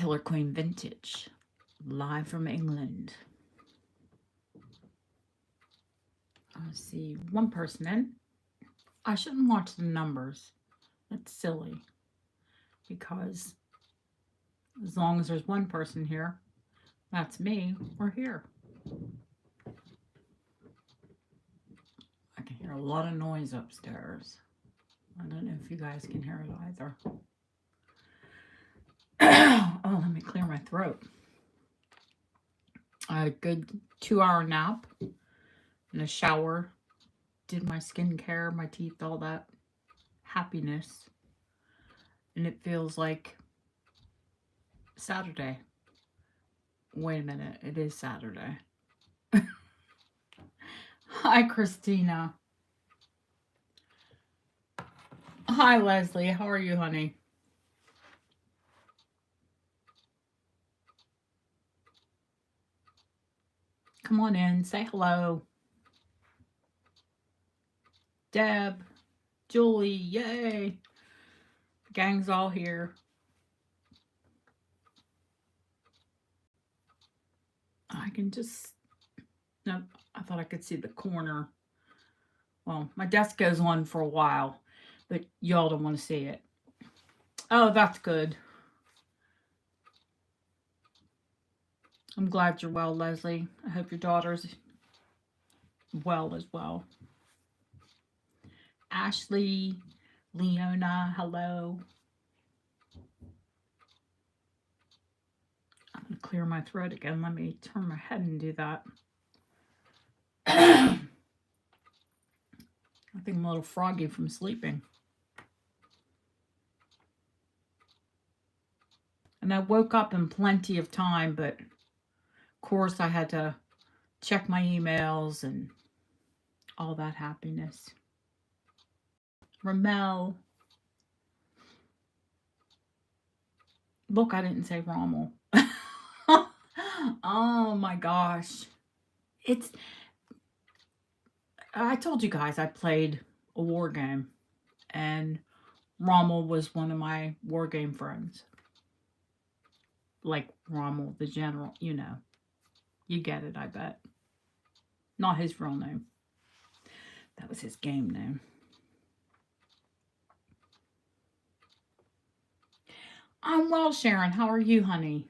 Killer Queen Vintage, live from England. I see one person in. I shouldn't watch the numbers. That's silly. Because as long as there's one person here, that's me, we're here. I can hear a lot of noise upstairs. I don't know if you guys can hear it either. Oh, let me clear my throat. I had a good 2-hour nap and a shower. Did my skincare, my teeth, all that happiness. And it feels like Saturday. Wait a minute, it is Saturday. Hi, Christina. Hi, Leslie. How are you, honey? Come on in. Say hello. Deb. Julie. Yay. The gang's all here. I can just... No, I thought I could see the corner. Well, my desk goes on for a while, but y'all don't want to see it. Oh, that's good. I'm glad you're well, Leslie. I hope your daughter's well as well. Ashley, Leona, hello. I'm going to clear my throat again. Let me turn my head and do that. I think I'm a little froggy from sleeping. And I woke up in plenty of time, but of course I had to check my emails and all that happiness. Ramel. Look, I didn't say Rommel. Oh my gosh. I told you guys I played a war game, and Rommel was one of my war game friends. Like Rommel, the general, you know. You get it, I bet. Not his real name. That was his game name. I'm well, Sharon. How are you, honey?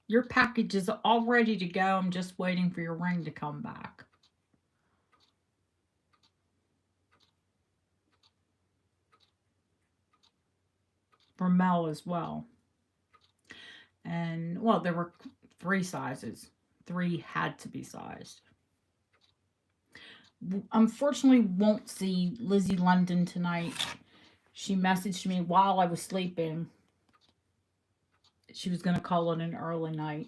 Your package is all ready to go. I'm just waiting for your ring to come back. For Mel as well. And, well, there were 3 sizes. 3 had to be sized. Unfortunately, won't see Lizzie London tonight. She messaged me while I was sleeping. She was going to call it an early night.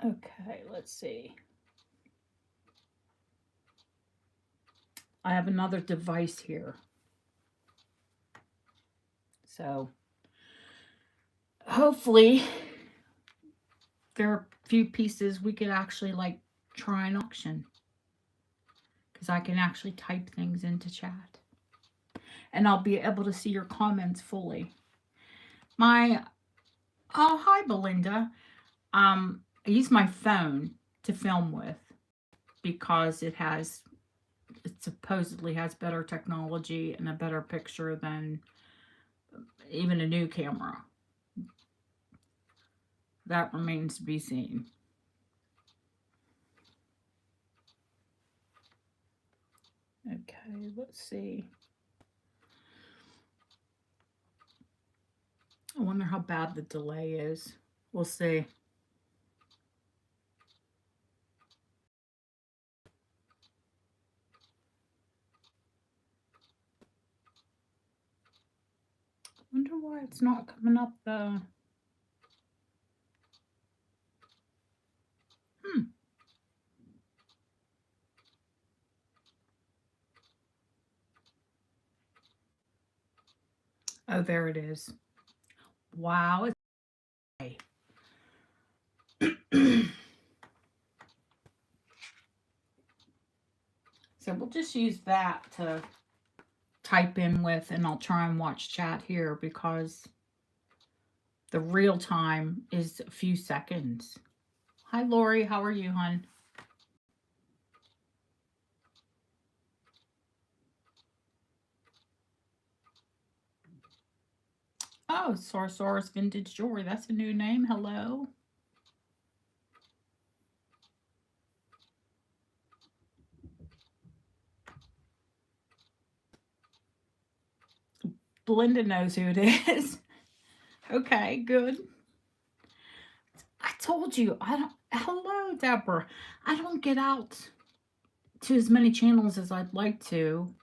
Okay, let's see. I have another device here. So, hopefully, there are a few pieces we could actually, like, try an auction. Because I can actually type things into chat. And I'll be able to see your comments fully. Oh, hi, Belinda. I use my phone to film with because it supposedly has better technology and a better picture than even a new camera. That remains to be seen. Okay, let's see. I wonder how bad the delay is. We'll see. I wonder why it's not coming up the... Oh, there it is. Wow. So we'll just use that to type in with, and I'll try and watch chat here because the real time is a few seconds. Hi, Lori. How are you, hon? Oh, Sorcerer's Vintage Jewelry. That's a new name. Hello. Belinda knows who it is. Okay, good. I told you, I don't. Hello, Deborah. I don't get out to as many channels as I'd like to.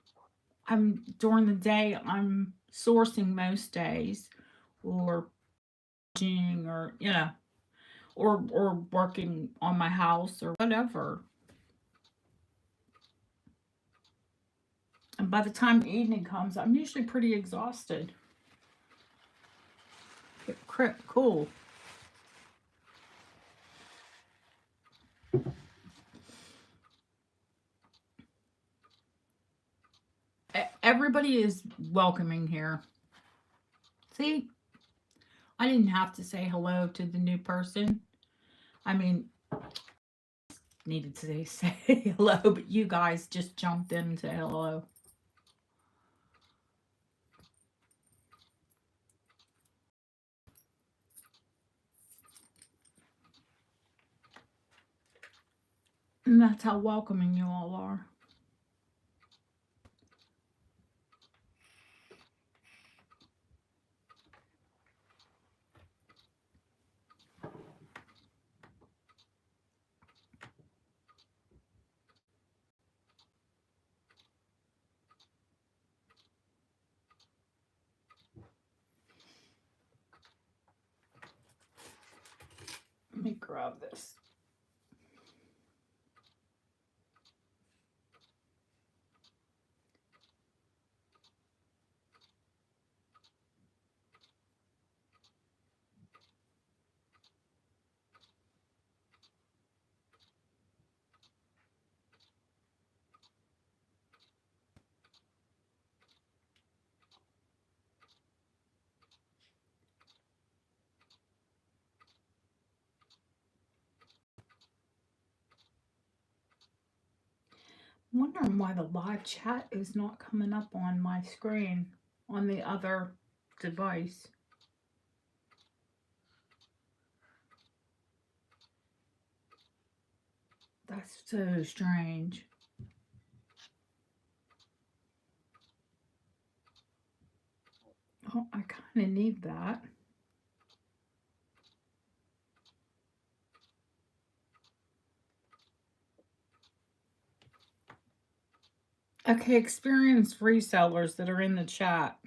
During the day, I'm sourcing most days, or or or working on my house or whatever. And by the time the evening comes, I'm usually pretty exhausted. Cool. Everybody is welcoming here. See, I didn't have to say hello to the new person. I mean, needed to say hello, but you guys just jumped in and said hello. And that's how welcoming you all are. Let me grab this. I'm wondering why the live chat is not coming up on my screen on the other device. That's so strange. Oh, I kind of need that. Okay, experienced resellers that are in the chat.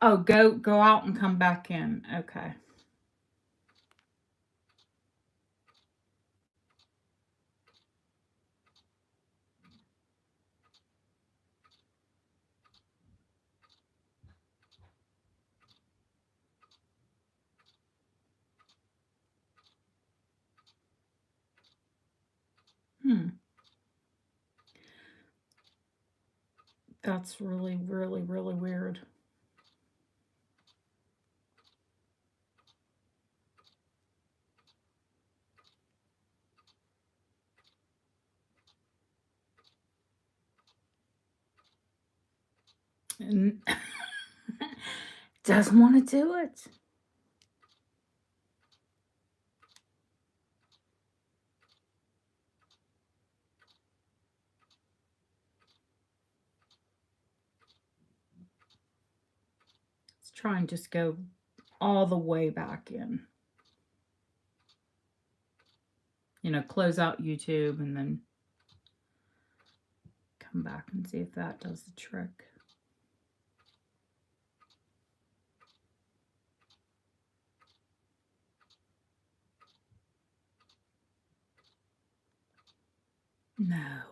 Oh, go out and come back in. Okay. That's really, really, really weird. And doesn't want to do it. Let's try and just go all the way back in. You know, close out YouTube and then come back and see if that does the trick. No.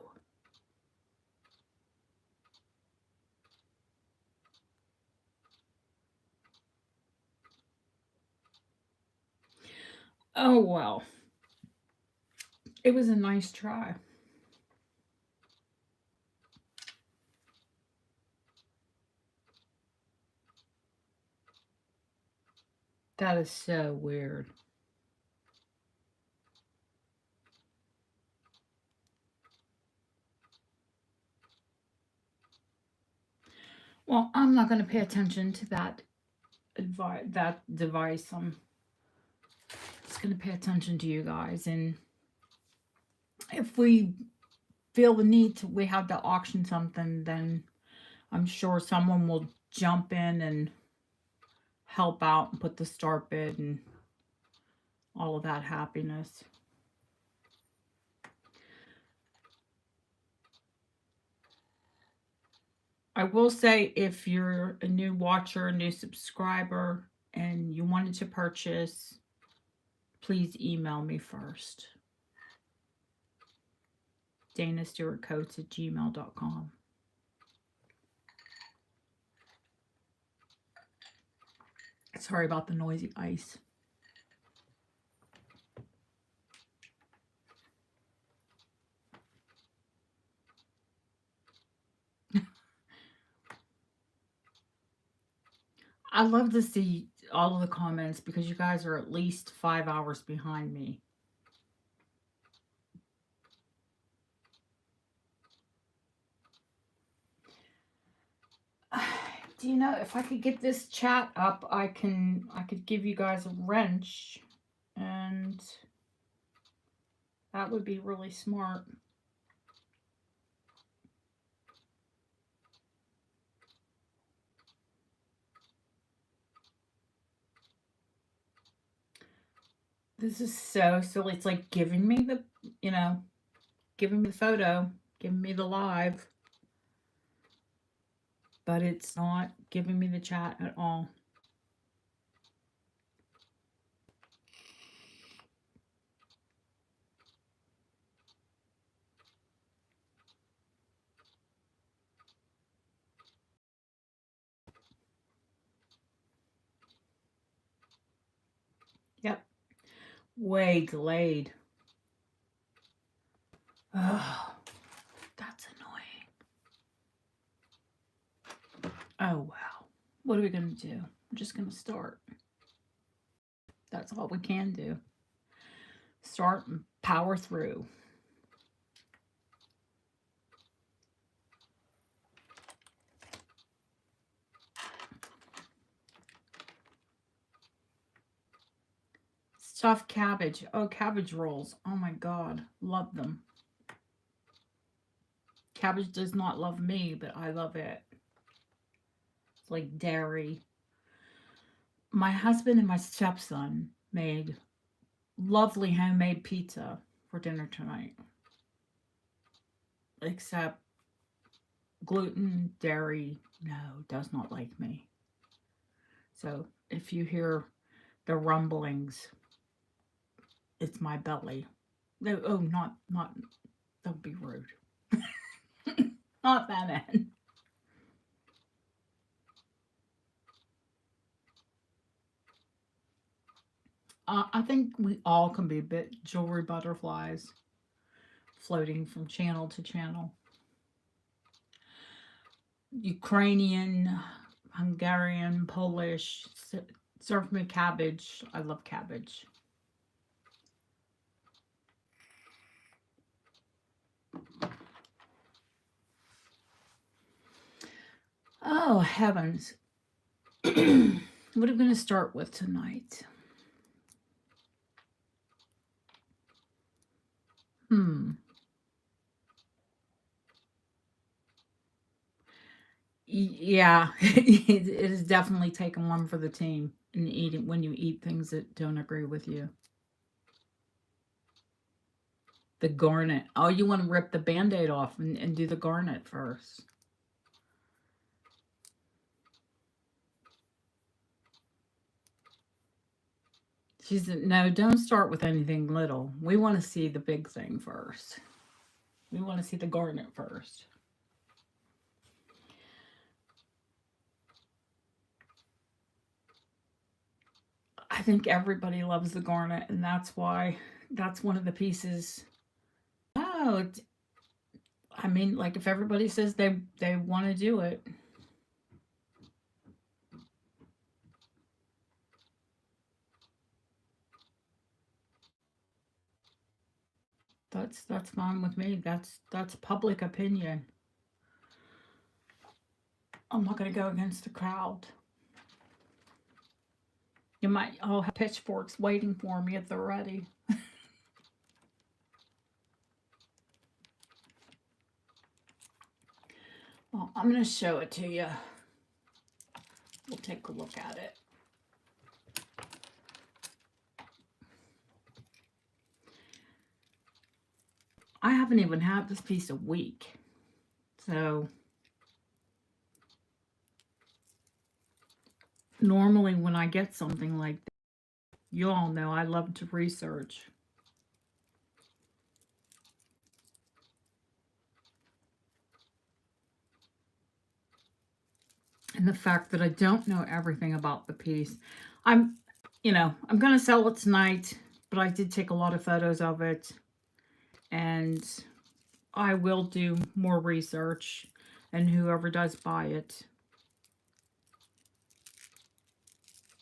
Oh, well. It was a nice try. That is so weird. Well, I'm not going to pay attention to that device. I'm just going to pay attention to you guys, and if we feel the need to, we have to auction something, then I'm sure someone will jump in and help out and put the start bid and all of that happiness. I will say, if you're a new watcher, a new subscriber, and you wanted to purchase, please email me first. DanaStewartCoats@gmail.com. Sorry about the noisy ice. I love to see all of the comments because you guys are at least 5 hours behind me. Do you know, if I could get this chat up, I could give you guys a wrench, and that would be really smart. This is so silly. It's like giving me the, giving me the photo, giving me the live, but it's not giving me the chat at all. Yep. Way delayed. Oh, that's annoying. Oh, wow. What are we going to do? We're just going to start. That's all we can do. Start and power through. Stuffed cabbage. Oh, cabbage rolls. Oh my God. Love them. Cabbage does not love me, but I love it. It's like dairy. My husband and my stepson made lovely homemade pizza for dinner tonight. Except gluten, dairy, no, does not like me. So if you hear the rumblings, it's my belly. No, oh, not, don't be rude. Not that end. I think we all can be a bit jewelry butterflies, floating from channel to channel. Ukrainian, Hungarian, Polish, serve me cabbage. I love cabbage. Oh, heavens. What are we going to start with tonight? Yeah, it is definitely taking one for the team and eating when you eat things that don't agree with you. The garnet. Oh, you want to rip the Band-Aid off and do the garnet first. She said, no, don't start with anything little. We want to see the big thing first. We want to see the garnet first. I think everybody loves the garnet, and that's why that's one of the pieces know. I mean, like if everybody says they want to do it. That's fine with me. That's public opinion. I'm not going to go against the crowd. You might all have pitchforks waiting for me if they're ready. Well, I'm going to show it to you. We'll take a look at it. I haven't even had this piece a week. So normally when I get something like this, you all know I love to research. And the fact that I don't know everything about the piece. I'm going to sell it tonight, but I did take a lot of photos of it. And I will do more research, and whoever does buy it,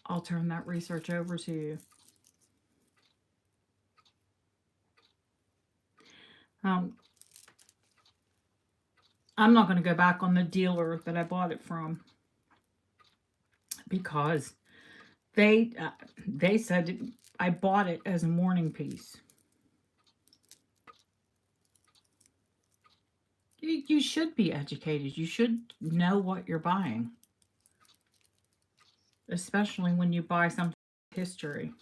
I'll turn that research over to you. I'm not going to go back on the dealer that I bought it from, because they said I bought it as a mourning piece. You should be educated. You should know what you're buying, especially when you buy something with history.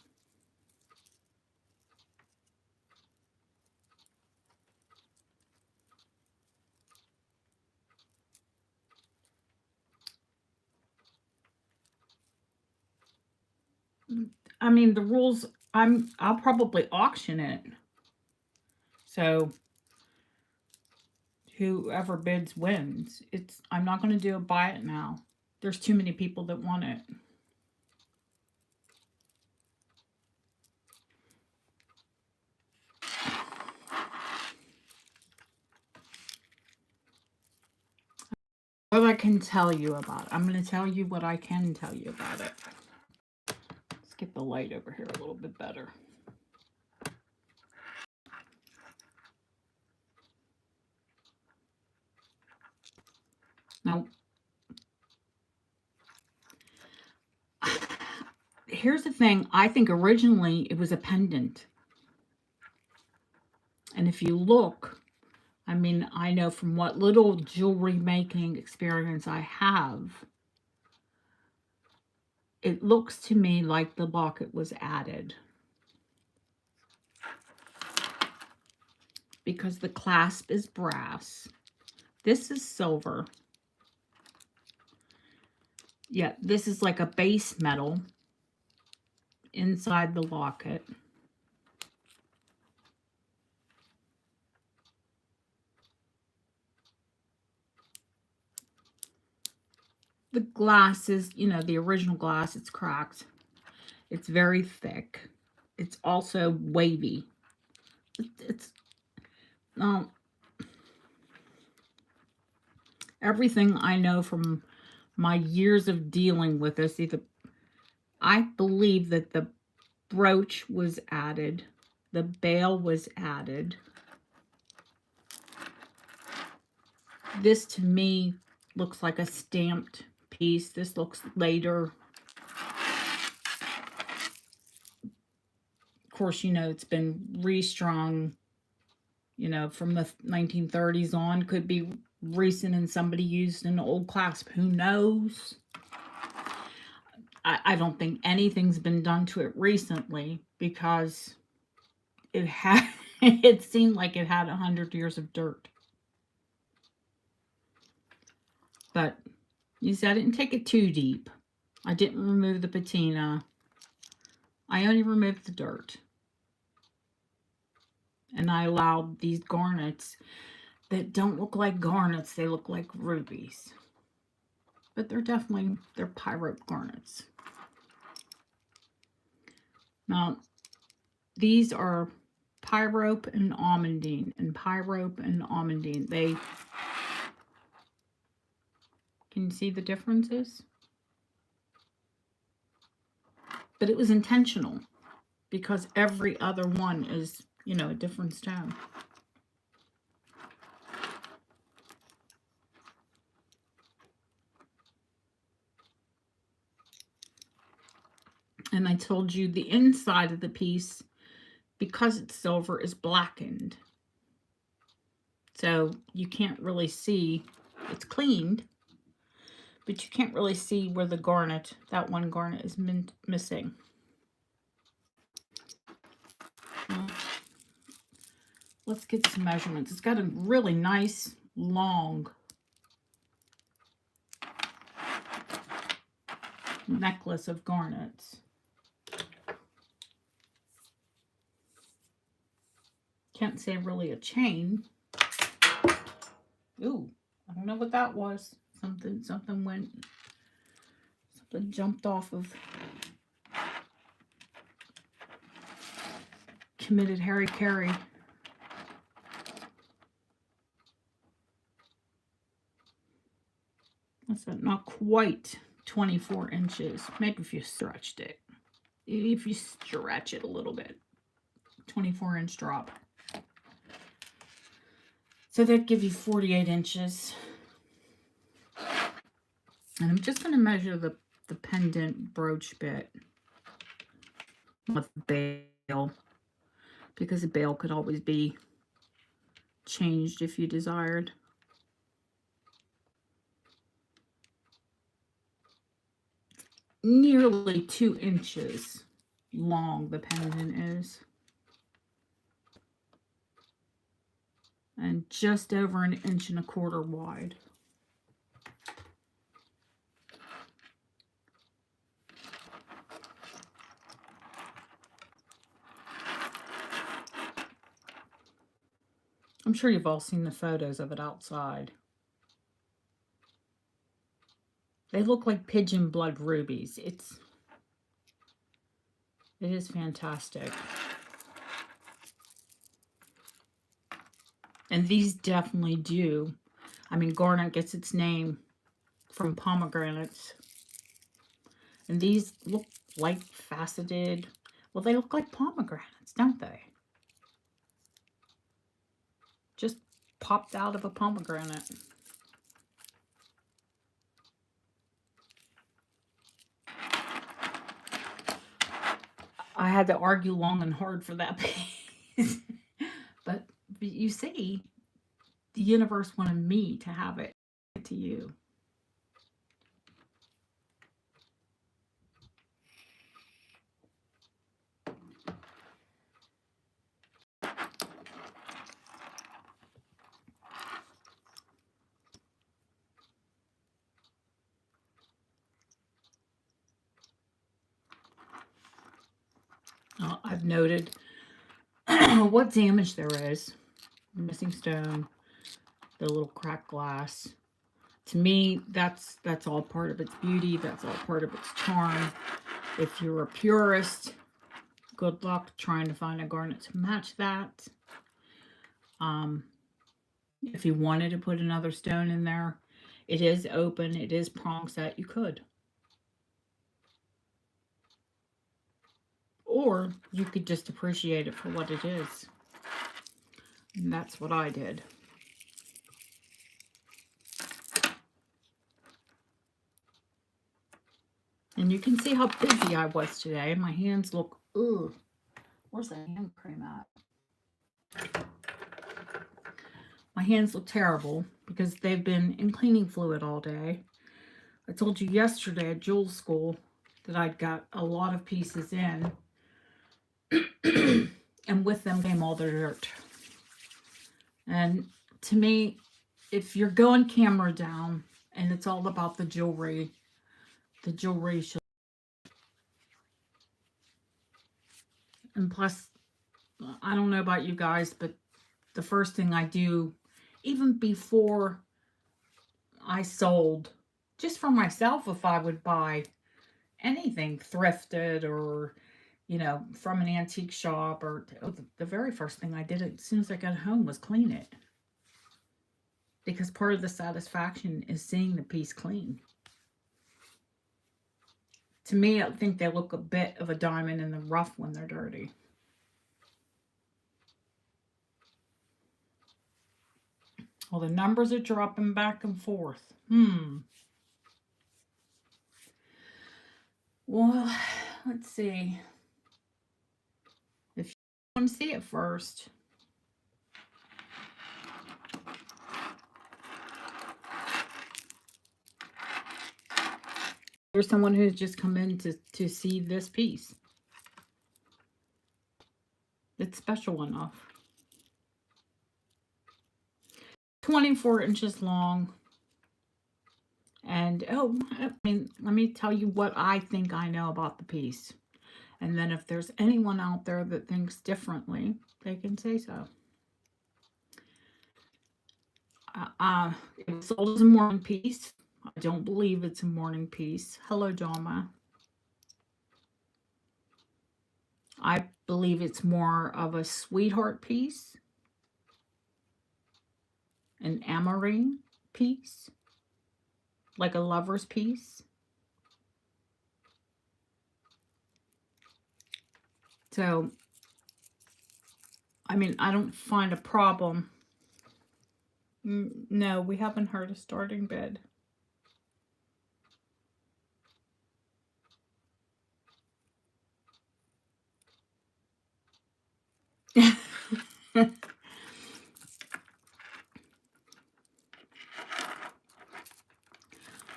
I mean, the rules, I'll probably auction it. So whoever bids wins. I'm not going to do a buy it now. There's too many people that want it. What I can tell you about it. I'm going to tell you what I can tell you about it. Let's get the light over here a little bit better. Now, here's the thing. I think originally it was a pendant. And if you look, I mean, I know from what little jewelry making experience I have, it looks to me like the locket was added. Because the clasp is brass. This is silver. Yeah, this is like a base metal inside the locket. The glass is, the original glass, it's cracked. It's very thick. It's also wavy. It's everything I know from my years of dealing with this, I believe that the brooch was added, the bail was added. This to me looks like a stamped piece. This looks later. Of course, it's been restrung, from the 1930s on. Could be recent and somebody used an old clasp. Who knows? I don't think anything's been done to it recently, because it seemed like it had 100 years of dirt. But you see, I didn't take it too deep. I didn't remove the patina. I only removed the dirt. And I allowed these garnets that don't look like garnets. They look like rubies. But they're pyrope garnets. Now, these are pyrope and almandine, and pyrope and almandine. They, can you see the differences? But it was intentional because every other one is, you know, a different stone. And I told you the inside of the piece, because it's silver, is blackened. So you can't really see, it's cleaned, but you can't really see where the garnet, that one garnet is missing. Let's get some measurements. It's got a really nice, long necklace of garnets. Can't say really a chain. Ooh, I don't know what that was. Something jumped off of Committed Harry Carey. That's not quite 24 inches. Maybe if you stretched it. If you stretch it a little bit. 24-inch drop. So that'd give you 48 inches. And I'm just going to measure the pendant brooch bit with the bail, because the bail could always be changed if you desired. Nearly 2 inches long the pendant is. And just over 1.25 inches wide. I'm sure you've all seen the photos of it outside. They look like pigeon blood rubies. It is fantastic. And these definitely do. I mean, garnet gets its name from pomegranates. And these look like faceted. Well, they look like pomegranates, don't they? Just popped out of a pomegranate. I had to argue long and hard for that piece. But you see, the universe wanted me to have it to you. I've noted what damage there is. The missing stone, the little cracked glass. To me, that's all part of its beauty. That's all part of its charm. If you're a purist, good luck trying to find a garnet to match that. If you wanted to put another stone in there, it is open. It is prong set. You could. Or you could just appreciate it for what it is. And that's what I did. And you can see how busy I was today. My hands look, ugh. Where's the hand cream at? My hands look terrible because they've been in cleaning fluid all day. I told you yesterday at Jewel School that I'd got a lot of pieces in. And with them came all the dirt. And to me, if you're going camera down and it's all about the jewelry should. And plus, I don't know about you guys, but the first thing I do, even before I sold, just for myself, if I would buy anything thrifted or, you know, from an antique shop, or the very first thing I did as soon as I got home was clean it. Because part of the satisfaction is seeing the piece clean. To me, I think they look a bit of a diamond in the rough when they're dirty. Well, the numbers are dropping back and forth. Well, let's see. If you want to see it first. There's someone who's just come in to see this piece. It's special enough. 24 inches long. And, oh, I mean, let me tell you what I think I know about the piece. And then if there's anyone out there that thinks differently, they can say so. It was sold as a mourning piece. I don't believe it's a mourning piece. Hello, Dama. I believe it's more of a sweetheart piece. An amourine piece. Like a lover's piece. So, I mean, I don't find a problem. No, we haven't heard a starting bid.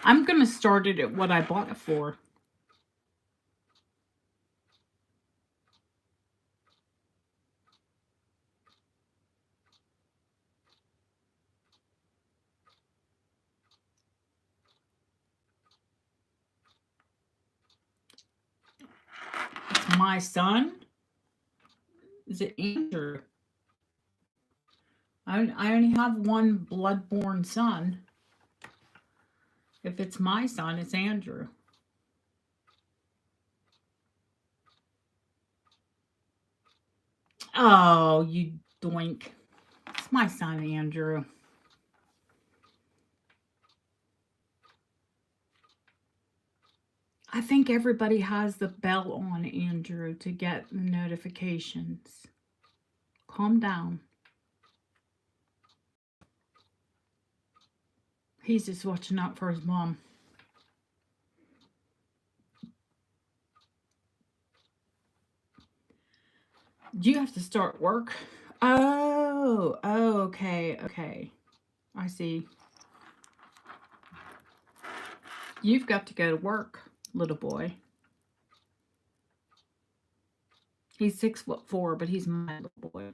I'm going to start it at what I bought it for. It's my son. Is it Andrew? I only have one blood-born son. If it's my son, it's Andrew. Oh, you doink. It's my son, Andrew. I think everybody has the bell on, Andrew, to get the notifications. Calm down. He's just watching out for his mom. You have to start work. Oh, okay. I see. You've got to go to work, little boy. He's 6'4", but he's my little boy.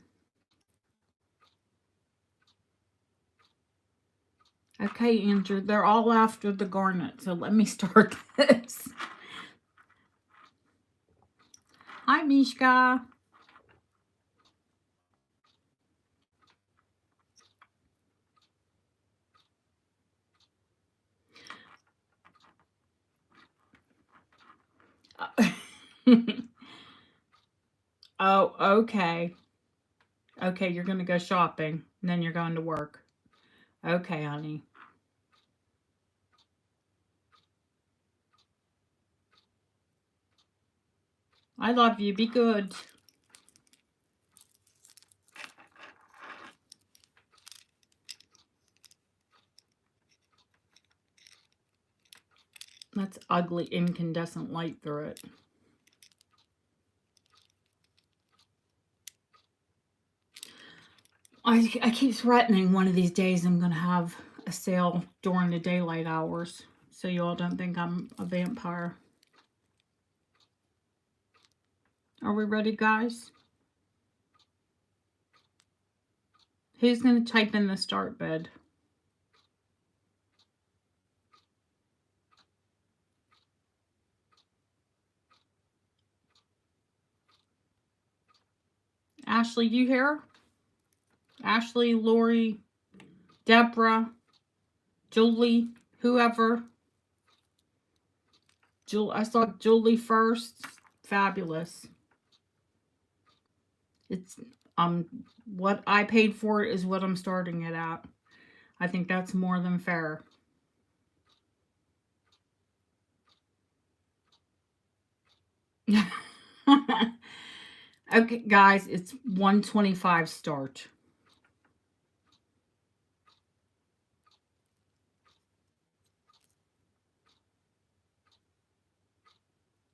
Okay, Andrew, they're all after the garnet, so let me start this. Hi, Mishka. Oh, okay. Okay, you're going to go shopping, and then you're going to work. Okay, honey. I love you. Be good. That's ugly incandescent light through it. I keep threatening one of these days I'm going to have a sale during the daylight hours, so you all don't think I'm a vampire. Are we ready, guys? Who's going to type in the start bid? Ashley, you here? Ashley, Lori, Deborah, Julie, whoever. I saw Julie first. Fabulous. It's what I paid for it is what I'm starting it at. I think that's more than fair. Okay, guys, it's 125 start.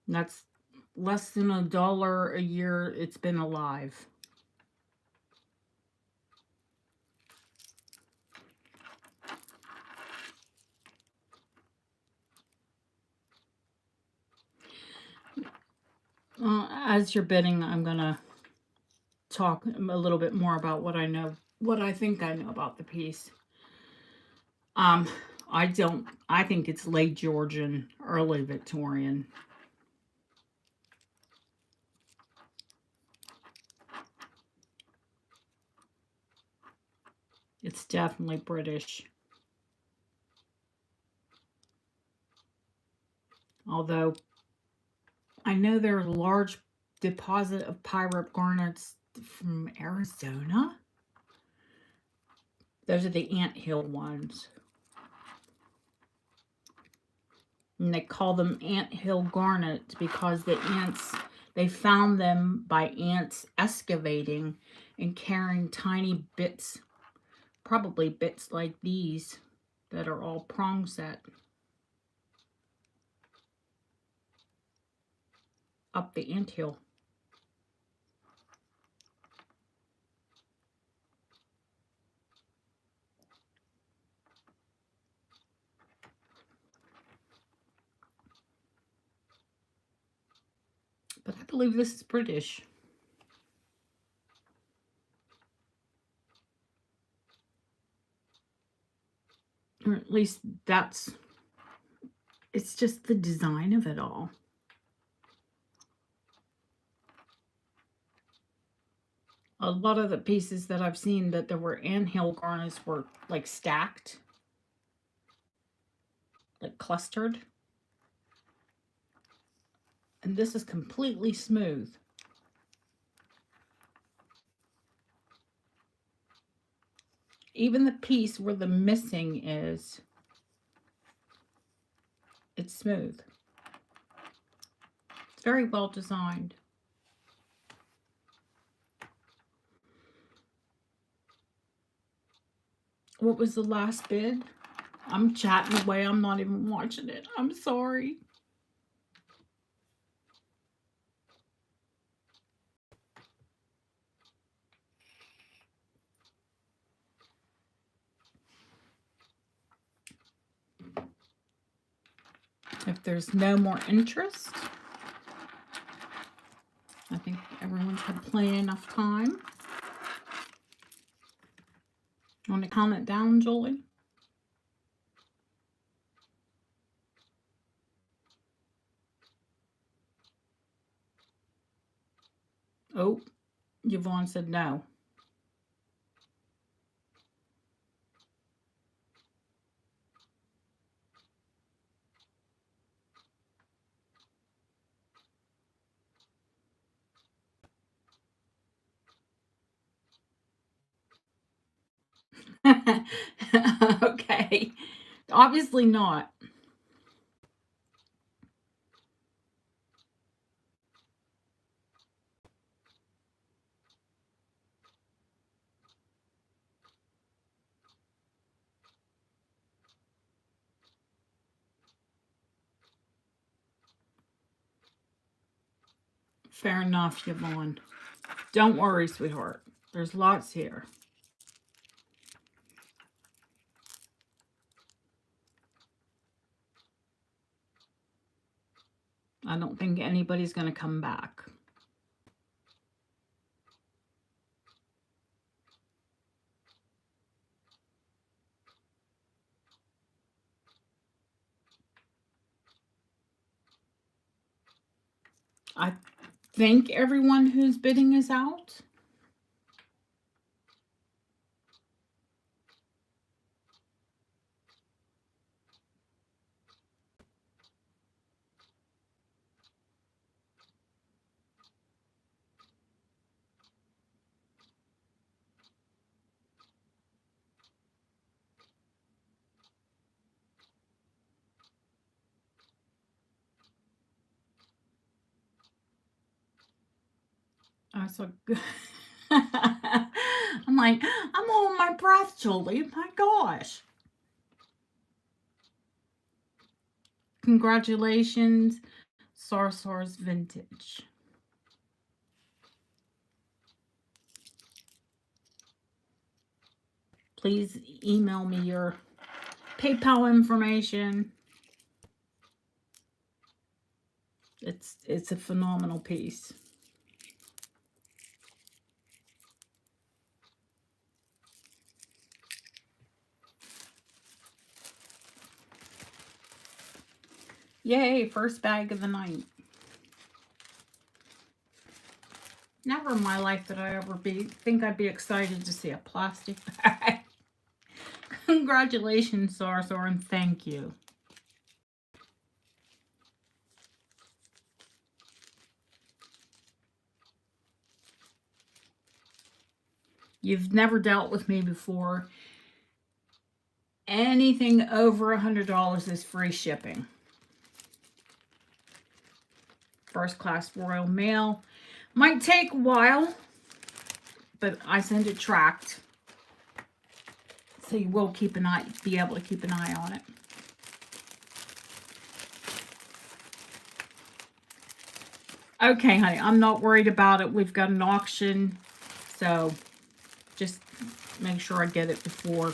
That's less than $1 a year it's been alive. As you're bidding, I'm going to talk a little bit more about what I know, what I think I know about the piece. I think it's late Georgian, early Victorian. It's definitely British. Although I know there's a large deposit of pirate garnets from Arizona. Those are the anthill ones. And they call them anthill garnets because the ants, they found them by ants excavating and carrying tiny bits, probably bits like these that are all prong set up the anthill. But I believe this is British. Or at least it's just the design of it all. A lot of the pieces that I've seen that there were anthill garnets were like stacked, like clustered. And this is completely smooth. Even the piece where the missing is, it's smooth. It's very well designed. What was the last bid? I'm chatting away. I'm not even watching it. I'm sorry. If there's no more interest, I think everyone's had plenty enough time. You want to comment down, Julie? Oh, Yvonne said no. Okay. Obviously not. Fair enough, Yvonne. Don't worry, sweetheart. There's lots here. I don't think anybody's going to come back. I think everyone who's bidding is out. I saw. I'm like, I'm holding my breath, Julie. My gosh. Congratulations, Sarsor's Vintage. Please email me your PayPal information. It's a phenomenal piece. Yay, first bag of the night. Never in my life did I ever think I'd be excited to see a plastic bag. Congratulations, Sarsor, and thank you. You've never dealt with me before. Anything over $100 is free shipping. First class Royal Mail. Might take a while, but I send it tracked. So you will be able to keep an eye on it. Okay, honey, I'm not worried about it. We've got an auction, so just make sure I get it before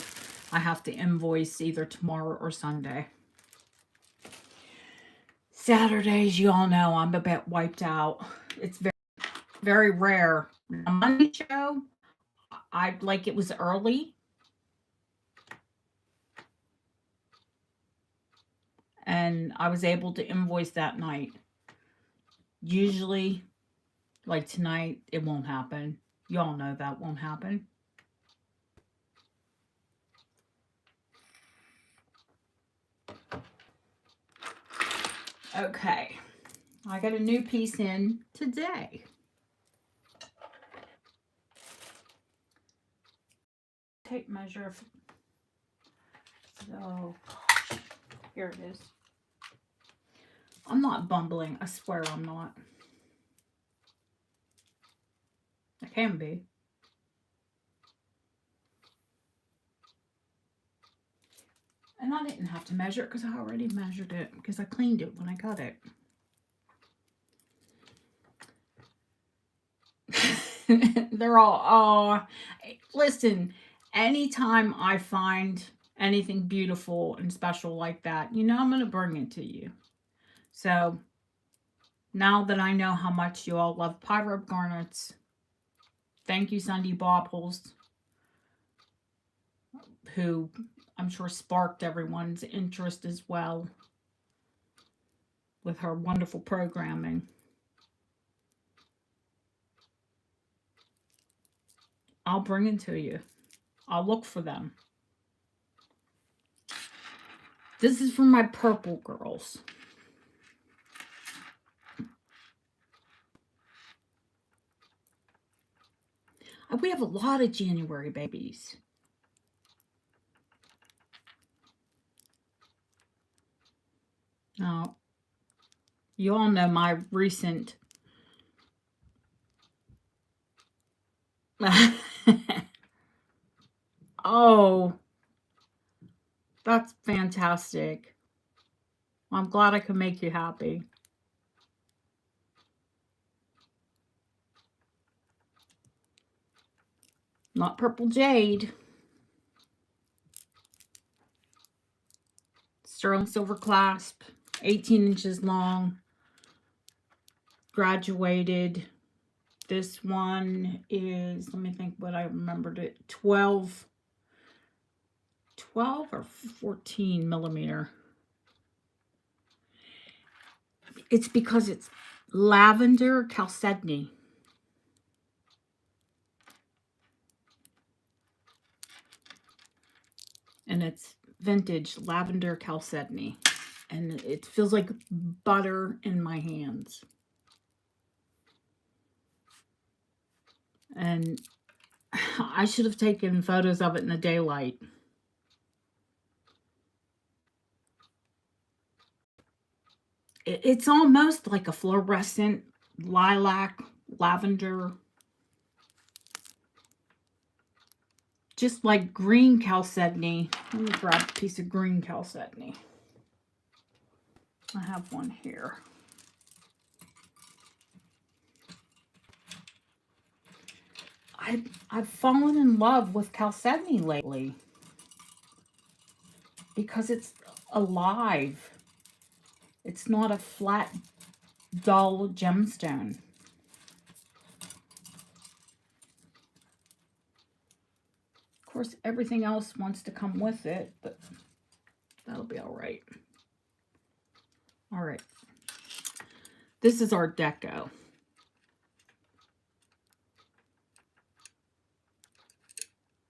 I have to invoice either tomorrow or Sunday. Saturdays, you all know I'm a bit wiped out. It's very, very rare. A Monday show, it was early. And I was able to invoice that night. Usually, like tonight, it won't happen. Y'all know that won't happen. Okay. I got a new piece in today. Tape measure. So, here it is. I'm not bumbling. I swear I'm not. I can be. And I didn't have to measure it because I already measured it because I cleaned it when I got it. They're all, listen, anytime I find anything beautiful and special like that, you know I'm going to bring it to you. So now that I know how much you all love pyro garnets, thank you, Sunday Baubles, who I'm sure sparked everyone's interest as well with her wonderful programming. I'll bring it to you. I'll look for them. This is for my purple girls. We have a lot of January babies. Now, you all know my recent oh, that's fantastic. I'm glad I could make you happy. Not purple jade. Sterling silver clasp, 18 inches long. Graduated. This one is, let me think what I remembered it, 12 or 14 millimeter. It's because it's lavender chalcedony. And it's vintage lavender chalcedony. And it feels like butter in my hands. And I should have taken photos of it in the daylight. It's almost like a fluorescent lilac, lavender just like green chalcedony. Let me grab a piece of green chalcedony. I have one here. I've fallen in love with chalcedony lately because it's alive. It's not a flat, dull gemstone. Of course, everything else wants to come with it, but that'll be all right. All right. This is Art Deco.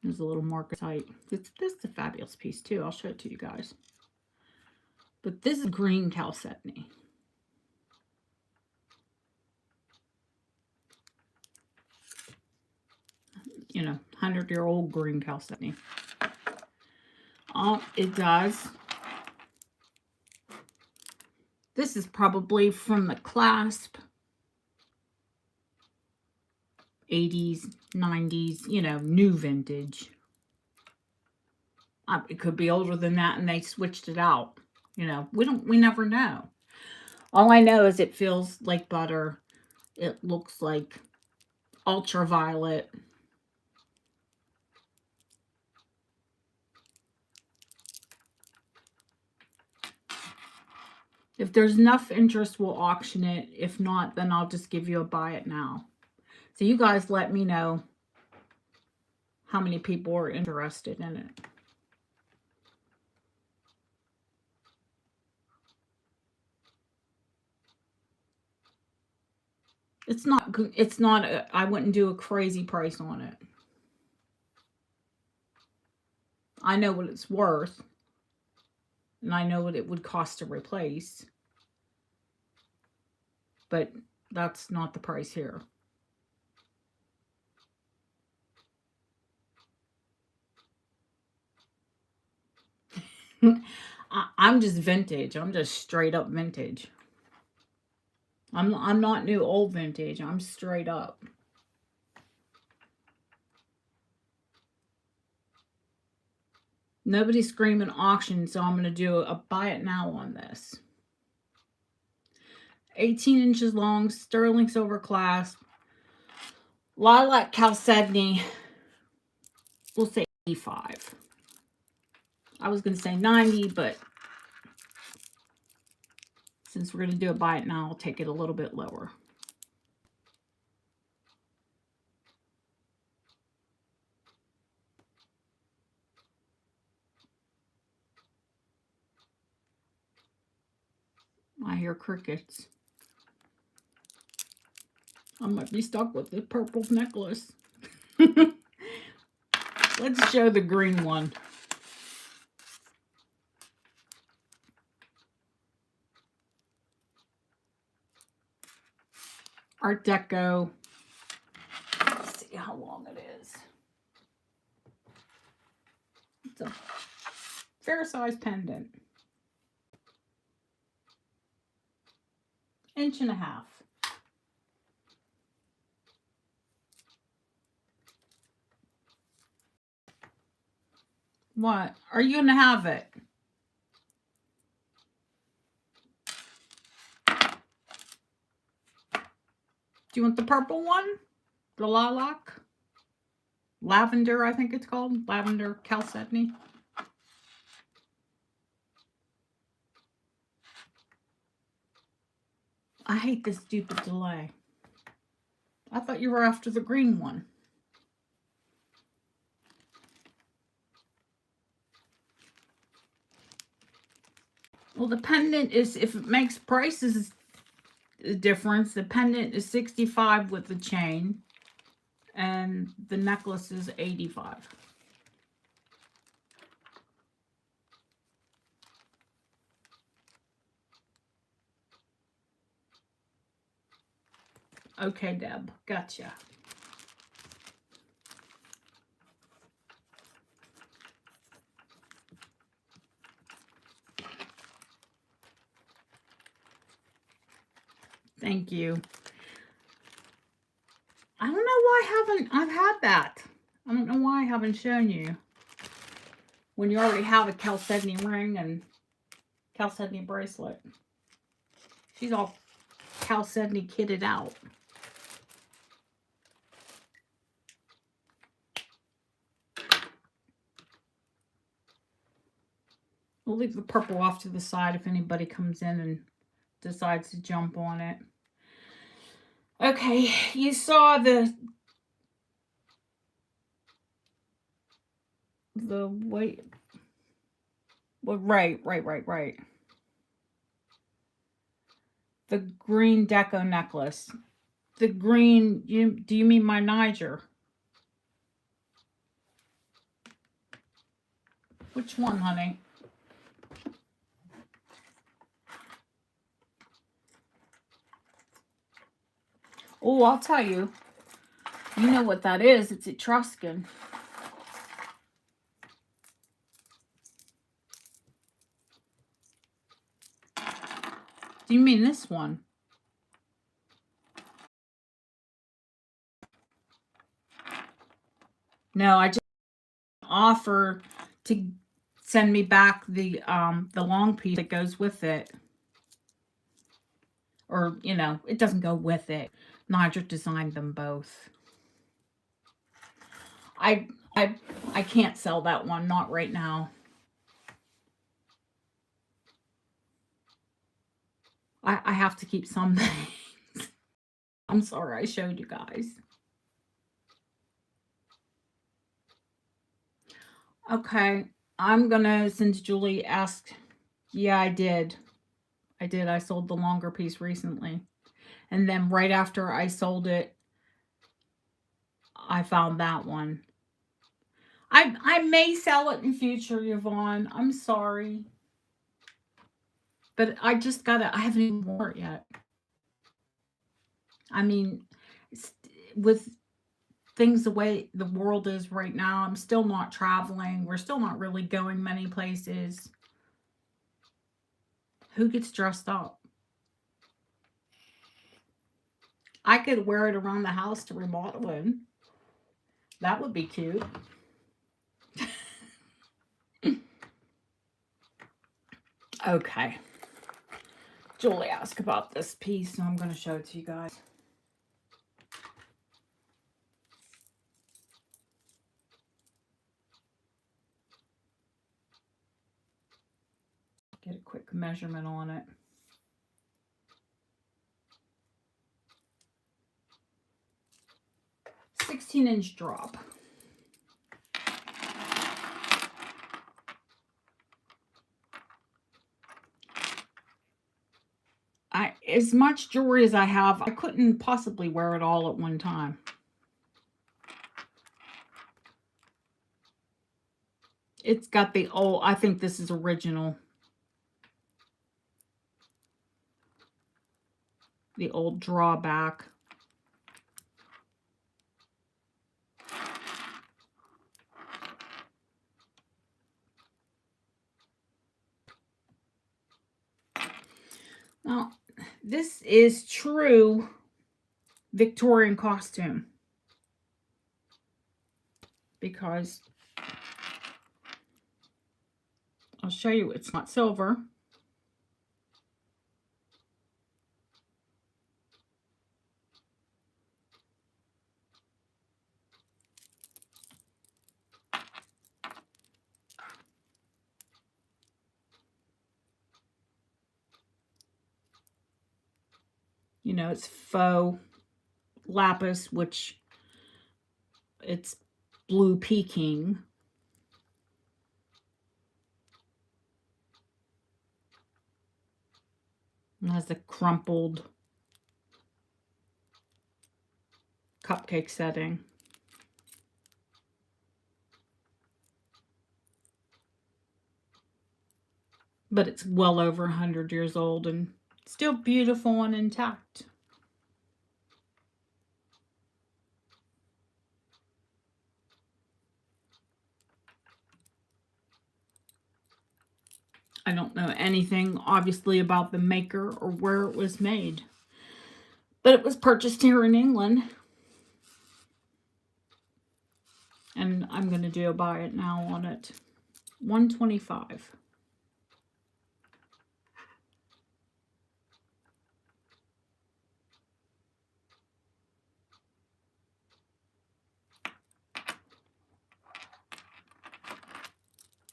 There's a little marketite. This is a fabulous piece too. I'll show it to you guys. But this is green chalcedony. You know, 100-year-old green chalcedony. It does. This is probably from the clasp. 80s, 90s, you know, new vintage. It could be older than that and they switched it out. You know, we never know. All I know is it feels like butter. It looks like ultraviolet. If there's enough interest, we'll auction it. If not, then I'll just give you a buy it now. So you guys let me know how many people are interested in it. It's not, I wouldn't do a crazy price on it. I know what it's worth. And I know what it would cost to replace. But that's not the price here. I'm just vintage. I'm just straight up vintage. I'm not new old vintage. I'm straight up. Nobody's screaming auction, so I'm going to do a buy it now on this. 18 inches long, sterling silver clasp. Lilac chalcedony. We'll say 85. I was going to say 90, but since we're going to do a buy it now, I'll take it a little bit lower. I hear crickets. I might be stuck with the purple necklace. Let's show the green one. Art Deco. Let's see how long it is. It's a fair size pendant. 1.5 inches. What? Are you going to have it? Do you want the purple one? The lilac? Lavender, I think it's called. Lavender chalcedony. I hate this stupid delay. I thought you were after the green one. Well, the pendant is, if it makes prices a difference, the pendant is 65 with the chain, and the necklace is 85. Okay, Deb, gotcha. Thank you. I don't know why I've had that. I don't know why I haven't shown you. When you already have a chalcedony ring and chalcedony bracelet. She's all chalcedony kitted out. We'll leave the purple off to the side if anybody comes in and decides to jump on it. Okay, you saw the wait. Well, right. The green deco necklace. The green, do you mean my Niger? Which one, honey? Oh, I'll tell you. You know what that is. It's Etruscan. Do you mean this one? No, I just offer to send me back the long piece that goes with it. Or, you know, it doesn't go with it. Nigel designed them both. I can't sell that one, not right now. I have to keep some things. I'm sorry I showed you guys. Okay, I'm gonna, since Julie asked, yeah, I did. I sold the longer piece recently. And then right after I sold it, I found that one. I may sell it in future, Yvonne. I'm sorry. But I just gotta, I haven't even worn it yet. I mean, with things the way the world is right now, I'm still not traveling. We're still not really going many places. Who gets dressed up? I could wear it around the house to remodel it. That would be cute. Okay. Julie asked about this piece, so I'm going to show it to you guys. Get a quick measurement on it. A 16-inch drop. As much jewelry as I have, I couldn't possibly wear it all at one time. It's got the old, I think this is original. The old drawback. Now, this is true Victorian costume. Because I'll show you, it's not silver. You know, it's faux lapis, which it's blue Peking. It has the crumpled cupcake setting. But it's well over 100 years old and still beautiful and intact. I don't know anything, obviously, about the maker or where it was made. But it was purchased here in England. And And I'm going to do a buy it now on it. $125.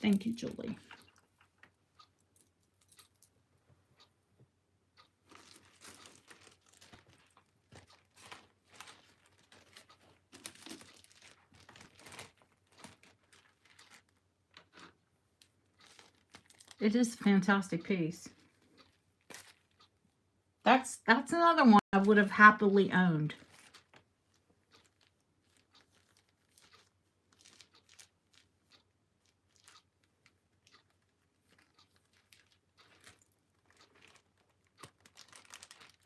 Thank you, Julie. It is a fantastic piece. That's another one I would have happily owned.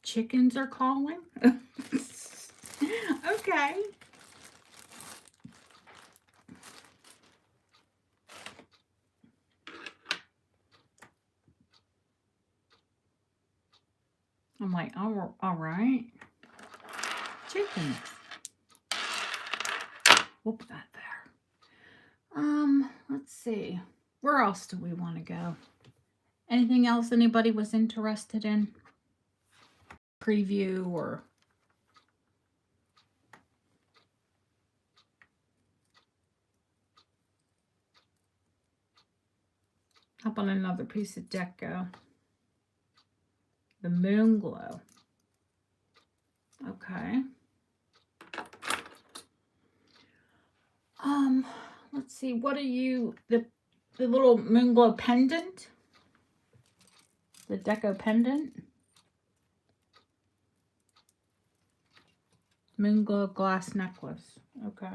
Chickens are calling? Okay. I'm like, all right. Chickens. We'll put that there. Let's see. Where else do we want to go? Anything else anybody was interested in? Preview or... How about another piece of deco? The moon glow. Okay. Let's see. What are you? The little moon glow pendant? The deco pendant? Moon glow glass necklace. Okay.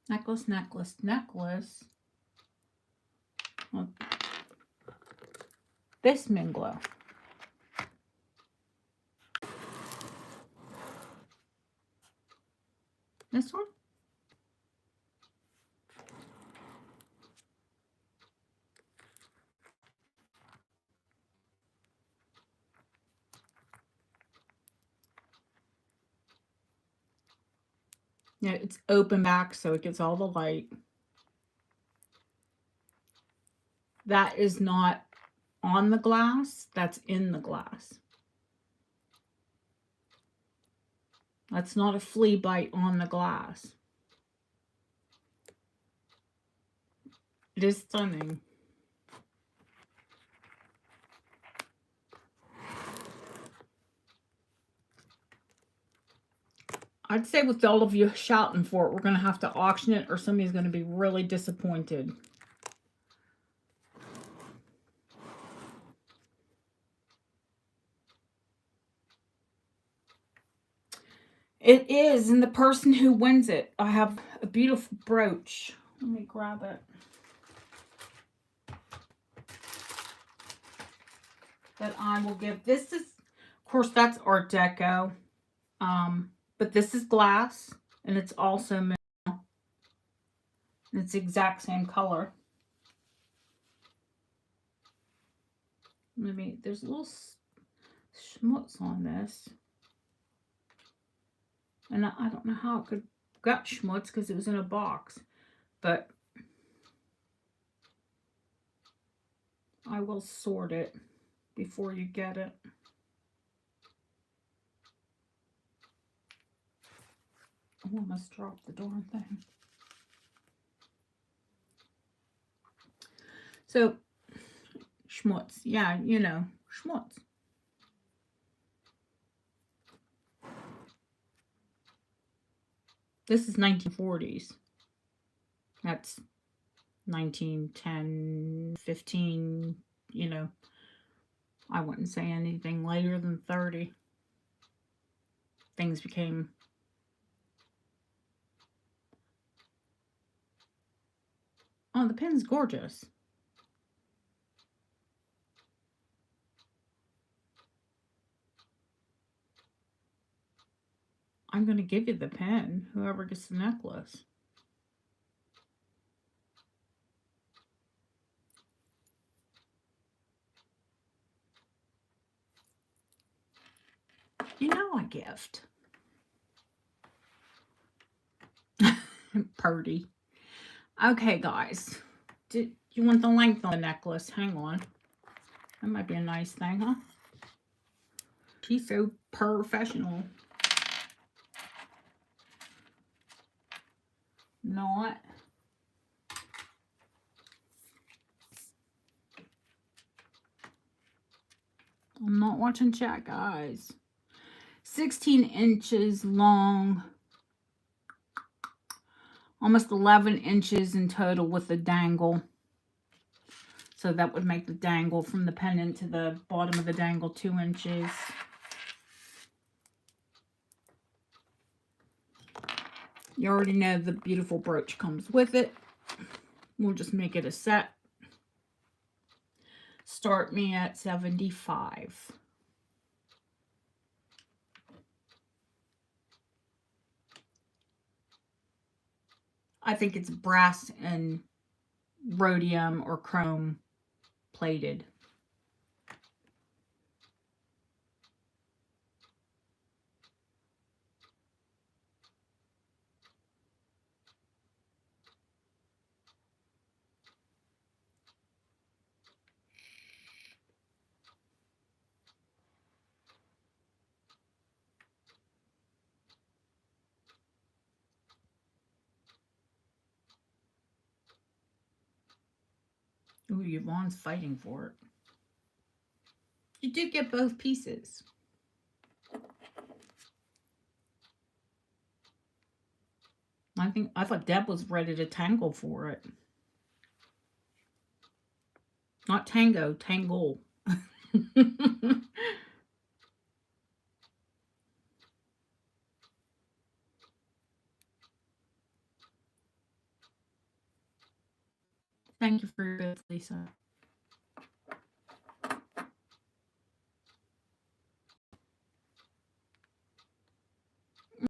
Necklace, necklace, necklace. Well, this moon glow. This one? Yeah, it's open back so it gets all the light. That is not on the glass, that's in the glass. That's not a flea bite on the glass. It is stunning. I'd say with all of you shouting for it, we're going to have to auction it or somebody's going to be really disappointed. It is, and the person who wins it, I have a beautiful brooch. Let me grab it. That I will give. This is, of course, that's Art Deco. But this is glass, and it's also metal. It's the exact same color. Maybe there's a little schmutz on this. And I don't know how it could got schmutz because it was in a box. But I will sort it before you get it. I almost dropped the darn thing. So, schmutz. Yeah, you know, schmutz. This is 1940s. That's 1910, 15, you know. I wouldn't say anything later than 30. Things became... Oh, the pen's gorgeous. I'm going to give you the pen, whoever gets the necklace. You know I gift. Purdy. Okay, guys. Do you want the length on the necklace? Hang on. That might be a nice thing, huh? She's so professional. Not. I'm not watching chat, guys. 16 inches long. Almost 11 inches in total with the dangle. So that would make the dangle from the pendant to the bottom of the dangle 2 inches. You already know the beautiful brooch comes with it. We'll just make it a set. Start me at 75. I think it's brass and rhodium or chrome plated. Ooh, Yvonne's fighting for it. You did get both pieces. I thought Deb was ready to tangle for it. Not tango, tangle. Thank you for your bits, Lisa.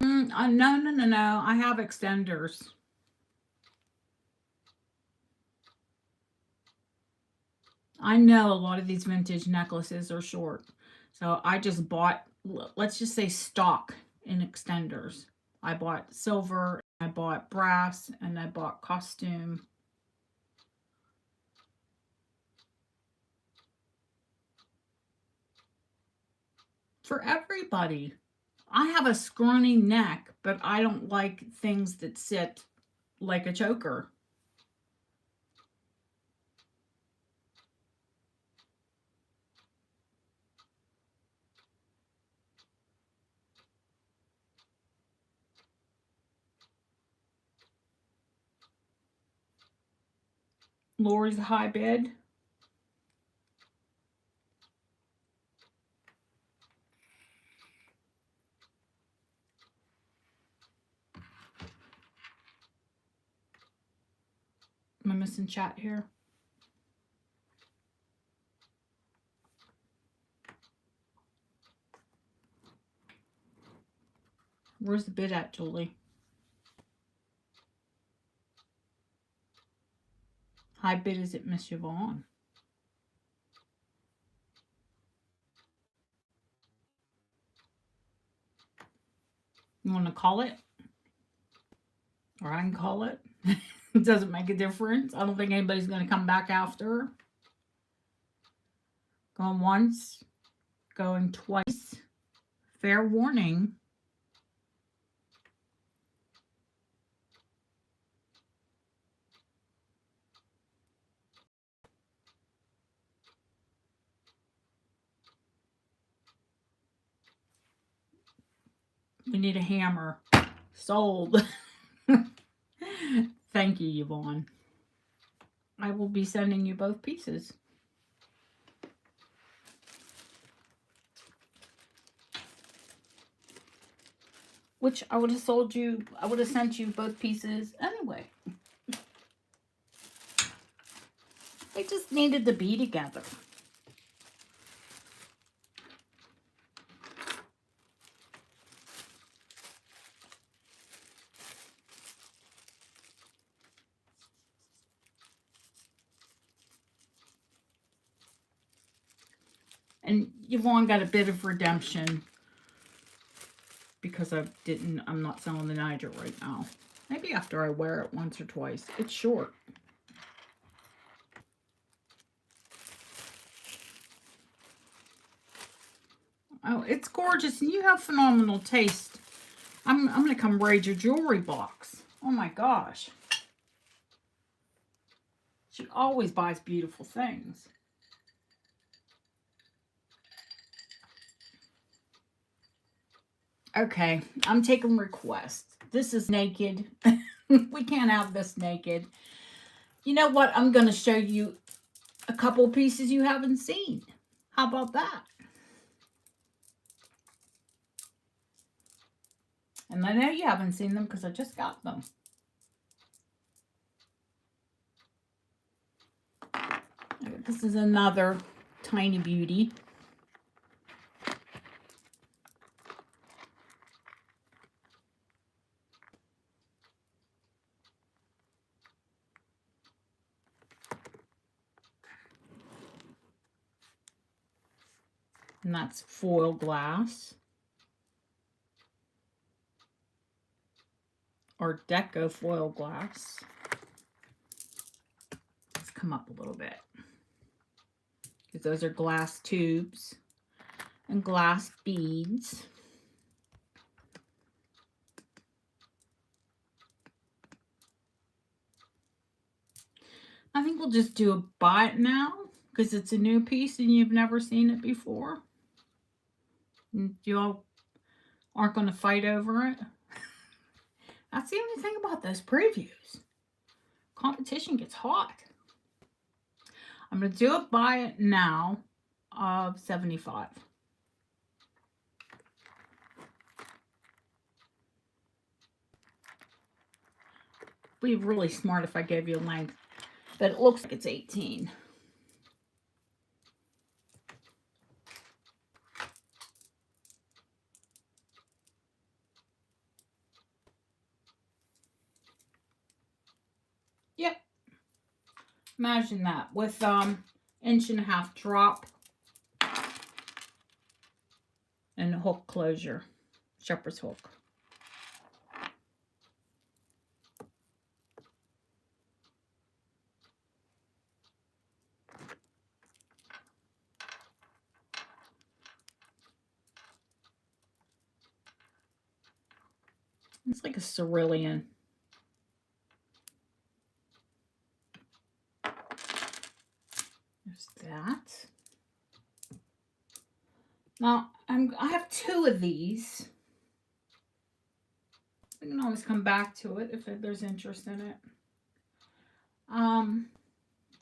No. I have extenders. I know a lot of these vintage necklaces are short. So I just bought, let's just say stock in extenders. I bought silver, I bought brass, and I bought costume. For everybody. I have a scrawny neck, but I don't like things that sit like a choker. Lori's high bed. Am I missing chat here? Where's the bid at, Julie? High bid is it, Miss Yvonne? You want to call it? Or I can call it. It doesn't make a difference. I don't think anybody's going to come back after. Going once. Going twice. Fair warning. We need a hammer. Sold. Thank you, Yvonne. I will be sending you both pieces. Which I would have sold you, I would have sent you both pieces anyway. They just needed to be together. And Yvonne got a bit of redemption because I'm not selling the Niger right now. Maybe after I wear it once or twice. It's short. Oh, it's gorgeous, and you have phenomenal taste. I'm going to come raid your jewelry box. Oh my gosh. She always buys beautiful things. Okay, I'm taking requests. This is naked. We can't have this naked. You know what? I'm going to show you a couple pieces you haven't seen. How about that? And I know you haven't seen them because I just got them. This is another tiny beauty. And that's foil glass. Art Deco foil glass. Let's come up a little bit. Because those are glass tubes and glass beads. I think we'll just do a buy it now because it's a new piece and you've never seen it before. And you all aren't going to fight over it. That's the only thing about those previews. Competition gets hot. I'm going to do a buy it now of $75. Be really smart if I gave you a length that it looks like it's 18. Yep. Imagine that with 1.5 inch drop and a hook closure, shepherd's hook. It's like a cerulean. There's that. Now, I have 2 of these. We can always come back to it if there's interest in it.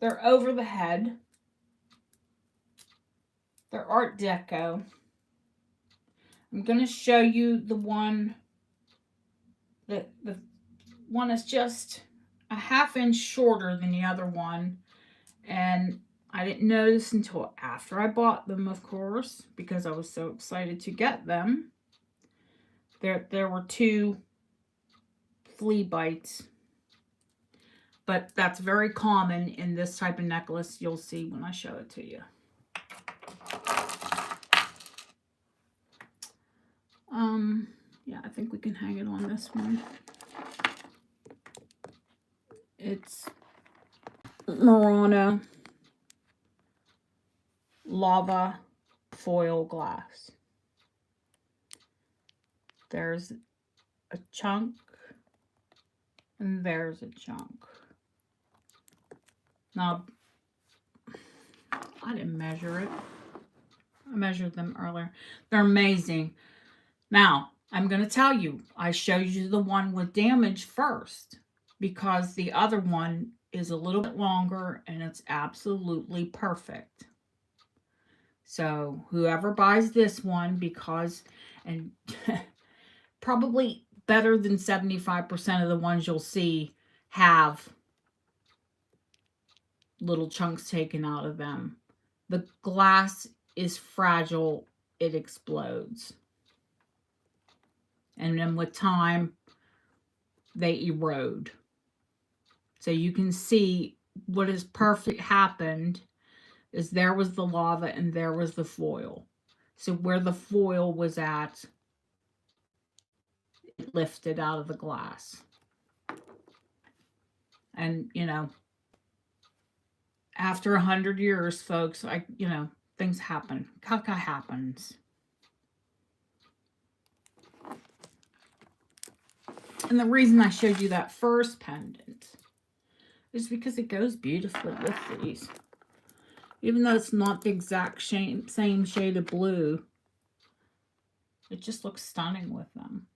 They're over the head. They're Art Deco. I'm going to show you the one that the one is just a 1/2 inch shorter than the other one. And I didn't notice until after I bought them, of course, because I was so excited to get them. There were 2 flea bites. But that's very common in this type of necklace. You'll see when I show it to you. Yeah, I think we can hang it on this one. It's Murano lava foil glass. There's a chunk and there's a chunk. Now, I didn't measure it. I measured them earlier. They're amazing. Now, I'm going to tell you, I showed you the one with damage first because the other one is a little bit longer and it's absolutely perfect. So whoever buys this one, because, and probably better than 75% of the ones you'll see have little chunks taken out of them. The glass is fragile. It explodes. And then with time, they erode. So you can see what has perfect happened is there was the lava and there was the foil. So where the foil was at, lifted out of the glass. And, you know, after 100 years, folks, things happen. Caca happens. And the reason I showed you that first pendant is because it goes beautifully with these. Even though it's not the exact same shade of blue, it just looks stunning with them.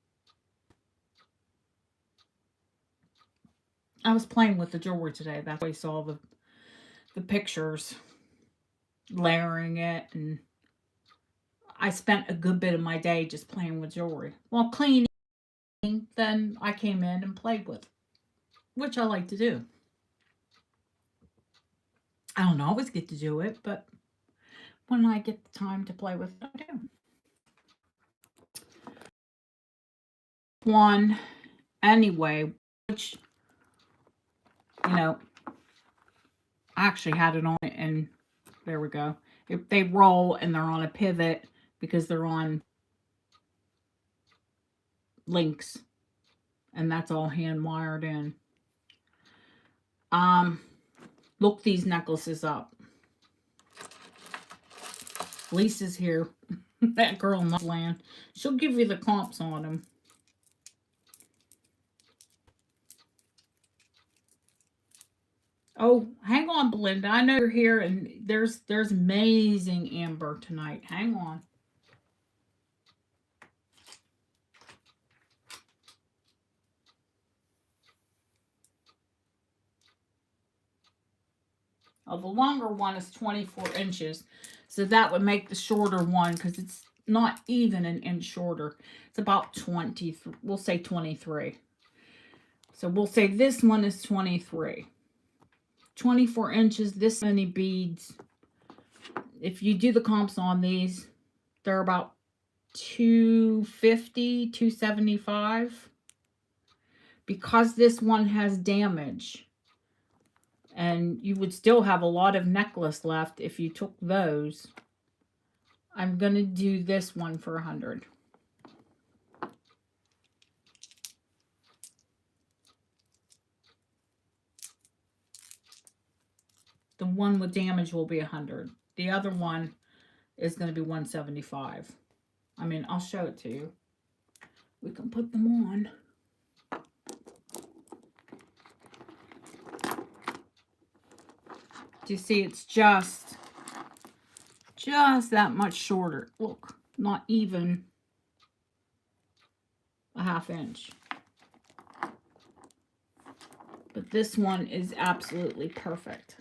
I was playing with the jewelry today. That's why I saw the pictures, layering it, and I spent a good bit of my day just playing with jewelry. While cleaning, then I came in and played with it, which I like to do. I don't always get to do it, but when I get the time to play with it, I do. One, anyway, which, you know, I actually had it on it, and there we go. They roll and they're on a pivot because they're on links, and that's all hand wired in. Look these necklaces up. Lisa's here. That girl in land. She'll give you the comps on them. Oh, hang on, Belinda. I know you're here, and there's amazing amber tonight. Hang on. Oh, the longer one is 24 inches. So that would make the shorter one, because it's not even an inch shorter. It's about 20, we'll say 23. So we'll say this one is 23. 24 inches, this many beads. If you do the comps on these, they're about $250, $275. Because this one has damage, and you would still have a lot of necklace left if you took those, I'm going to do this one for 100. The one with damage will be 100. The other one is going to be 175. I mean, I'll show it to you. We can put them on. Do you see it's just that much shorter? Look, not even a ½ inch. But this one is absolutely perfect.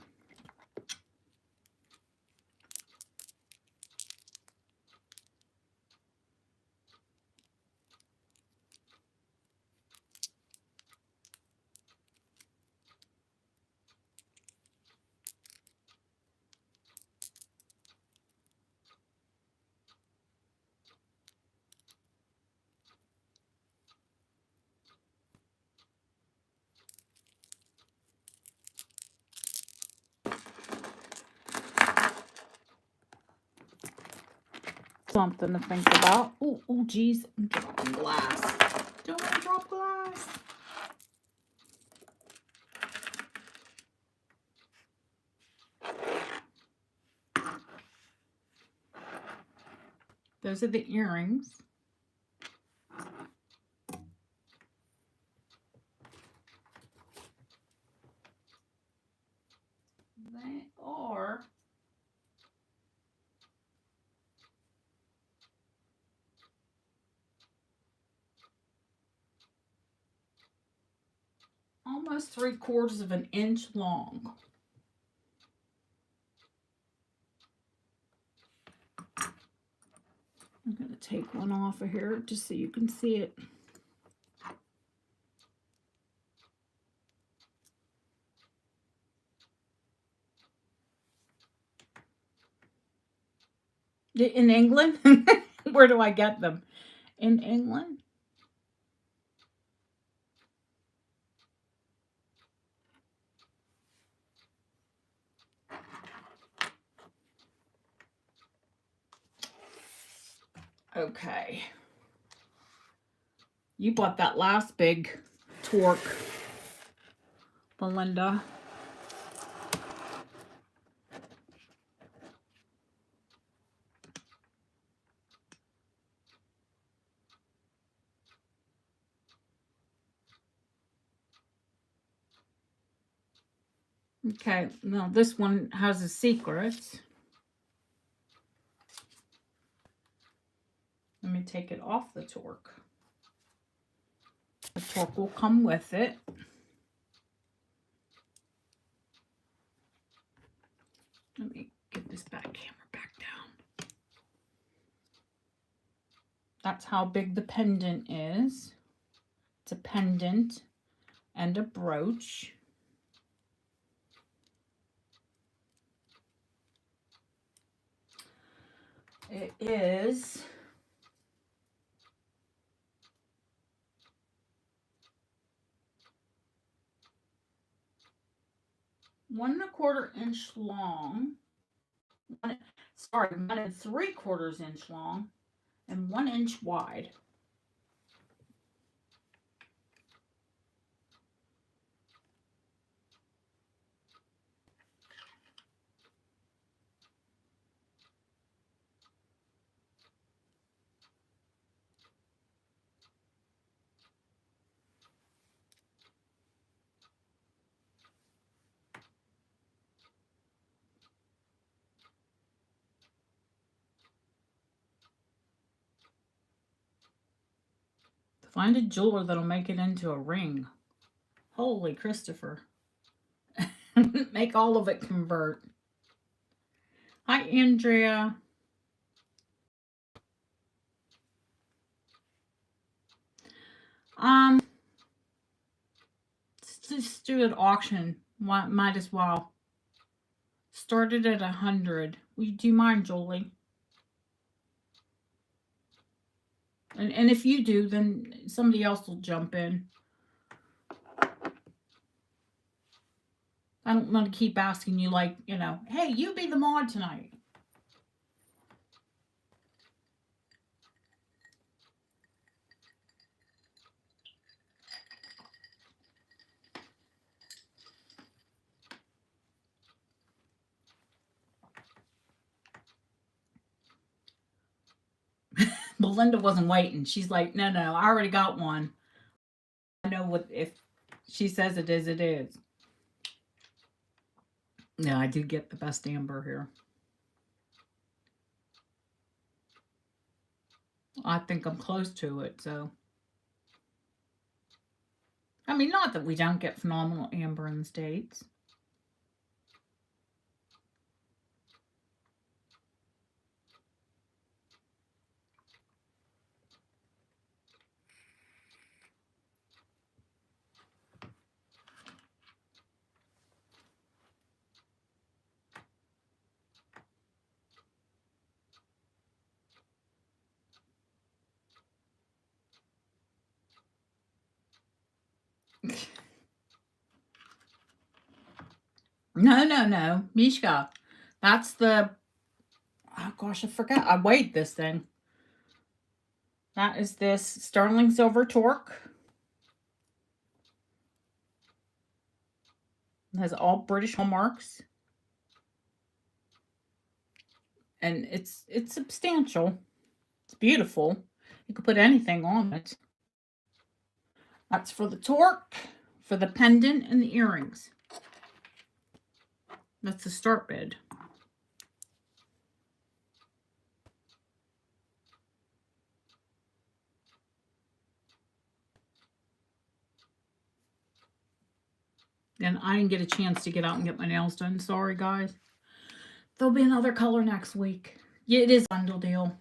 Something to think about. Oh, geez, I'm dropping glass. Don't want to drop glass. Those are the earrings. They are almost 3/4 of an inch long. I'm going to take one off of here just so you can see it. In England? Where do I get them? In England? Okay. You bought that last big torque, Belinda. Okay, now this one has a secret. Let me take it off the torque. The torque will come with it. Let me get this back camera back down. That's how big the pendant is. It's a pendant and a brooch. It is 1 1/4 inch long. 1 3/4 inch long and 1 inch wide. Find a jeweler that'll make it into a ring. Holy Christopher. Make all of it convert. Hi, Andrea. Just do an auction. Might as well. Started at 100. Do you mind, Jolie? And if you do, then somebody else will jump in. I don't want to keep asking you, like, you know, hey, you be the mod tonight. Belinda wasn't waiting. She's like, no, I already got one. I know what, if she says it is, it is. Yeah, I do get the best amber here. I think I'm close to it, so. I mean, not that we don't get phenomenal amber in the States. No, Mishka. That's the, oh gosh, I forgot. I weighed this thing. That is this sterling silver torque. It has all British hallmarks. And it's substantial. It's beautiful. You could put anything on it. That's for the torque, for the pendant, and the earrings. That's the start bid. And I didn't get a chance to get out and get my nails done. Sorry, guys. There'll be another color next week. Yeah, it is a bundle deal.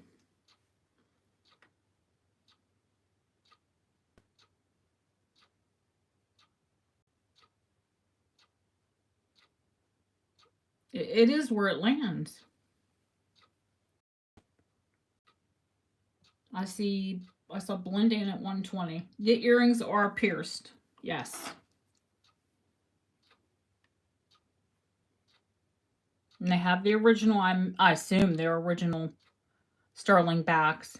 It is where it lands. I saw blending at 120. The earrings are pierced. Yes. And they have the original, I assume they're original sterling backs.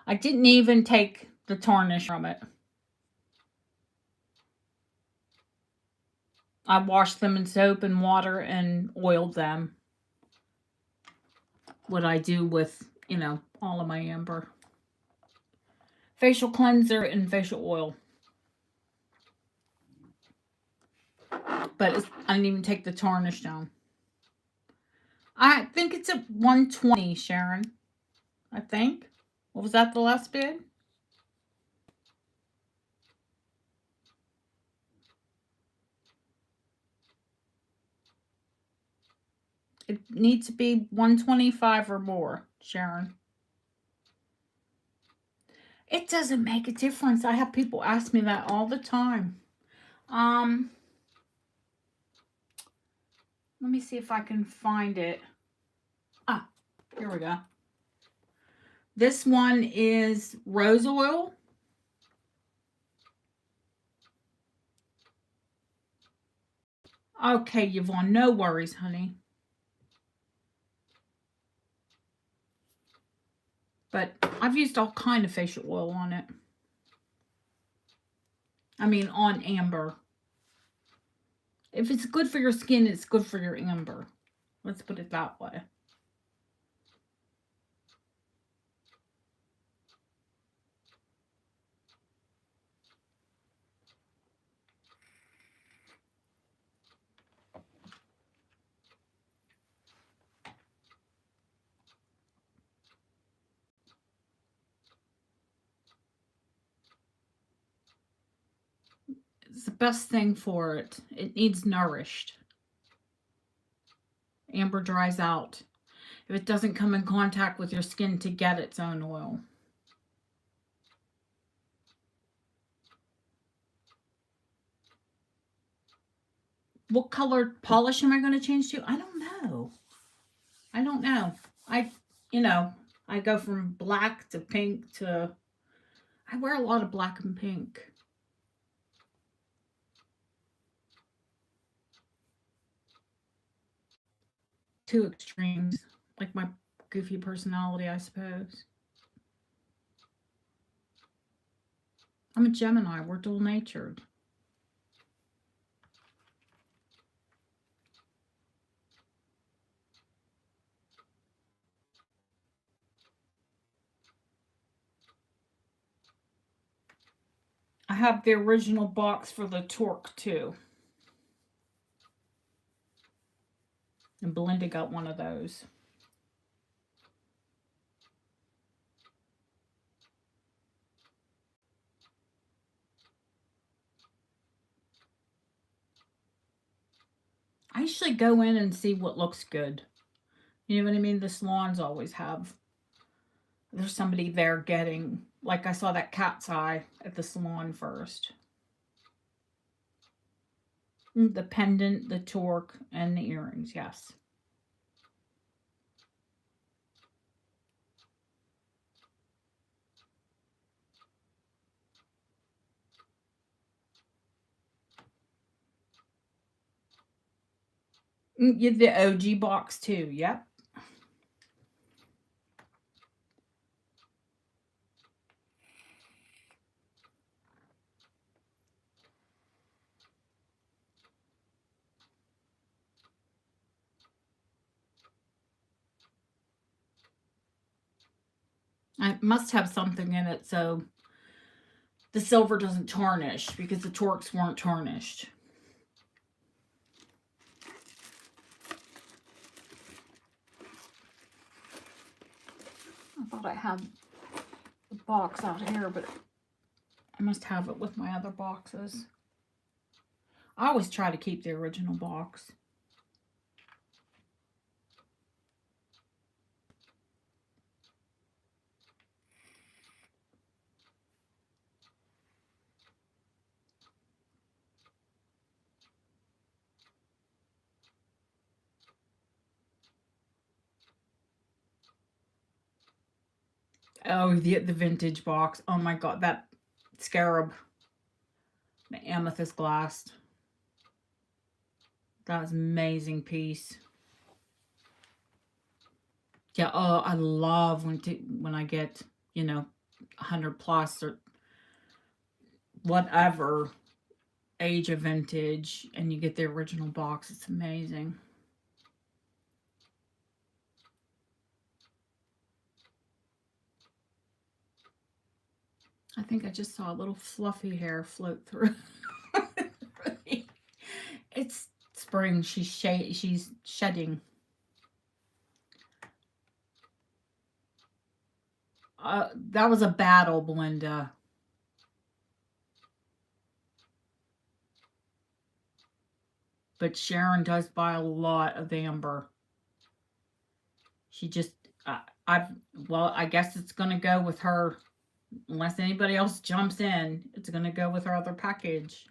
I didn't even take the tarnish from it. I washed them in soap and water and oiled them. What I do with, you know, all of my amber. Facial cleanser and facial oil. But I didn't even take the tarnish down. I think it's a 120, Sharon. I think. What was that, the last bid? It needs to be 125 or more, Sharon. It doesn't make a difference. I have people ask me that all the time. Let me see if I can find it. Ah, here we go. This one is rose oil. Okay, Yvonne, no worries, honey. But I've used all kind of facial oil on it. I mean, on amber. If it's good for your skin, it's good for your amber. Let's put it that way. It's the best thing for it. It needs nourished. Amber dries out if it doesn't come in contact with your skin to get its own oil. What color polish am I going to change to? I don't know. I don't know. I go from black to pink to... I wear a lot of black and pink. Two extremes. Like my goofy personality, I suppose. I'm a Gemini. We're dual-natured. I have the original box for the Torque, too. And Belinda got one of those. I usually go in and see what looks good. You know what I mean? The salons always have. There's somebody there getting... Like I saw that cat's eye at the salon first. The pendant, the Torque, and the earrings, yes. Get the OG box too, yep. I must have something in it so the silver doesn't tarnish, because the Torques weren't tarnished. I thought I had the box out here, but I must have it with my other boxes. I always try to keep the original box. Oh, the vintage box. Oh my god, that scarab. The amethyst glass. That's an amazing piece. Yeah, oh, I love when I get, 100 plus, or whatever age of vintage and you get the original box. It's amazing. I think I just saw a little fluffy hair float through. It's spring. She's shedding. That was a battle, Belinda. But Sharon does buy a lot of amber. She just, well, I guess it's going to go with her, unless anybody else jumps in, it's going to go with her other package.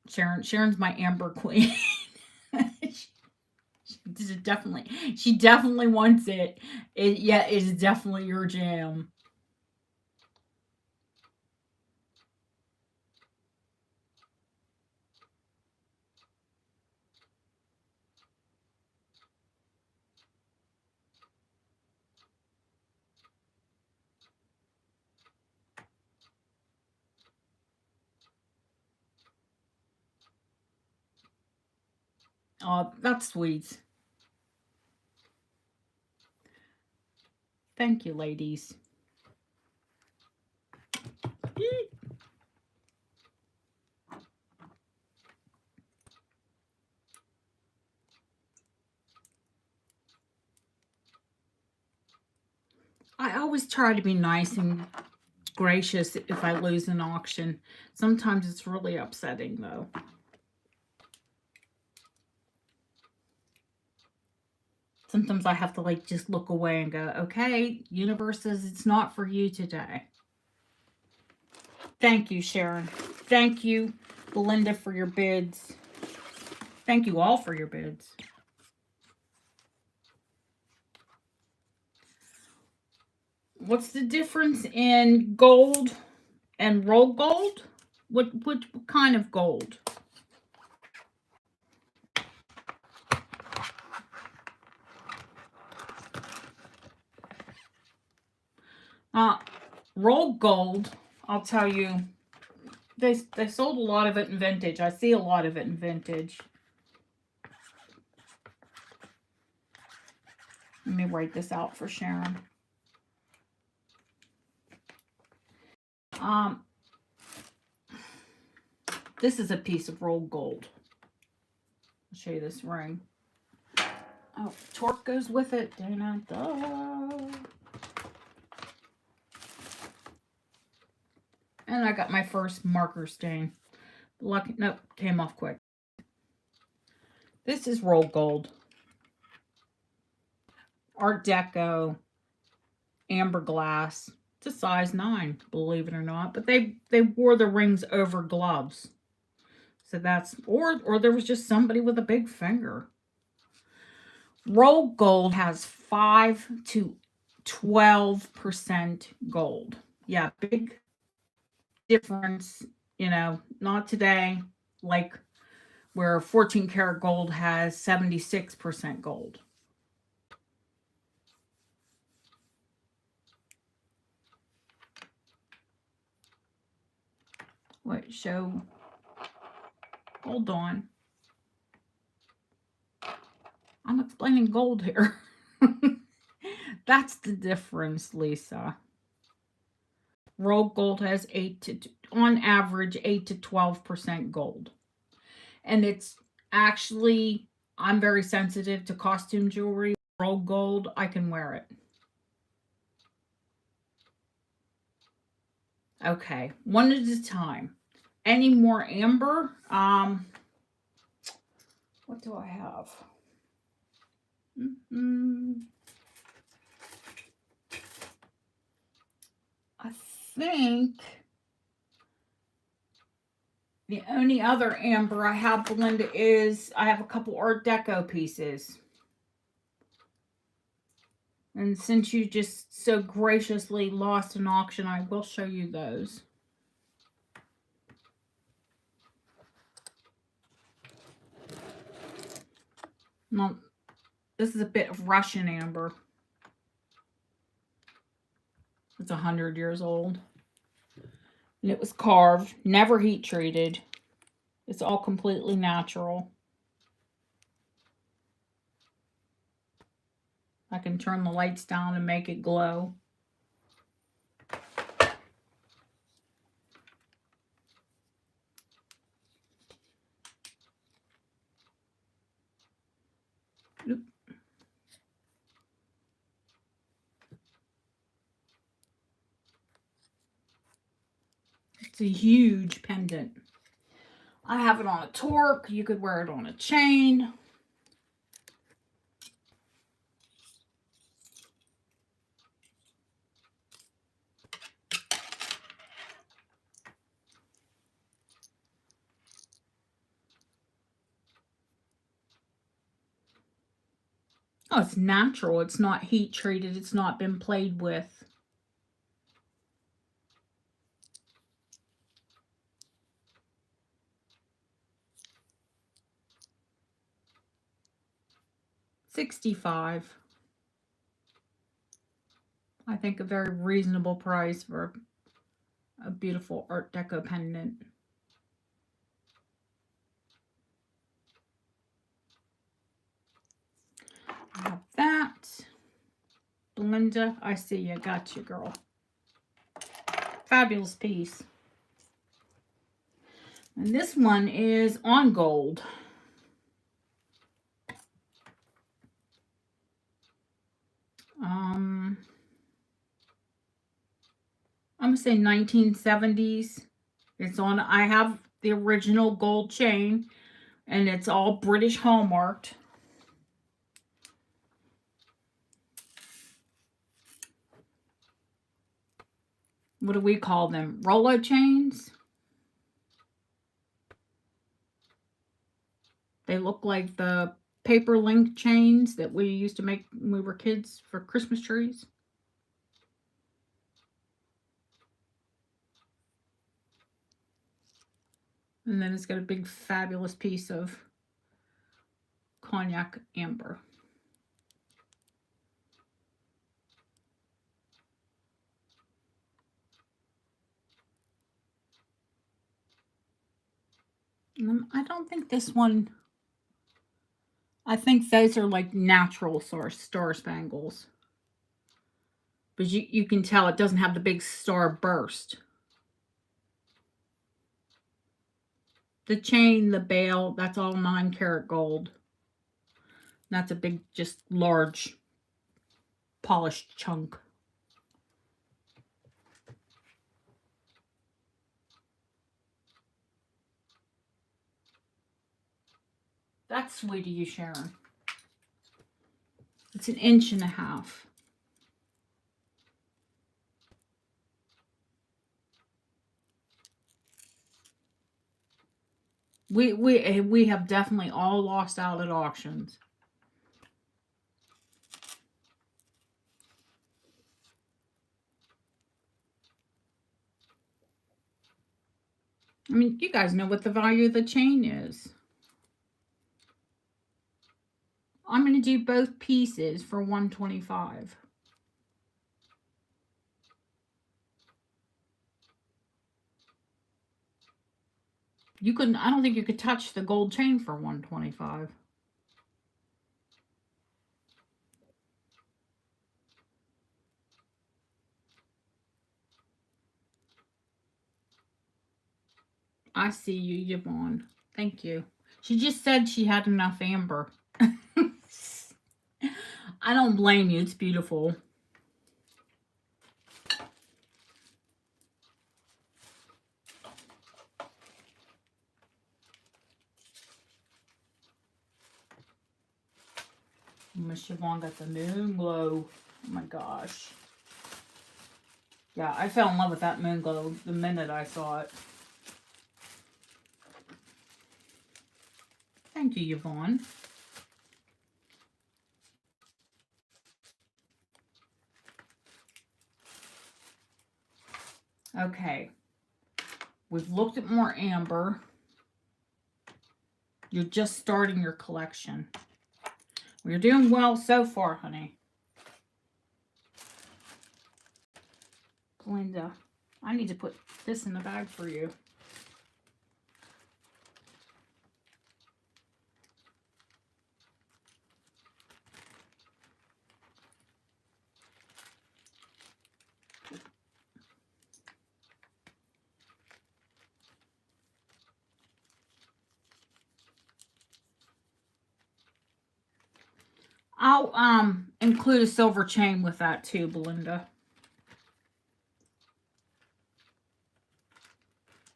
Sharon's my amber queen. She definitely wants it. Yeah, it's definitely your jam. Oh, that's sweet. Thank you, ladies. I always try to be nice and gracious if I lose an auction. Sometimes it's really upsetting, though. Sometimes I have to like just look away and go, okay, universe says it's not for you today. Thank you, Sharon. Thank you, Belinda, for your bids. Thank you all for your bids. What's the difference in gold and roll gold? What kind of gold? Roll gold, I'll tell you, they sold a lot of it in vintage. I see a lot of it in vintage. Let me write this out for Sharon. This is a piece of rolled gold. I'll show you this ring. Oh, torque goes with it, Dana. Duh. And I got my first marker stain. Lucky, nope, came off quick. This is rolled gold. Art Deco, amber glass. It's a size 9, believe it or not. But they wore the rings over gloves. So that's, or there was just somebody with a big finger. Rolled gold has 5 to 12% gold. Yeah, big difference, you know, not today, like where 14 karat gold has 76% gold. Wait, show, hold on. I'm explaining gold here. That's the difference, Lisa. Rolled gold has on average 8 to 12% gold. And it's actually, I'm very sensitive to costume jewelry. Rolled gold, I can wear it. Okay, one at a time. Any more amber? What do I have? I think the only other amber I have, Belinda, is I have a couple Art Deco pieces. And since you just so graciously lost an auction, I will show you those. Well, this is a bit of Russian amber. It's 100 years old. And it was carved, never heat treated. It's all completely natural. I can turn the lights down and make it glow. Oop. It's a huge pendant. I have it on a torque. You could wear it on a chain. Oh, it's natural. It's not heat treated. It's not been played with. $65. I think a very reasonable price for a beautiful Art Deco pendant. I have that. Belinda, I see you. Got you, girl. Fabulous piece. And this one is on gold. I'm gonna say 1970s. It's on, I have the original gold chain, and it's all British hallmarked. What do we call them? Rolo chains? They look like the paper link chains that we used to make when we were kids for Christmas trees. And then it's got a big fabulous piece of cognac amber. I don't think this one, I think those are like natural star spangles. But you can tell it doesn't have the big star burst. The chain, the bail, that's all 9-karat gold. That's a big, just large, polished chunk. That's sweet of you, Sharon. It's 1.5 inches. We have definitely all lost out at auctions. I mean, you guys know what the value of the chain is. I'm going to do both pieces for $125. You couldn't, I don't think you could touch the gold chain for $125. I see you, Yvonne. Thank you. She just said she had enough amber. I don't blame you. It's beautiful. Miss Yvonne got the moon glow. Oh my gosh. Yeah, I fell in love with that moon glow the minute I saw it. Thank you, Yvonne. Okay. We've looked at more amber. You're just starting your collection. Well, you're doing well so far, honey. Linda, I need to put this in the bag for you. I'll include a silver chain with that too, Belinda.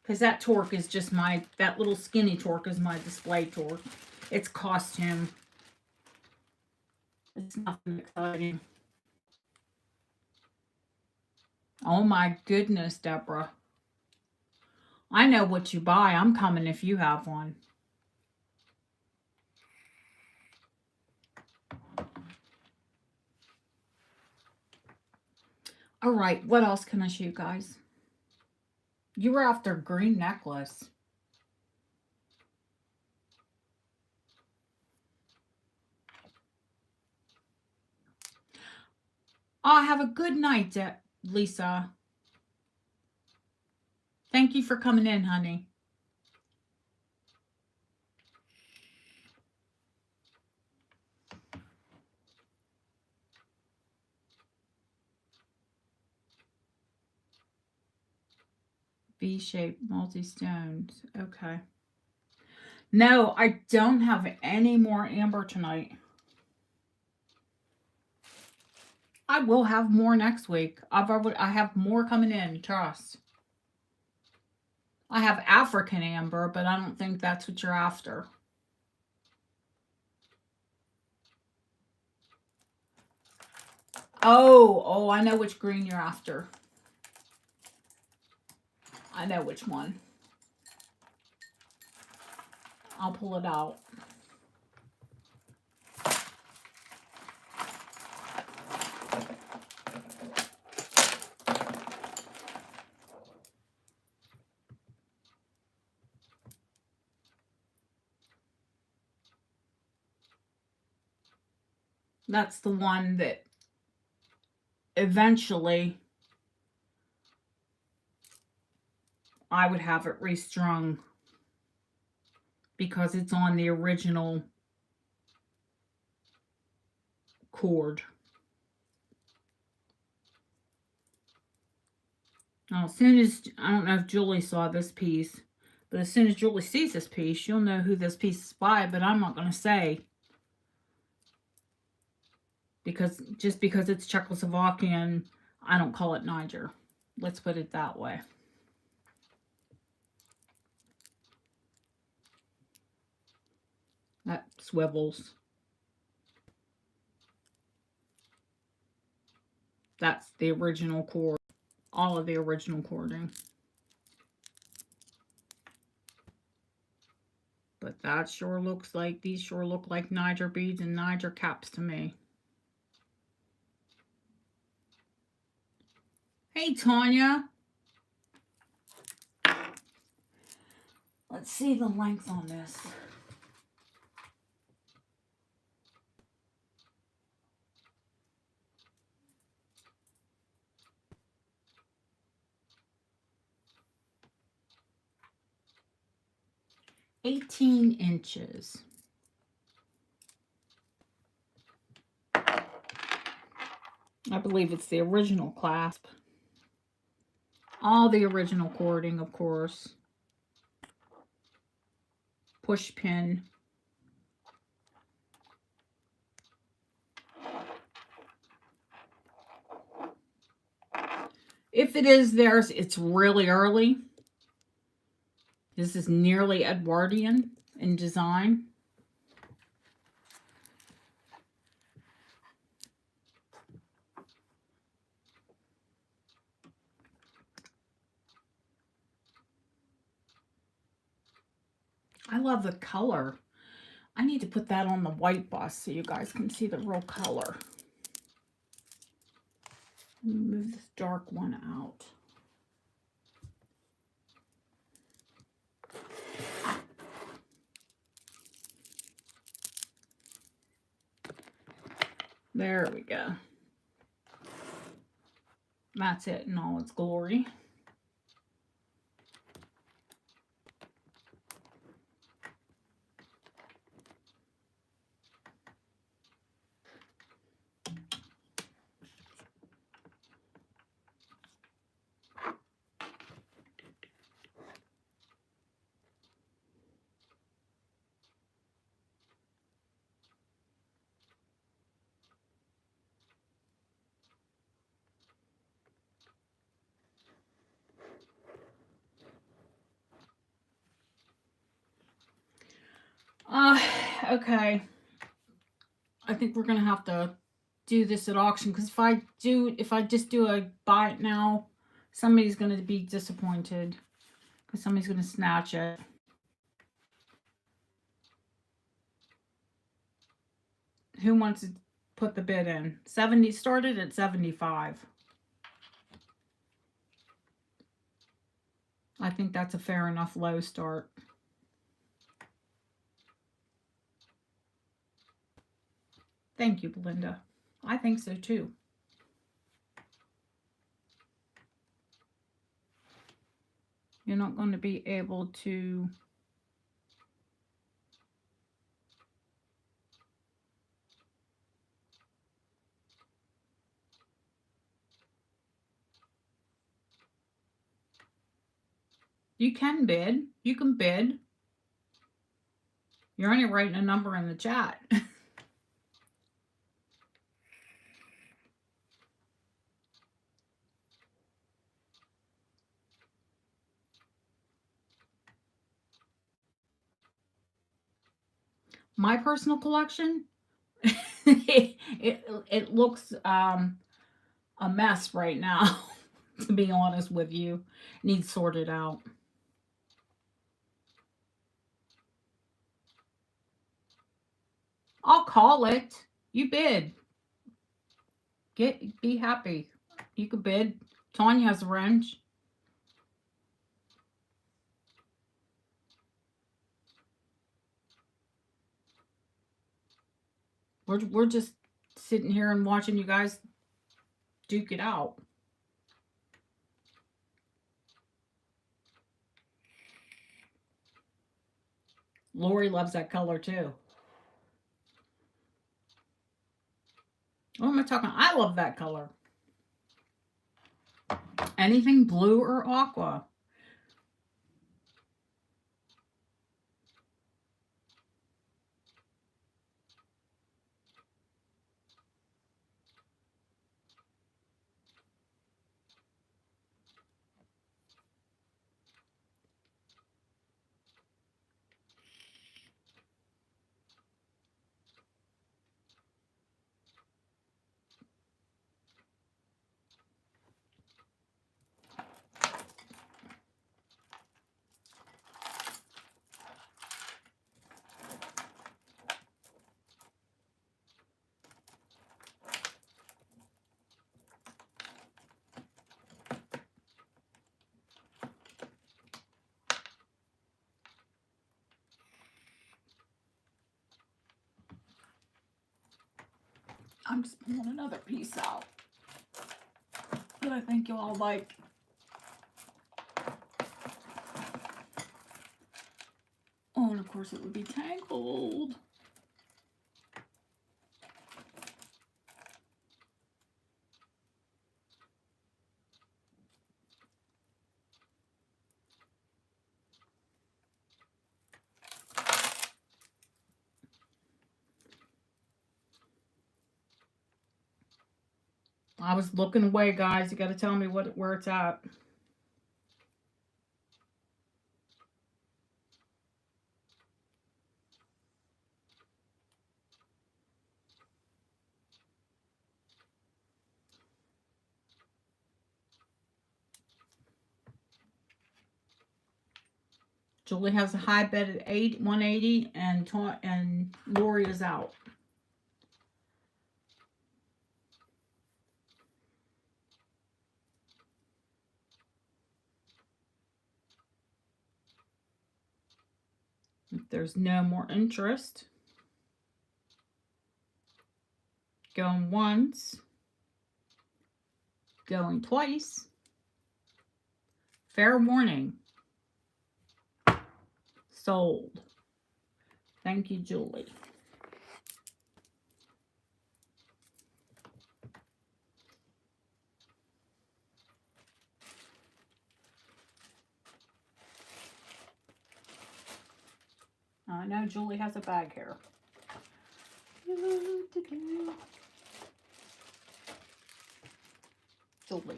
Because that torque is just that little skinny torque is my display torque. It's costume. It's nothing exciting. Oh my goodness, Deborah. I know what you buy. I'm coming if you have one. All right, what else can I show you guys? You were after a green necklace. Oh, have a good night, Lisa. Thank you for coming in, honey. V-shaped multi-stones. Okay. No, I don't have any more amber tonight. I will have more next week. I have more coming in, trust. I have African amber, but I don't think that's what you're after. Oh, I know which green you're after. I know which one. I'll pull it out. That's the one that eventually I would have it restrung because it's on the original cord. Now, as soon as, I don't know if Julie saw this piece, but as soon as Julie sees this piece, she'll know who this piece is by, but I'm not going to say. Just because it's Czechoslovakian, I don't call it Niger. Let's put it that way. That swivels. That's the original cord. All of the original cording. But that sure looks like, these sure look like Niger beads and Niger caps to me. Hey, Tanya. Let's see the length on this. $18 inches. I believe it's the original clasp. All the original cording, of course. Push pin. If it is theirs, it's really early. This is nearly Edwardian in design. I love the color. I need to put that on the white bust so you guys can see the real color. Move this dark one out. There we go. That's it in all its glory. Okay. I think we're gonna have to do this at auction, because if I just do a buy it now, somebody's gonna be disappointed because somebody's gonna snatch it. Who wants to put the bid in? 70 started at 75. I think that's a fair enough low start. Thank you, Belinda. I think so too. You're not going to be able to you can bid. You can bid. You're only writing a number in the chat. My personal collection, it looks a mess right now, to be honest with you. Needs sorted out. I'll call it. You bid. Be happy. You could bid. Tanya has a wrench. We're just sitting here and watching you guys duke it out. Lori loves that color too. What am I talking? I love that color. Anything blue or aqua. I'm just pulling another piece out that I think you'll all like. Oh, and of course it would be tangled. I was looking away, guys. You got to tell me where it's at. Julie has a high bet at 180, and Lori is out. If there's no more interest, going once, Going twice. Fair warning. Sold. Thank you, Julie. I know Julie has a bag here. Julie.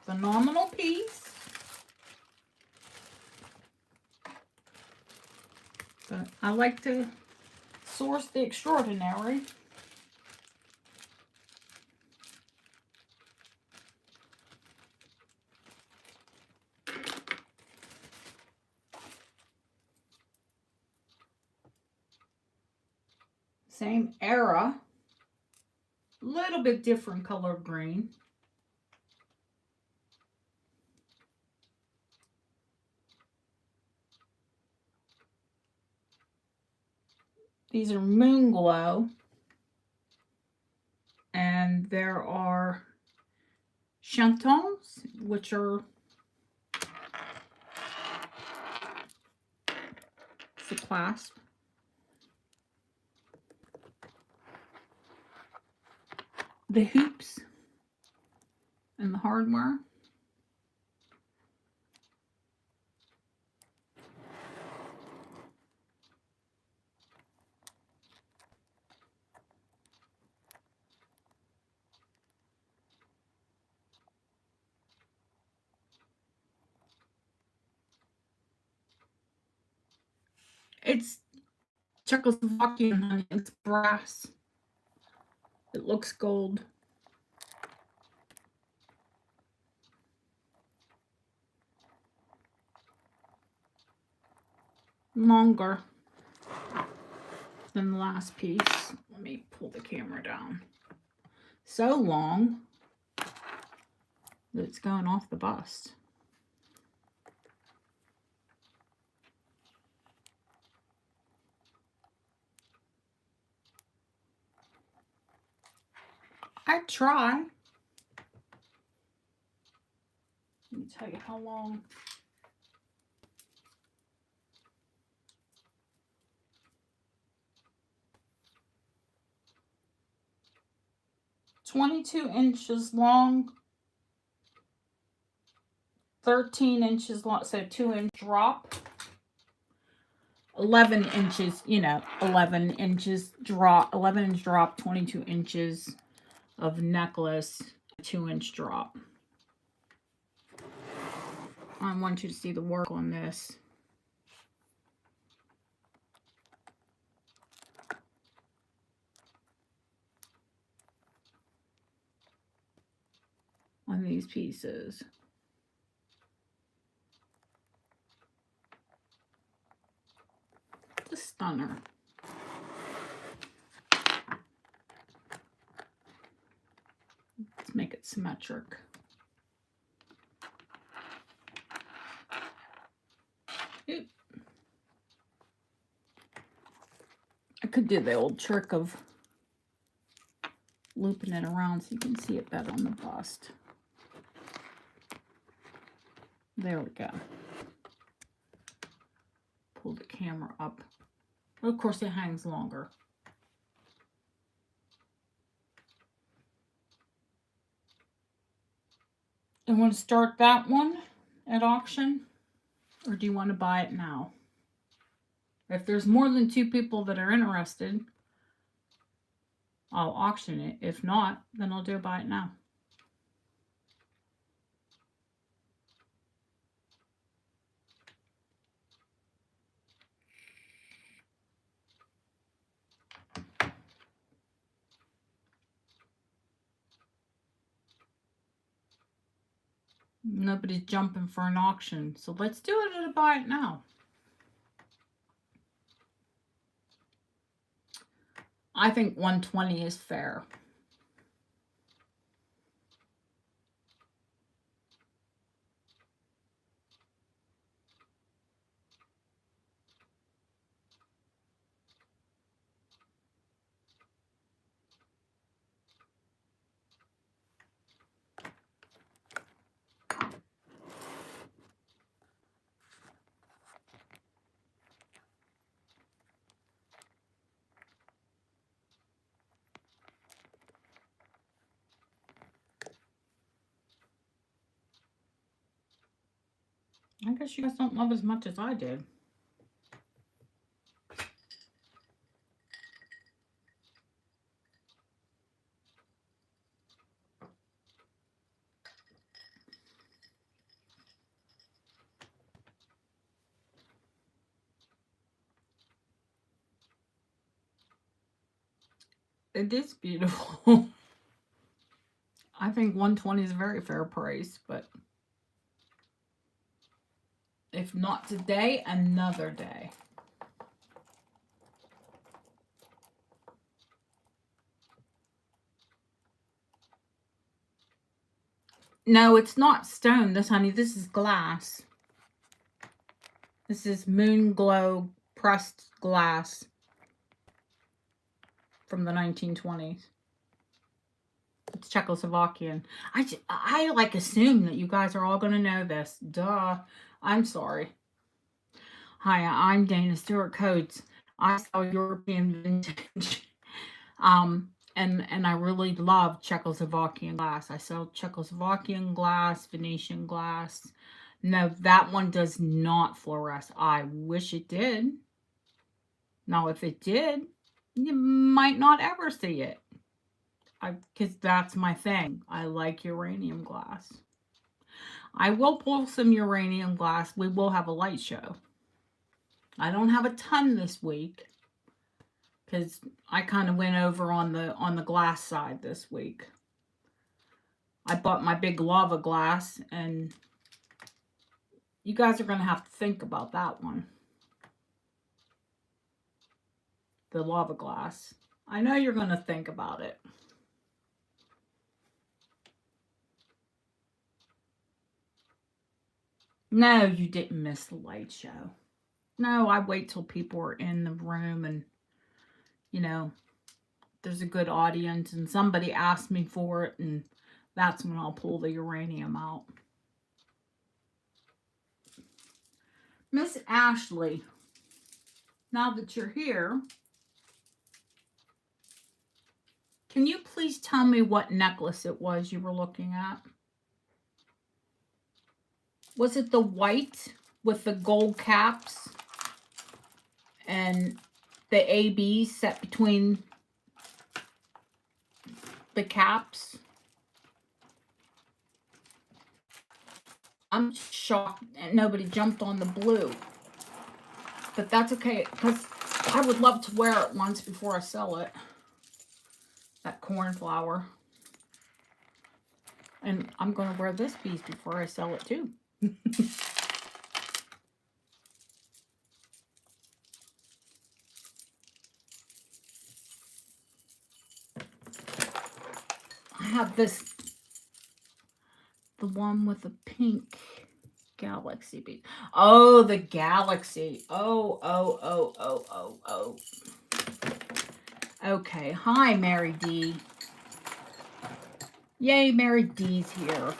Phenomenal piece. But I like to source the extraordinary. Same era. Little bit different color green. These are Moon Glow. And there are chantons, which are the clasp. The hoops and the hardware. It's Czechoslovakian, honey. It's brass. It looks gold. Longer than the last piece. Let me pull the camera down. So long that it's going off the bust. I try. Let me tell you how long. "22 inches long, 13 inches long, so 2-inch drop. 11 inches, 11 inches drop, 11-inch drop, 22 inches of necklace, 2-inch drop. I want you to see the work on this. On these pieces. It's a stunner. Let's make it symmetric. Oop. I could do the old trick of looping it around so you can see it better on the bust. There we go. Pull the camera up. Of course, it hangs longer. You want to start that one at auction? Or do you want to buy it now? If there's more than 2 people that are interested, I'll auction it. If not, then I'll do buy it now. Nobody's jumping for an auction, so let's do it at a buy it now. I think 120 is fair. I guess you guys don't love as much as I did. It is beautiful. I think 120 is a very fair price, but if not today, another day. No, it's not stone, this honey. This is glass. This is moon glow pressed glass from the 1920s. It's Czechoslovakian. I like assume that you guys are all going to know this. Duh. I'm sorry. Hi, I'm Dana Stewart Coates. I sell European vintage. And I really love Czechoslovakian glass. I sell Czechoslovakian glass, Venetian glass. No, that one does not fluoresce. I wish it did. Now, if it did, you might not ever see it. Because that's my thing. I like uranium glass. I will pull some uranium glass. We will have a light show. I don't have a ton this week because I kind of went over on the glass side this week. I bought my big lava glass, and you guys are going to have to think about that one. The lava glass. I know you're going to think about it. No, you didn't miss the light show. No, I wait till people are in the room and, you know, there's a good audience and somebody asked me for it, and that's when I'll pull the uranium out. Miss Ashley, now that you're here, can you please tell me what necklace it was you were looking at? Was it the white with the gold caps and the AB set between the caps? I'm shocked nobody jumped on the blue. But that's okay, because I would love to wear it once before I sell it. That cornflower. And I'm going to wear this piece before I sell it too. I have this, the one with the pink galaxy bead. Oh, the galaxy. Oh. Okay. Hi, Mary D. Yay, Mary D's here.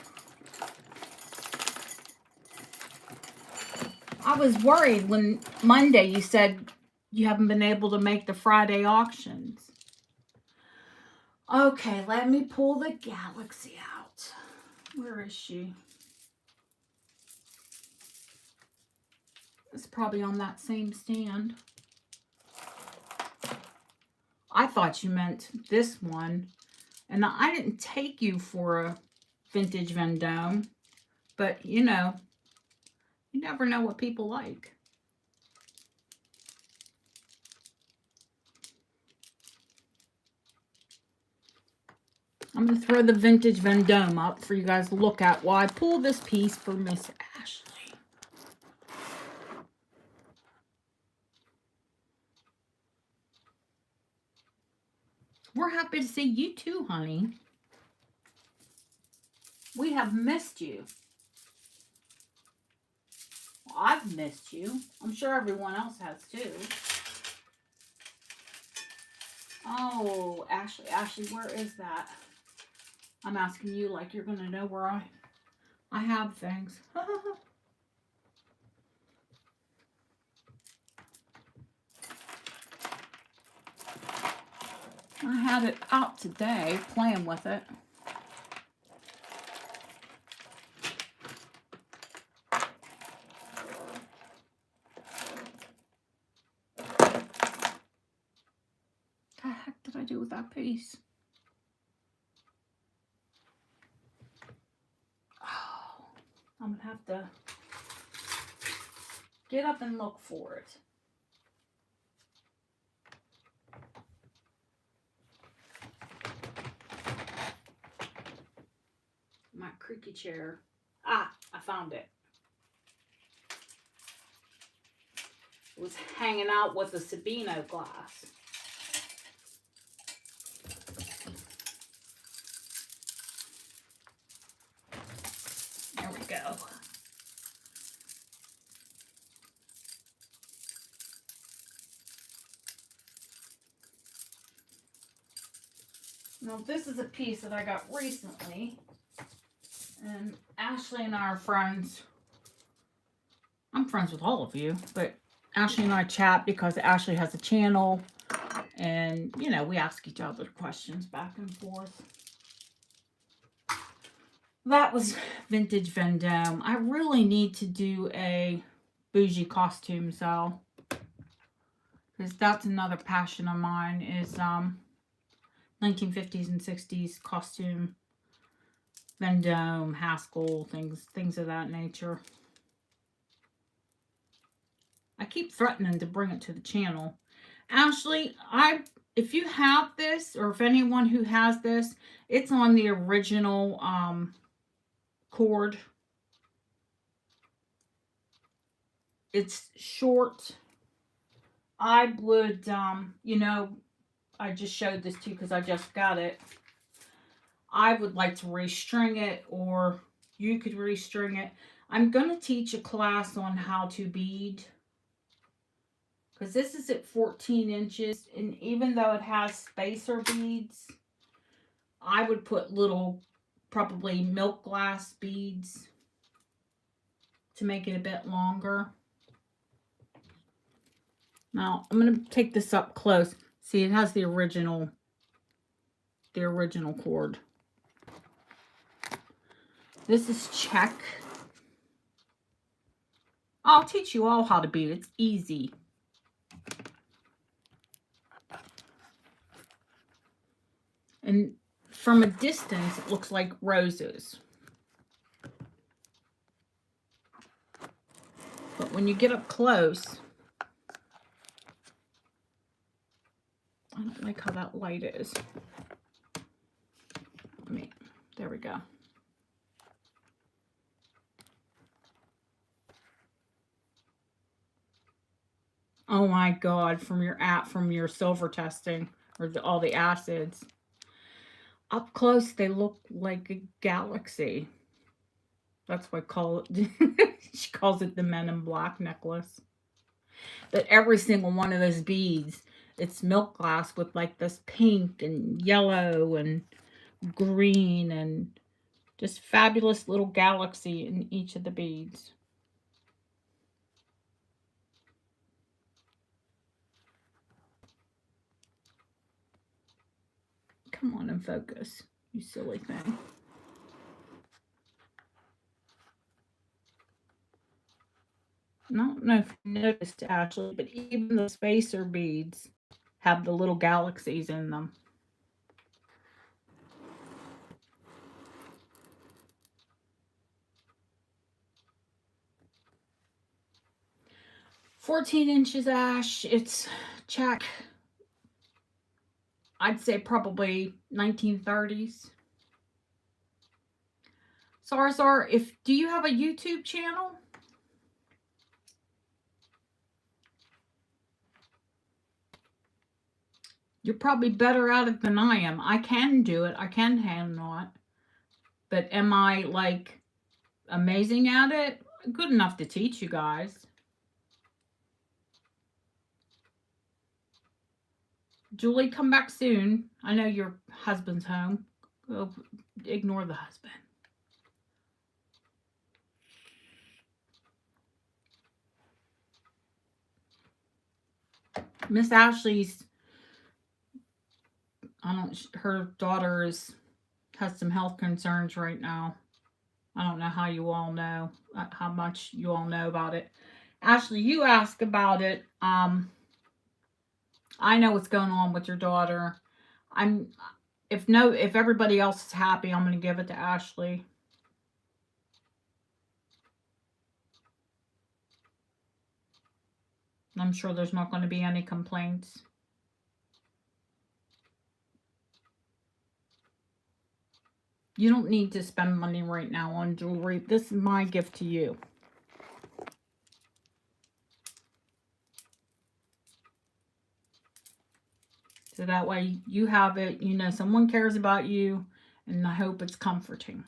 I was worried when Monday you said you haven't been able to make the Friday auctions. Okay, let me pull the galaxy out. Where is she? It's probably on that same stand. I thought you meant this one. And I didn't take you for a vintage Vendome. But, you know, you never know what people like. I'm going to throw the vintage Vendome up for you guys to look at while I pull this piece for Miss Ashley. We're happy to see you too, honey. We have missed you. Well, I've missed you. I'm sure everyone else has too. Oh, Ashley. Ashley, where is that? I'm asking you like you're going to know where I have things. I had it out today, playing with it. that piece. Oh, I'm going to have to get up and look for it. My creaky chair. Ah, I found it. It was hanging out with the Sabino glass. There we go. Now this is a piece that I got recently. And Ashley and I are friends. I'm friends with all of you, but Ashley and I chat because Ashley has a channel, and you know, we ask each other questions back and forth. That was vintage Vendome. I really need to do a bougie costume sale, because that's another passion of mine, is 1950s and 60s costume, Vendome, Haskell, things of that nature. I keep threatening to bring it to the channel. Ashley, if you have this, or if anyone who has this, it's on the original cord. It's short. I would, you know, I just showed this to you because I just got it. I would like to restring it, or you could restring it. I'm going to teach a class on how to bead, because this is at 14 inches, and even though it has spacer beads, I would put little, probably milk glass beads to make it a bit longer. Now, I'm going to take this up close. See, it has the original cord. This is Czech. I'll teach you all how to bead. It's easy. And from a distance, it looks like roses. But when you get up close, I don't like how that light is. There we go. Oh my God, from your silver testing, or all the acids. Up close, they look like a galaxy. That's why she calls it the Men in Black necklace. But every single one of those beads, it's milk glass with like this pink and yellow and green and just fabulous little galaxy in each of the beads. Come on and focus, you silly thing. I don't know if you noticed, Ashley, but even the spacer beads have the little galaxies in them. "14 inches, Ash. It's Czech. I'd say probably 1930s. Sarzar, do you have a YouTube channel? You're probably better at it than I am. I can do it. I can hand knot. But am I, like, amazing at it? Good enough to teach you guys. Julie, come back soon. I know your husband's home. Go ignore the husband. Miss Ashley's, her daughter has some health concerns right now. I don't know how you all know, how much you all know about it. Ashley, you asked about it. I know what's going on with your daughter. if everybody else is happy, I'm going to give it to Ashley. I'm sure there's not going to be any complaints. You don't need to spend money right now on jewelry. This is my gift to you. So that way you have it, you know, someone cares about you, and I hope it's comforting.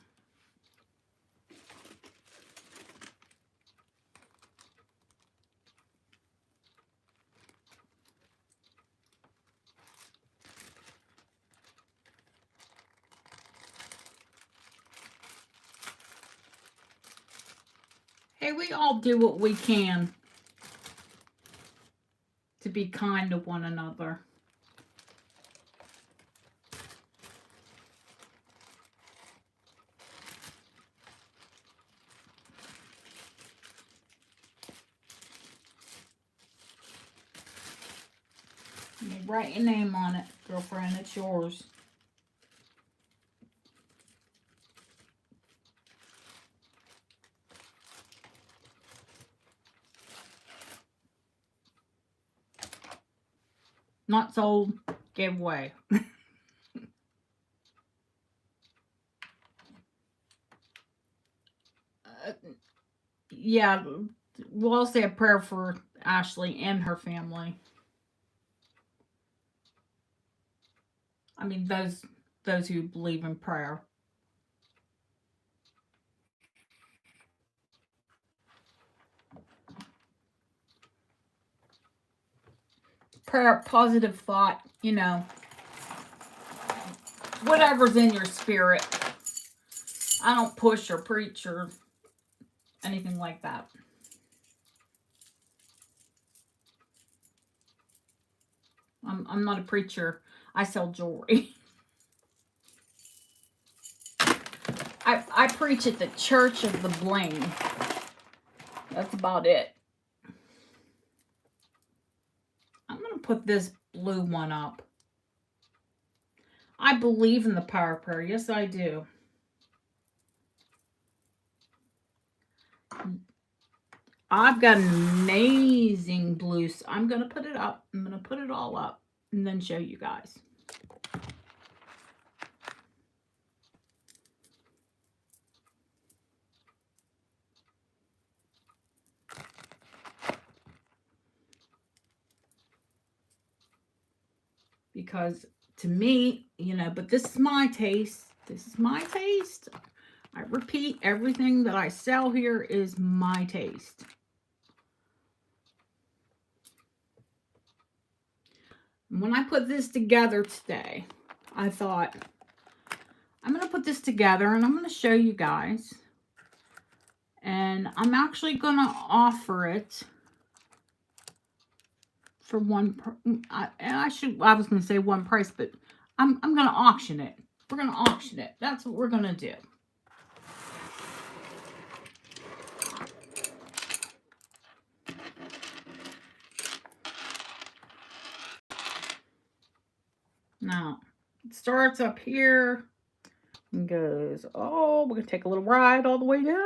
Hey, we all do what we can to be kind to one another. You write your name on it, girlfriend. It's yours. Not sold, gave away. Yeah, we'll all say a prayer for Ashley and her family. I mean, those who believe in prayer. Prayer, positive thought, you know, whatever's in your spirit. I don't push or preach or anything like that. I'm not a preacher. I sell jewelry. I preach at the Church of the Bling. That's about it. I'm going to put this blue one up. I believe in the power of prayer. Yes, I do. I've got an amazing blue. I'm going to put it up. I'm going to put it all up and then show you guys. Because to me, you know, but this is my taste. This is my taste. I repeat, everything that I sell here is my taste. When I put this together today, I thought, I'm going to put this together and I'm going to show you guys. And I'm actually going to offer it for I was going to say one price, but I'm going to auction it. We're going to auction it. That's what we're going to do. Now, it starts up here and goes, oh, we're going to take a little ride all the way down.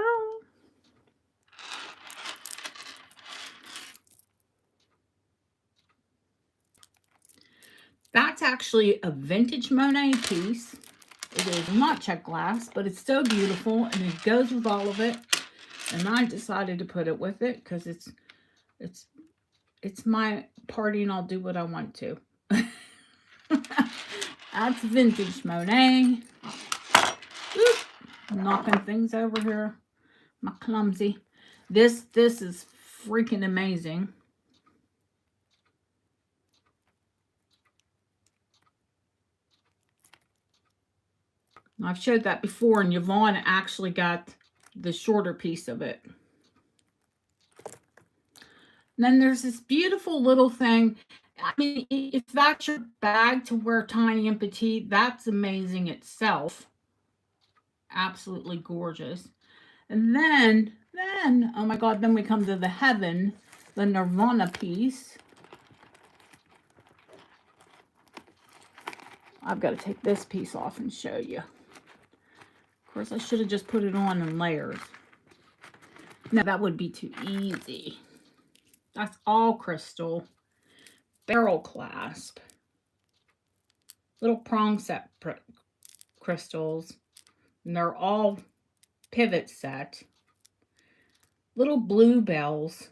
That's actually a vintage Monet piece. It is not check glass, but it's so beautiful and it goes with all of it. And I decided to put it with it because it's my party and I'll do what I want to. That's vintage Monet. Oop, knocking things over here. My clumsy. This is freaking amazing. I've showed that before, and Yvonne actually got the shorter piece of it. And then there's this beautiful little thing. I mean, if that's your bag to wear tiny and petite, that's amazing itself. Absolutely gorgeous. And then, oh my God, then we come to the Heaven, the Nirvana piece. I've got to take this piece off and show you. Of course, I should have just put it on in layers. No, that would be too easy. That's all crystal. Barrel clasp. Little prong set crystals. And they're all pivot set. Little bluebells.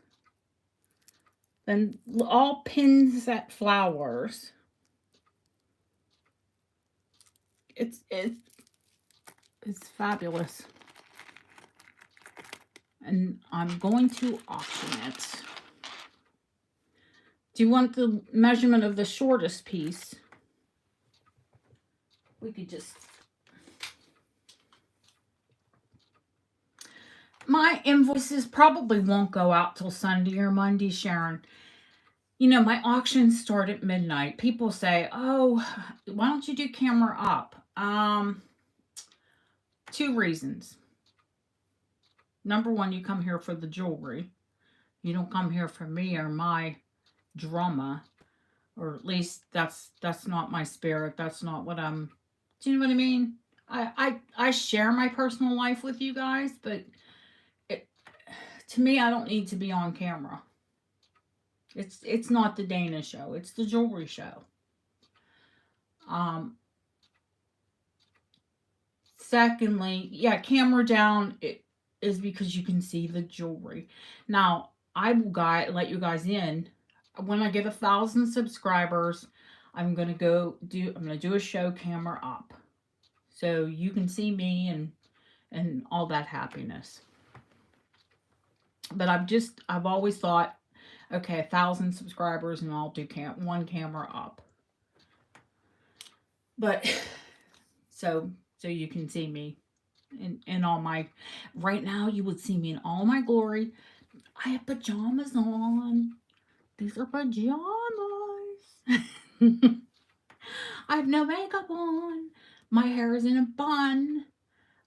Then all pin set flowers. It's fabulous. And I'm going to auction it. Do you want the measurement of the shortest piece? We could just... My invoices probably won't go out till Sunday or Monday, Sharon. You know, my auctions start at midnight. People say, oh, why don't you do camera up? 2 reasons. Number one, you come here for the jewelry. You don't come here for me or my drama. Or at least that's not my spirit. That's not what I'm... Do you know what I mean? I share my personal life with you guys, but to me, I don't need to be on camera. It's not the Dana show. It's the jewelry show. Secondly, yeah, camera down is because you can see the jewelry. Now, I will let you guys in. When I get 1,000 subscribers, I'm gonna do a show camera up, so you can see me and all that happiness. But I've always thought, okay, 1,000 subscribers and I'll do one camera up. But so you can see me in all my, right now you would see me in all my glory. I have pajamas on. These are pajamas. I have no makeup on. My hair is in a bun.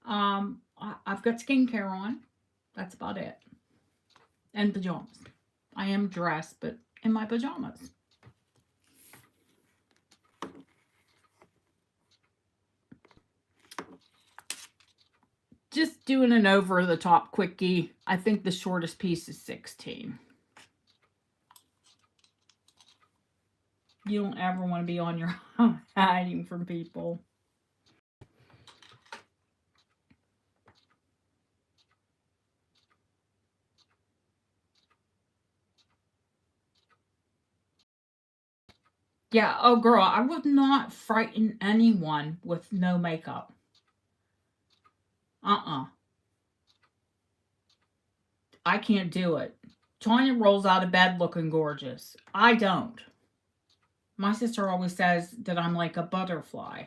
I've got skincare on. That's about it. And pajamas. I am dressed, but in my pajamas. Just doing an over-the-top quickie. I think the shortest piece is 16. You don't ever want to be on your own hiding from people. Yeah, oh girl, I would not frighten anyone with no makeup. I can't do it. Tanya rolls out of bed looking gorgeous. I don't. My sister always says that I'm like a butterfly.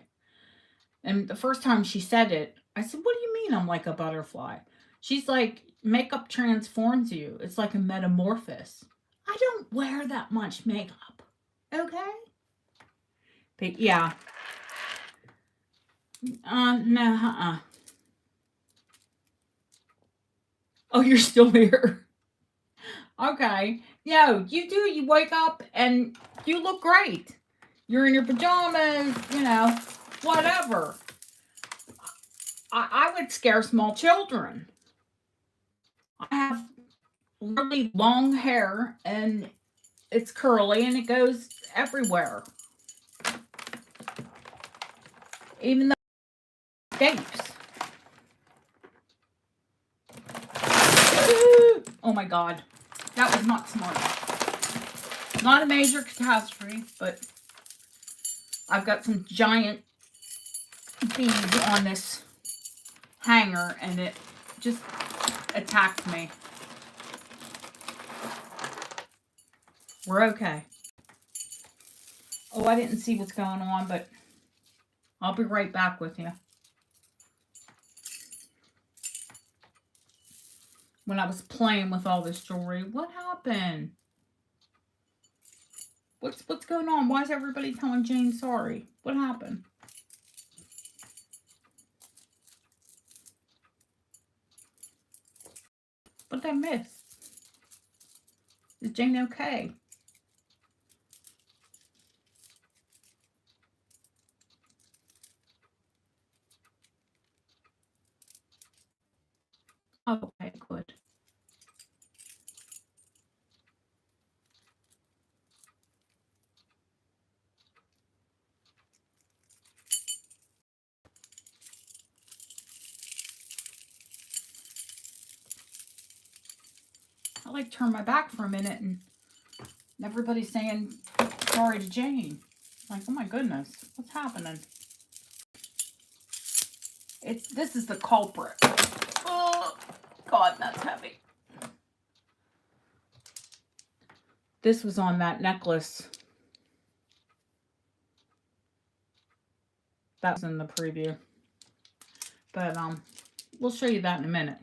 And the first time she said it, I said, what do you mean I'm like a butterfly? She's like, makeup transforms you. It's like a metamorphosis. I don't wear that much makeup. Okay? But yeah. No, Oh, you're still here. Okay. No, you do. You wake up and you look great. You're in your pajamas, you know, whatever. I would scare small children. I have really long hair and it's curly and it goes everywhere. Even though it escapes. Oh my God. That was not smart. Not a major catastrophe, but I've got some giant beads on this hanger and it just attacked me. We're okay. Oh, I didn't see what's going on, but I'll be right back with you. When I was playing with all this jewelry, what happened? What's going on? Why is everybody telling Jane sorry? What happened? What did I miss? Is Jane okay? like turn my back for a minute and everybody's saying sorry to Jane. Like, oh my goodness, what's happening? This is the culprit. Oh God, that's heavy. This was on that necklace. That was in the preview. But we'll show you that in a minute.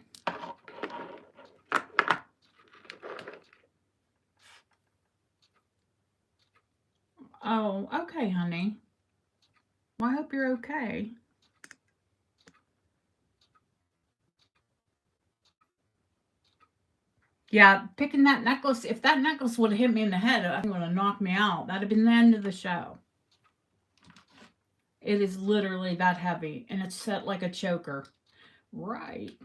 Oh, okay, honey. Well, I hope you're okay. Yeah, picking that necklace, if that necklace would have hit me in the head, it would have knocked me out. That'd have been the end of the show. It is literally that heavy, and it's set like a choker. Right.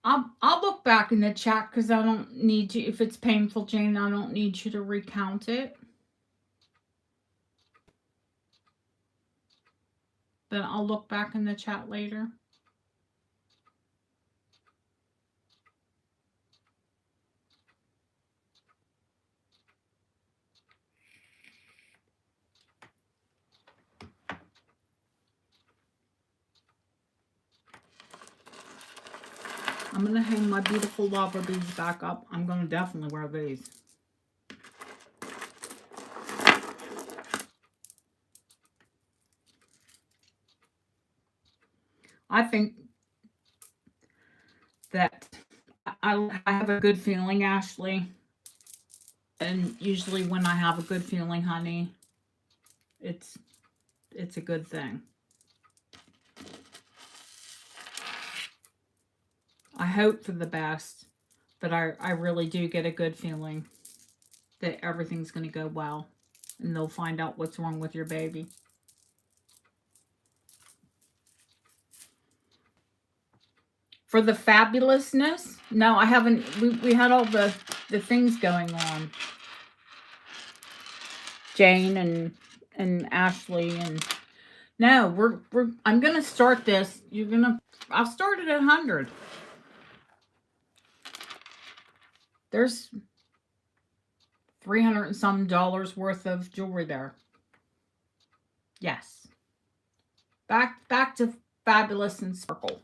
I'll look back in the chat because I don't need you. If it's painful, Jane, I don't need you to recount it. Then I'll look back in the chat later. I'm going to hang my beautiful lava beads back up. I'm going to definitely wear these. I think that I have a good feeling, Ashley. And usually when I have a good feeling, honey, it's a good thing. I hope for the best, but I really do get a good feeling that everything's going to go well and they'll find out what's wrong with your baby. For the fabulousness, no, I haven't. We had all the things going on. Jane and Ashley and no, I'm gonna start this. I'll start it at 100. There's $300 and some worth of jewelry there. Yes. Back to fabulous and sparkle.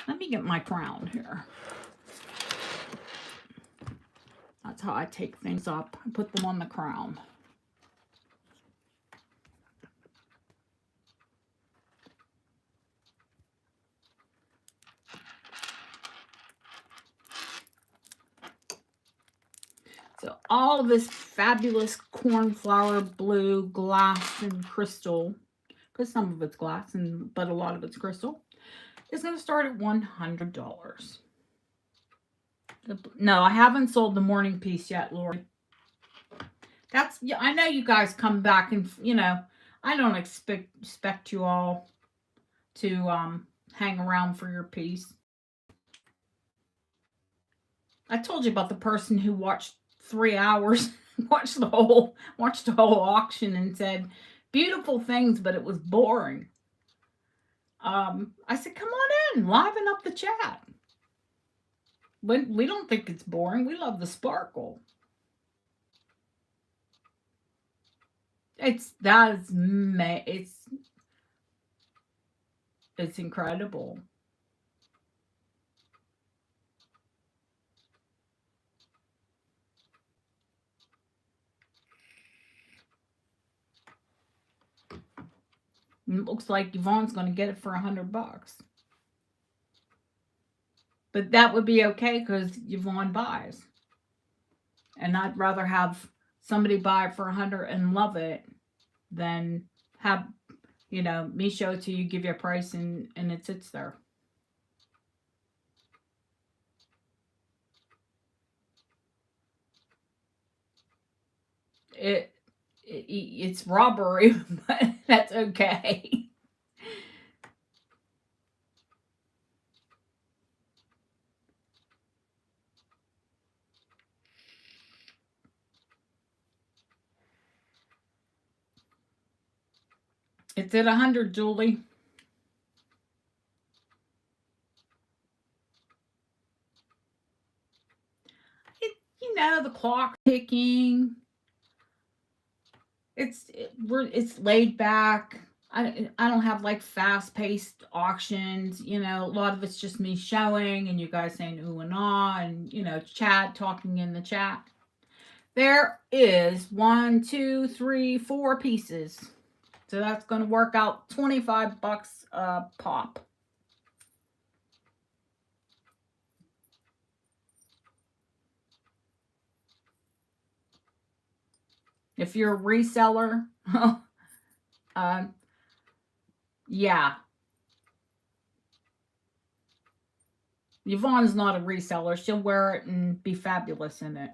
Let me get my crown here. That's how I take things up. I put them on the crown. So all of this fabulous cornflower blue glass and crystal, because some of it's glass but a lot of it's crystal, is going to start at $100. No, I haven't sold the morning piece yet, Lori. I know you guys come back and, I don't expect you all to hang around for your piece. I told you about the person who watched 3 hours, watched the whole auction and said beautiful things, but it was boring. I said, come on in, liven up the chat. We don't think it's boring. We love the sparkle. It's incredible. It looks like Yvonne's going to get it for $100. But that would be okay because Yvonne buys. And I'd rather have somebody buy it for $100 and love it than have, me show it to you, give you a price, and it sits there. It's robbery, but that's okay. It's at 100, Julie. know, the clock ticking. It's laid back. I don't have like fast paced auctions. You know, a lot of it's just me showing and you guys saying ooh and ah, and you know, Chad talking in the chat. There is 1, 2, 3, 4 pieces. So that's going to work out $25 a pop. If you're a reseller, yeah. Yvonne's not a reseller. She'll wear it and be fabulous in it.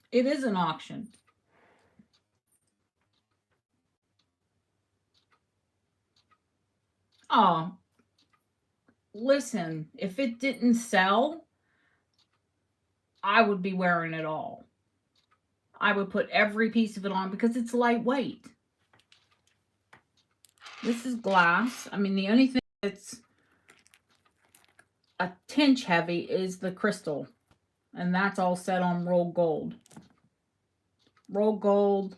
It is an auction. Oh, listen, if it didn't sell, I would be wearing it all. I would put every piece of it on because it's lightweight. This is glass. I mean, the only thing that's a tinge heavy is the crystal. And that's all set on rolled gold. Rolled gold,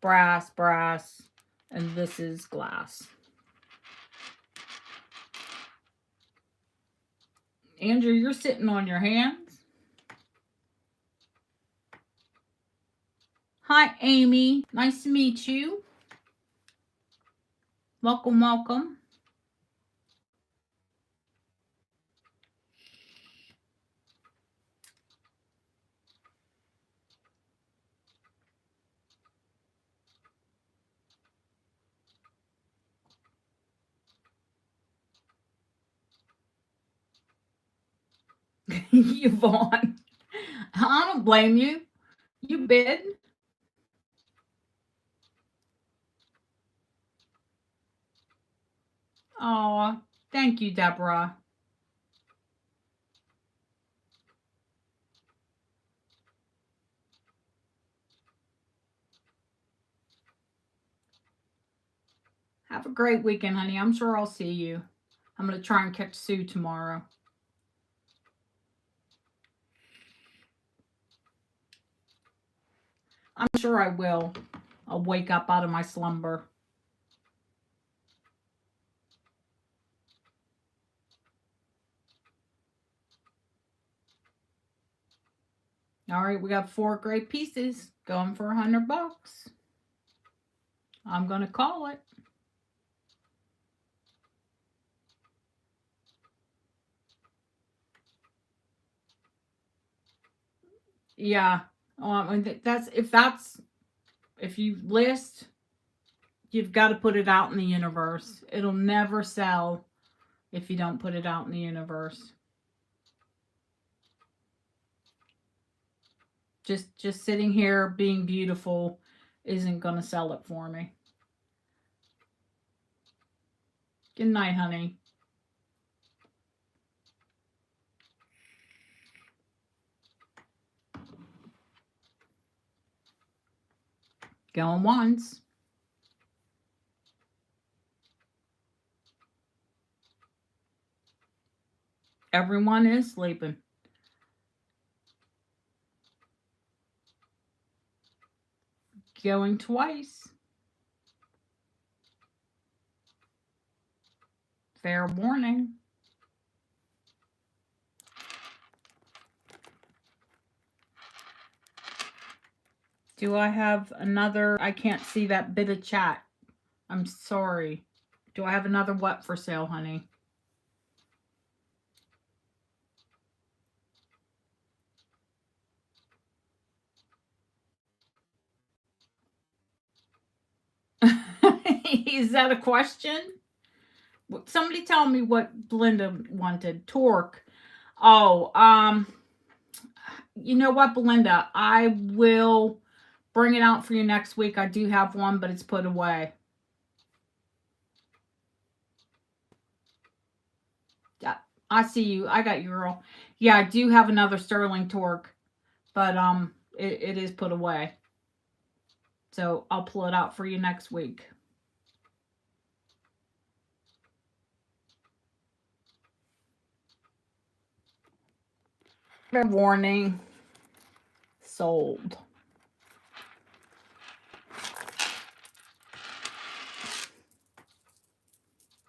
brass, and this is glass. Andrew, you're sitting on your hands. Hi, Amy. Nice to meet you. Welcome, welcome. Yvonne, I don't blame you. You bid. Oh, thank you, Deborah. Have a great weekend, honey. I'm sure I'll see you. I'm going to try and catch Sue tomorrow. I'm sure I will. I'll wake up out of my slumber. All right, we got 4 great pieces going for $100. I'm going to call it. Yeah. If you list, you've got to put it out in the universe. It'll never sell if you don't put it out in the universe. Just sitting here being beautiful isn't going to sell it for me. Good night, honey. Going once. Everyone is sleeping. Going twice. Fair warning. Do I have another? I can't see that bit of chat. I'm sorry. Do I have another what for sale, honey? Is that a question? Somebody tell me what Belinda wanted. Torque. Oh, you know what, Belinda? I will bring it out for you next week. I do have one, but it's put away. Yeah, I see you. I got you, girl. Yeah, I do have another sterling torque, but it is put away. So I'll pull it out for you next week. Fair warning. Sold.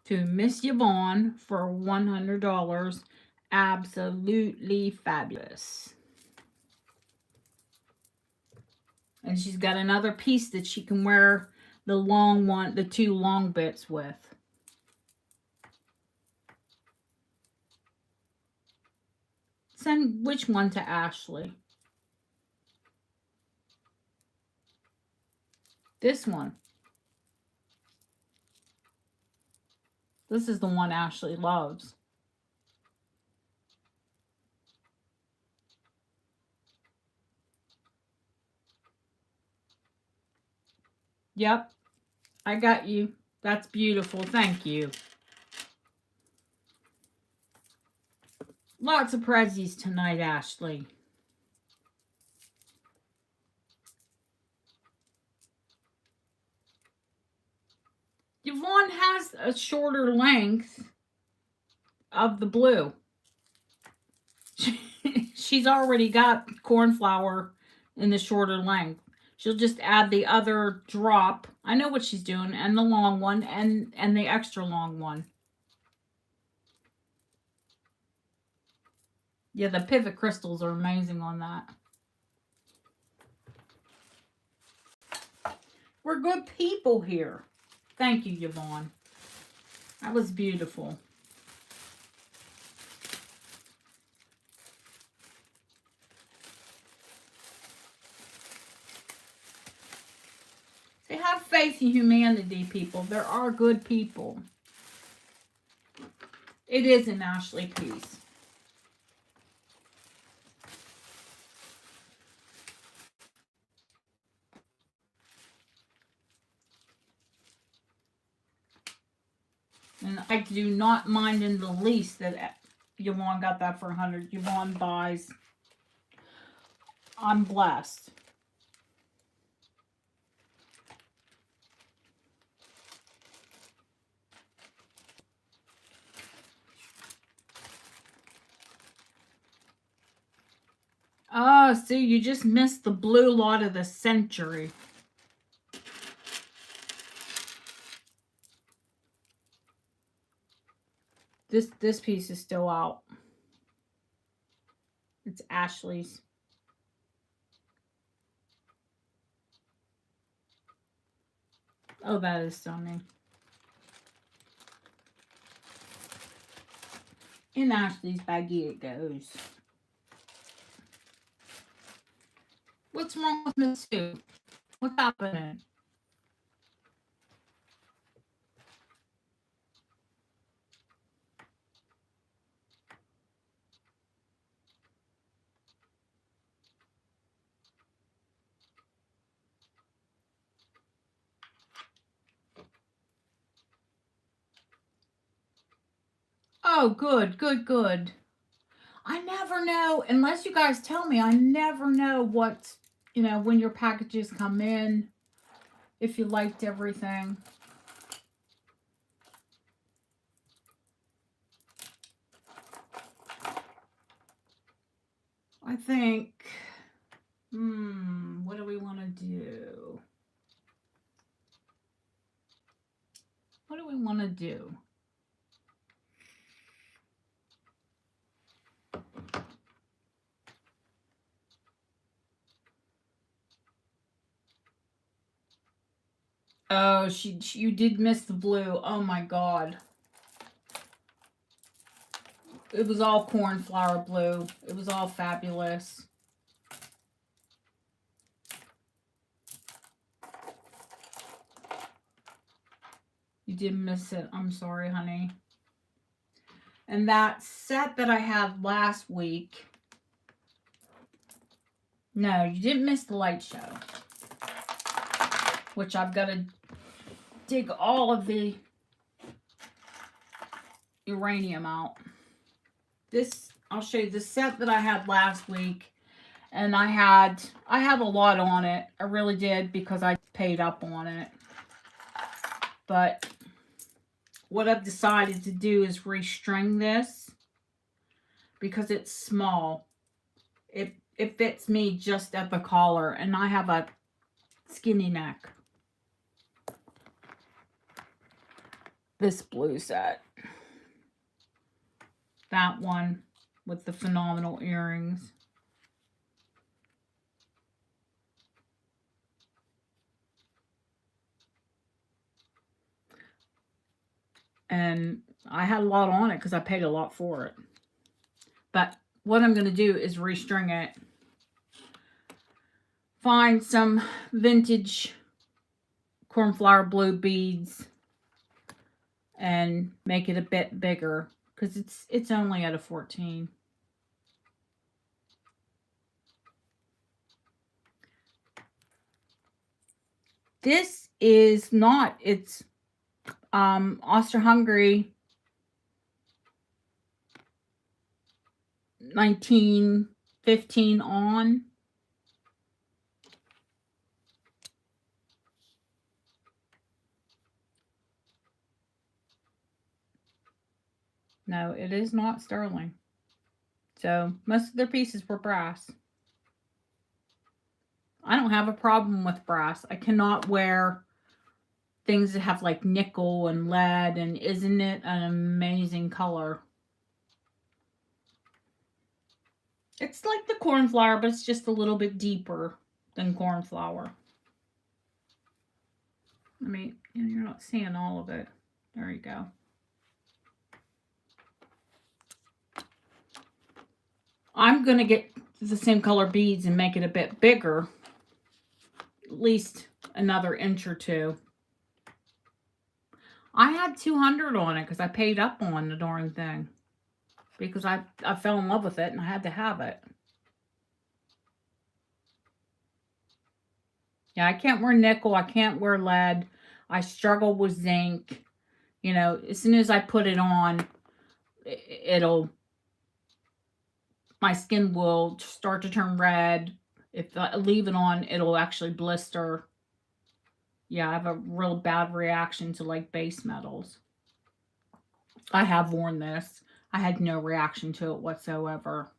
To Miss Yvonne for $100. Absolutely fabulous. And she's got another piece that she can wear the long one, the two long bits with. Send which one to Ashley? This one. This is the one Ashley loves. Yep, I got you. That's beautiful. Thank you. Lots of prezzies tonight, Ashley. Yvonne has a shorter length of the blue. She's already got cornflower in the shorter length. She'll just add the other drop. I know what she's doing, and the long one, and the extra long one. Yeah, the pivot crystals are amazing on that. We're good people here. Thank you, Yvonne. That was beautiful. They have faith in humanity, people. There are good people. It is an Ashley piece. And I do not mind in the least that Yvonne got that for 100. Yvonne buys. I'm blessed. Oh, see, you just missed the blue lot of the century. This piece is still out. It's Ashley's. Oh, that is stunning. In Ashley's baggie it goes. What's wrong with Miss Sue? What's happening? Oh, good, good, good. I never know, unless you guys tell me, I never know what, when your packages come in, if you liked everything. I think, what do we want to do? What do we want to do? Oh, you did miss the blue. Oh my God. It was all cornflower blue. It was all fabulous. You did miss it. I'm sorry, honey. And that set that I had last week. No, you didn't miss the light show. Which I've got to dig all of the uranium out. This, I'll show you the set that I had last week. And I had a lot on it. I really did, because I paid up on it. But what I've decided to do is restring this, because it's small. It fits me just at the collar, and I have a skinny neck. This blue set. That one with the phenomenal earrings. And I had a lot on it because I paid a lot for it. But what I'm going to do is restring it. Find some vintage cornflower blue beads and make it a bit bigger because it's only at a 14. This is not, it's Austro-Hungary 1915 on. No, it is not sterling. So most of their pieces were brass. I don't have a problem with brass. I cannot wear things that have like nickel and lead, and isn't it an amazing color? It's like the cornflower, but it's just a little bit deeper than cornflower. I mean, you're not seeing all of it. There you go. I'm going to get the same color beads and make it a bit bigger. At least another inch or two. I had 200 on it because I paid up on the darn thing. Because I fell in love with it and I had to have it. Yeah, I can't wear nickel. I can't wear lead. I struggle with zinc. You know, as soon as I put it on, my skin will start to turn red. If I leave it on, it'll actually blister. Yeah, I have a real bad reaction to like base metals. I have worn this. I had no reaction to it whatsoever.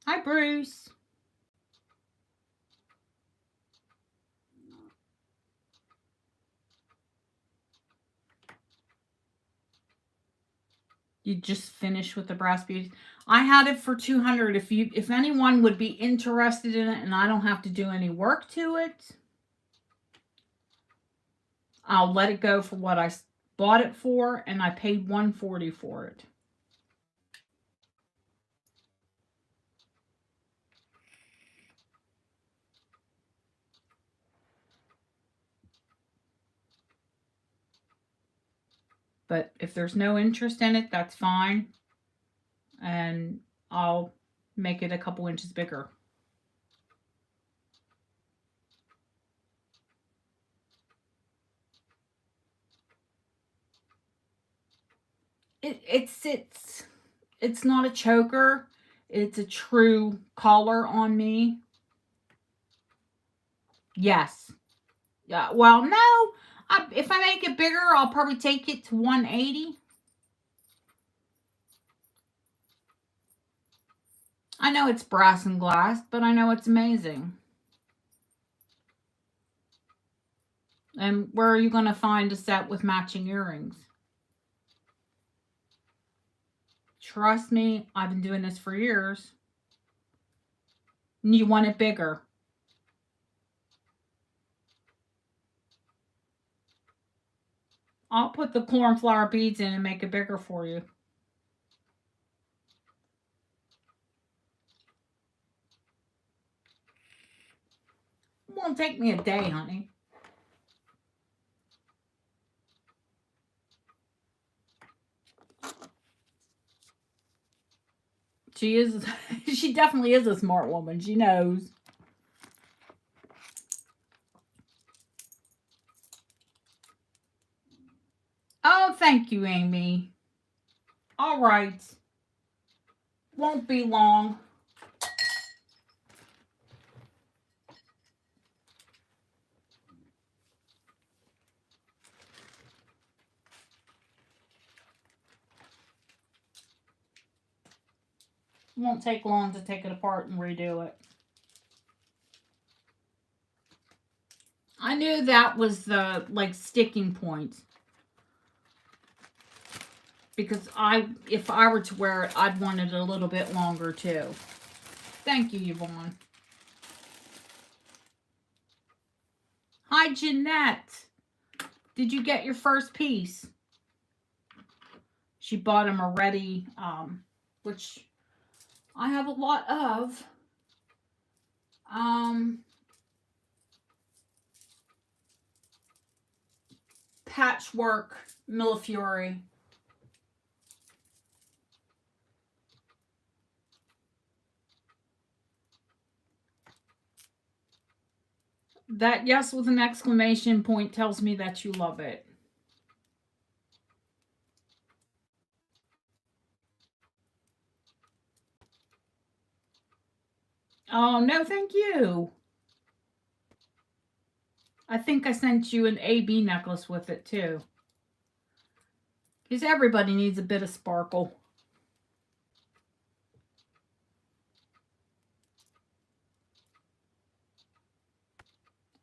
Hi, Bruce. You just finished with the brass beads. I had it for 200. If anyone would be interested in it and I don't have to do any work to it, I'll let it go for what I bought it for, and I paid $140 for it. But if there's no interest in it, that's fine. And I'll make it a couple inches bigger. It's not a choker. It's a true collar on me. Yes. Yeah. Well, no. If I make it bigger, I'll probably take it to 180. I know it's brass and glass, but I know it's amazing. And where are you going to find a set with matching earrings? Trust me, I've been doing this for years. And you want it bigger. I'll put the cornflower beads in and make it bigger for you. It won't take me a day, honey. She definitely is a smart woman. She knows. Oh, thank you, Amy. All right. Won't be long. won't take long to take it apart and redo it. I knew that was the, like, sticking point. Because if I were to wear it, I'd want it a little bit longer too. Thank you, Yvonne. Hi, Jeanette. Did you get your first piece? She bought them already, which I have a lot of. Patchwork Millefiori. That yes with an exclamation point tells me that you love it. Oh, no, thank you. I think I sent you an AB necklace with it, too. Because everybody needs a bit of sparkle.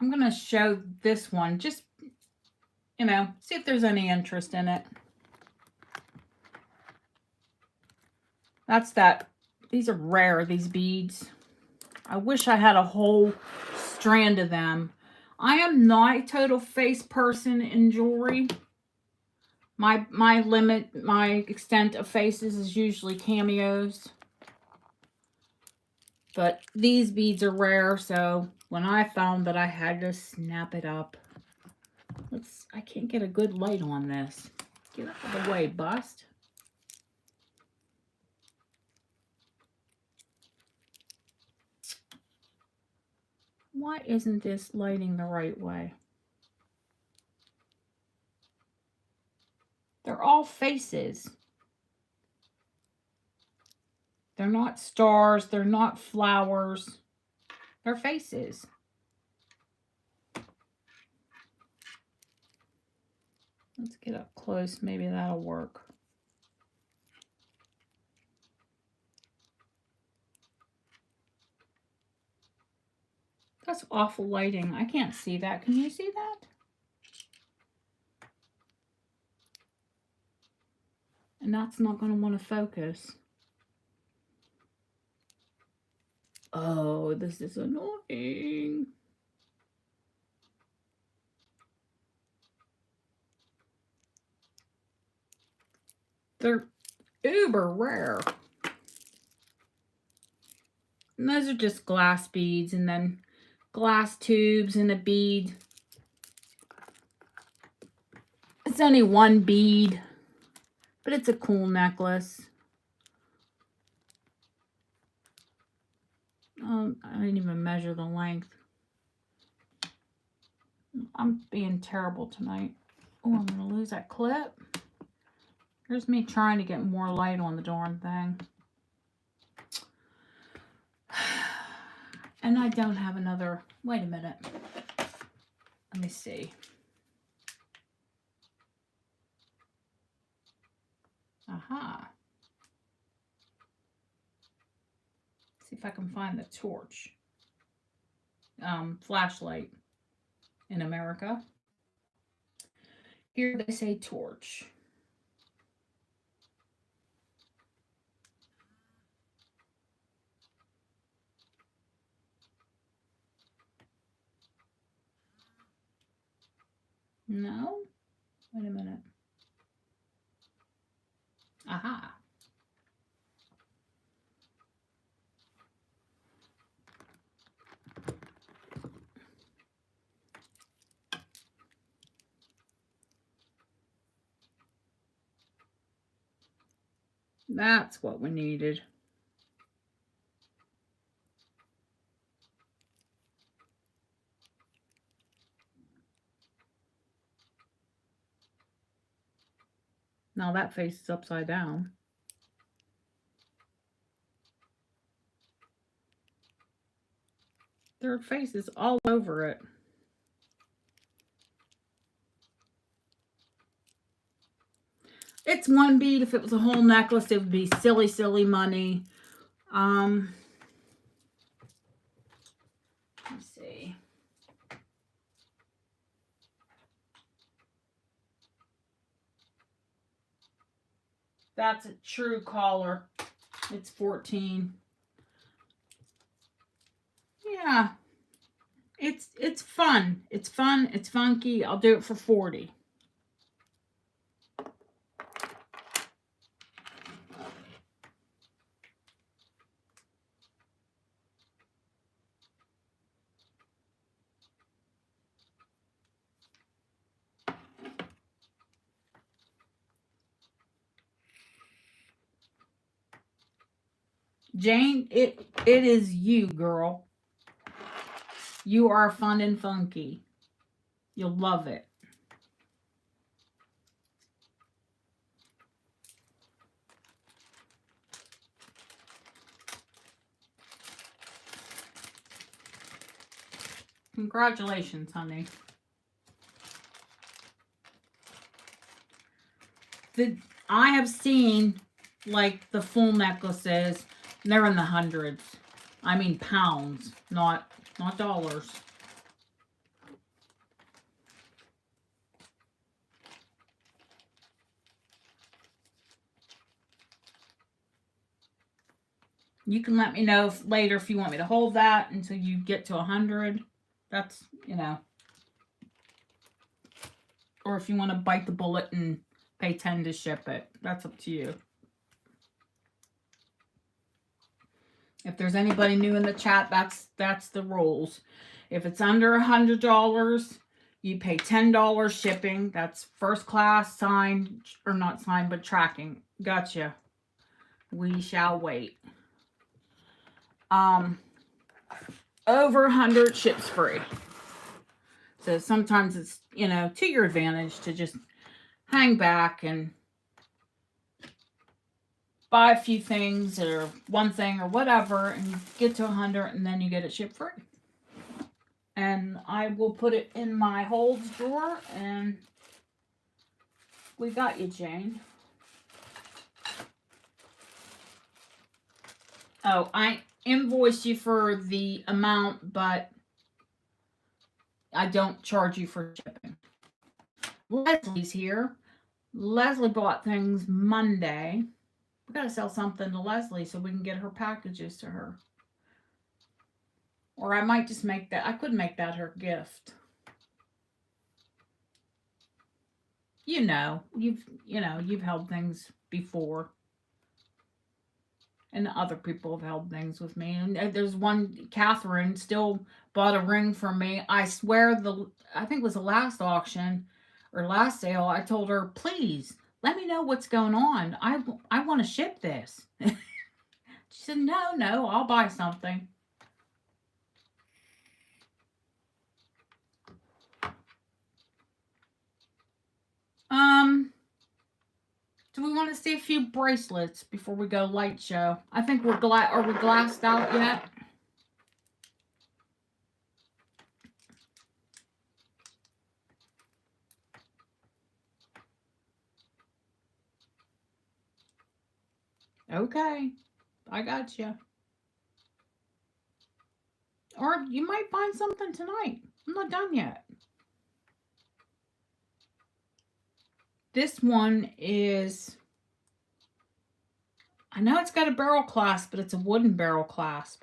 I'm going to show this one. Just, you know, see if there's any interest in it. That's that. These are rare, these beads. I wish I had a whole strand of them. I am not a total face person in jewelry. My extent of faces is usually cameos. But these beads are rare, so when I found that I had to snap it up. I can't get a good light on this. Get out of the way, bust. Why isn't this lighting the right way? They're all faces. They're not stars. They're not flowers. They're faces. Let's get up close. Maybe that'll work. That's awful lighting. I can't see that. Can you see that? And that's not going to want to focus. Oh, this is annoying. They're uber rare. And those are just glass beads and then glass tubes and a bead. It's only one bead, but it's a cool necklace. I didn't even measure the length. I'm being terrible tonight. Oh, I'm going to lose that clip. Here's me trying to get more light on the darn thing. And I don't have another. Wait a minute. Let me see. Aha. See if I can find the torch. Flashlight in America. Here they say torch. No? Wait a minute. Aha. That's what we needed. Now that face is upside down. There are faces all over it. It's one bead. If it was a whole necklace, it would be silly, silly money. Let's see. That's a true collar. It's 14. Yeah. It's fun. It's fun. It's funky. I'll do it for 40. Jane, it is you, girl. You are fun and funky. You'll love it. Congratulations, honey. I have seen like the full necklaces. They're in the hundreds. I mean pounds, not dollars. You can let me know later if you want me to hold that until you get to 100. That's, or if you want to bite the bullet and pay 10 to ship it. That's up to you. If there's anybody new in the chat, that's the rules. If it's under $100, you pay $10 shipping. That's first class, signed, or not signed, but tracking. Gotcha. We shall wait. Over 100 ships free. So sometimes it's, to your advantage to just hang back and buy a few things or one thing or whatever and get to 100 and then you get it shipped free. And I will put it in my holds drawer and we got you, Jane. Oh, I invoice you for the amount, but I don't charge you for shipping. Leslie's here. Leslie bought things Monday. We gotta sell something to Leslie so we can get her packages to her. Or I might just make that. I could make that her gift. You've held things before. And other people have held things with me. And there's one, Catherine, still bought a ring from me. I swear, I think it was the last auction or last sale, I told her, please, let me know what's going on. I want to ship this. She said, no, I'll buy something. Do we want to see a few bracelets before we go light show? I think are we glassed out yet? Okay, I got you. Or you might find something tonight. I'm not done yet. This one is, I know it's got a barrel clasp, but it's a wooden barrel clasp.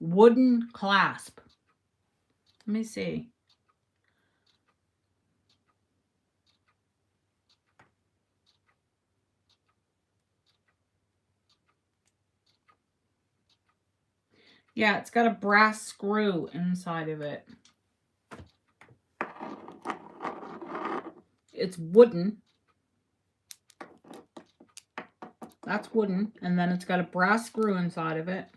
Wooden clasp. Let me see. Yeah, it's got a brass screw inside of it. It's wooden. That's wooden. And then it's got a brass screw inside of it.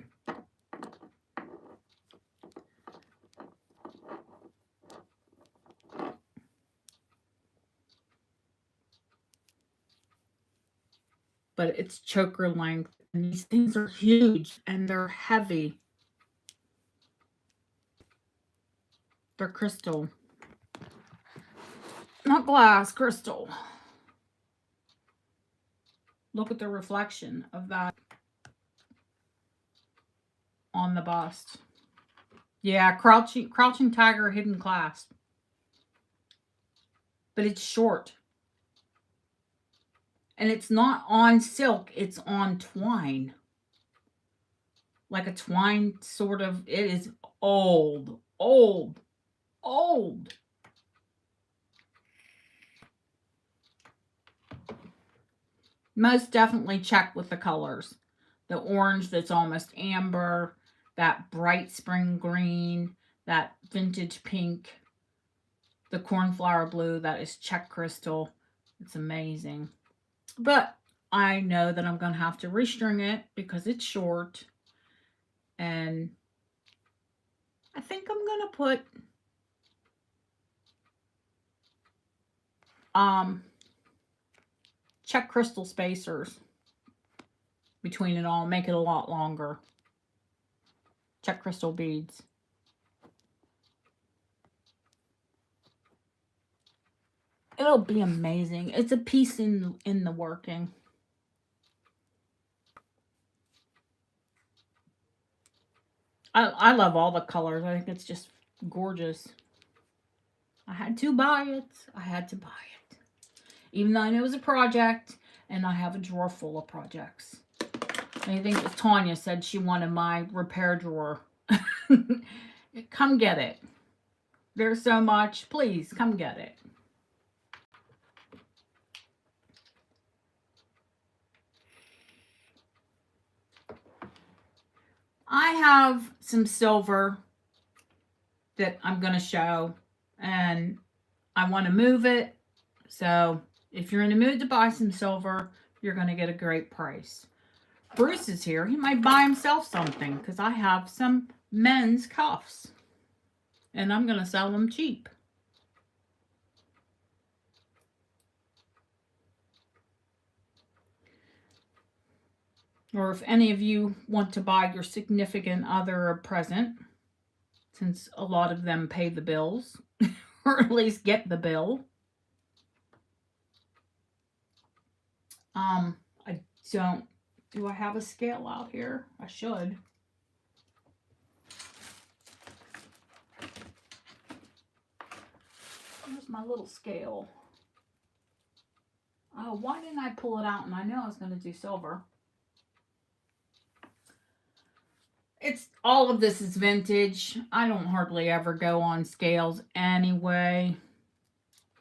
But it's choker length. And these things are huge and they're heavy. They're crystal. Not glass, crystal. Look at the reflection of that. on the bust. Yeah, crouching tiger, hidden clasp. But it's short. And it's not on silk, it's on twine. Like a twine sort of, it is old, old, old. Most definitely check with the colors. The orange that's almost amber, that bright spring green, that vintage pink, the cornflower blue, that is Czech crystal. It's amazing. But I know that I'm going to have to restring it because it's short. And I think I'm going to put Czech crystal spacers between it all, make it a lot longer. Czech crystal beads. It'll be amazing. It's a piece in the working. I love all the colors. I think it's just gorgeous. I had to buy it. I had to buy it. Even though I knew it was a project, and I have a drawer full of projects. I think Tanya said she wanted my repair drawer. Come get it. There's so much. Please, come get it. I have some silver that I'm going to show, and I want to move it. So if you're in the mood to buy some silver, you're going to get a great price. Bruce is here. He might buy himself something because I have some men's cuffs, and I'm going to sell them cheap. Or if any of you want to buy your significant other a present, since a lot of them pay the bills, or at least get the bill. I don't, do I have a scale out here? I should. Where's my little scale? Oh, why didn't I pull it out? And I know I was going to do silver. It's all of this is vintage. I don't hardly ever go on scales anyway,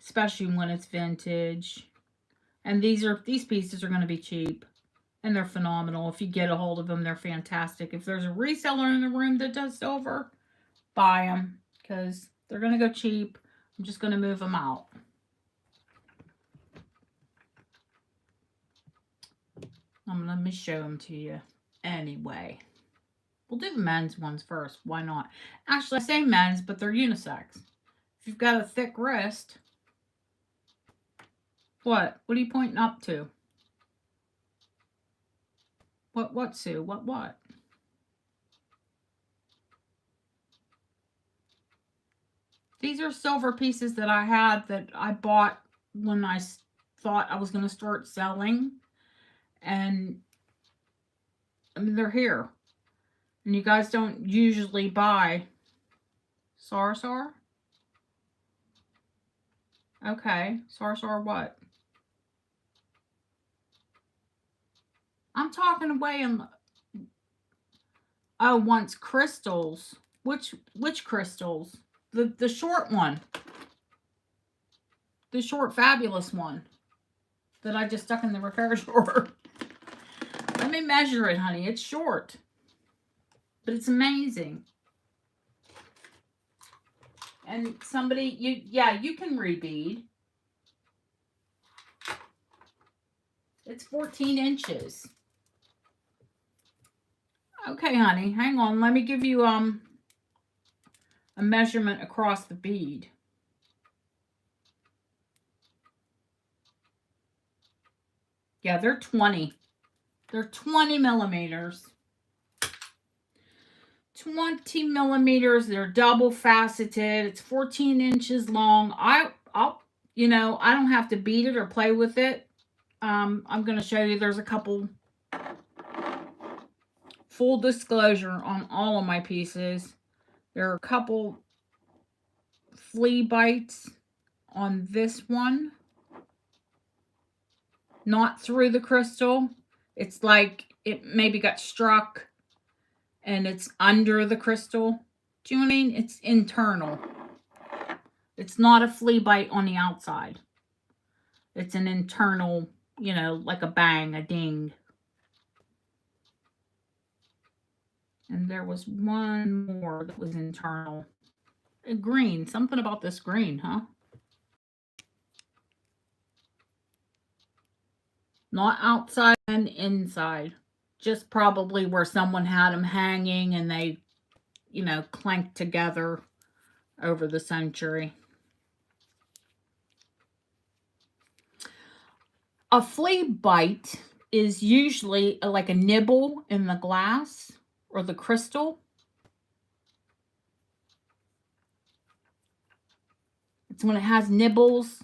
especially when it's vintage. And these pieces are going to be cheap, and they're phenomenal. If you get a hold of them, they're fantastic. If there's a reseller in the room that does silver, buy them because they're going to go cheap. I'm just going to move them out. Let me show them to you anyway. We'll do the men's ones first. Why not? Actually, I say men's, but they're unisex. If you've got a thick wrist. What? What are you pointing up to? What, Sue? What? These are silver pieces that I had that I bought when I thought I was going to start selling. And, I mean, they're here. And you guys don't usually buy Sar. Okay. Sar what? I'm talking away in... Oh, once crystals. Which crystals? The short one. The short fabulous one. That I just stuck in the repair drawer. Let me measure it, honey. It's short. But it's amazing. And somebody, you can rebead. It's 14 inches. Okay, honey, hang on. Let me give you a measurement across the bead. Yeah, they're 20. They're 20 millimeters. 20 millimeters. They're double faceted. It's 14 inches long. I don't have to beat it or play with it. I'm going to show you. There's a couple full disclosure on all of my pieces. There are a couple flea bites on this one. Not through the crystal. It's like it maybe got struck and it's under the crystal. Do you know what I mean? It's internal. It's not a flea bite on the outside. It's an internal, you know, like a bang, a ding. And there was one more that was internal. A green. Something about this green, huh? Not outside and inside. Just probably where someone had them hanging and they, you know, clanked together over the century. A flea bite is usually like a nibble in the glass or the crystal. It's when it has nibbles,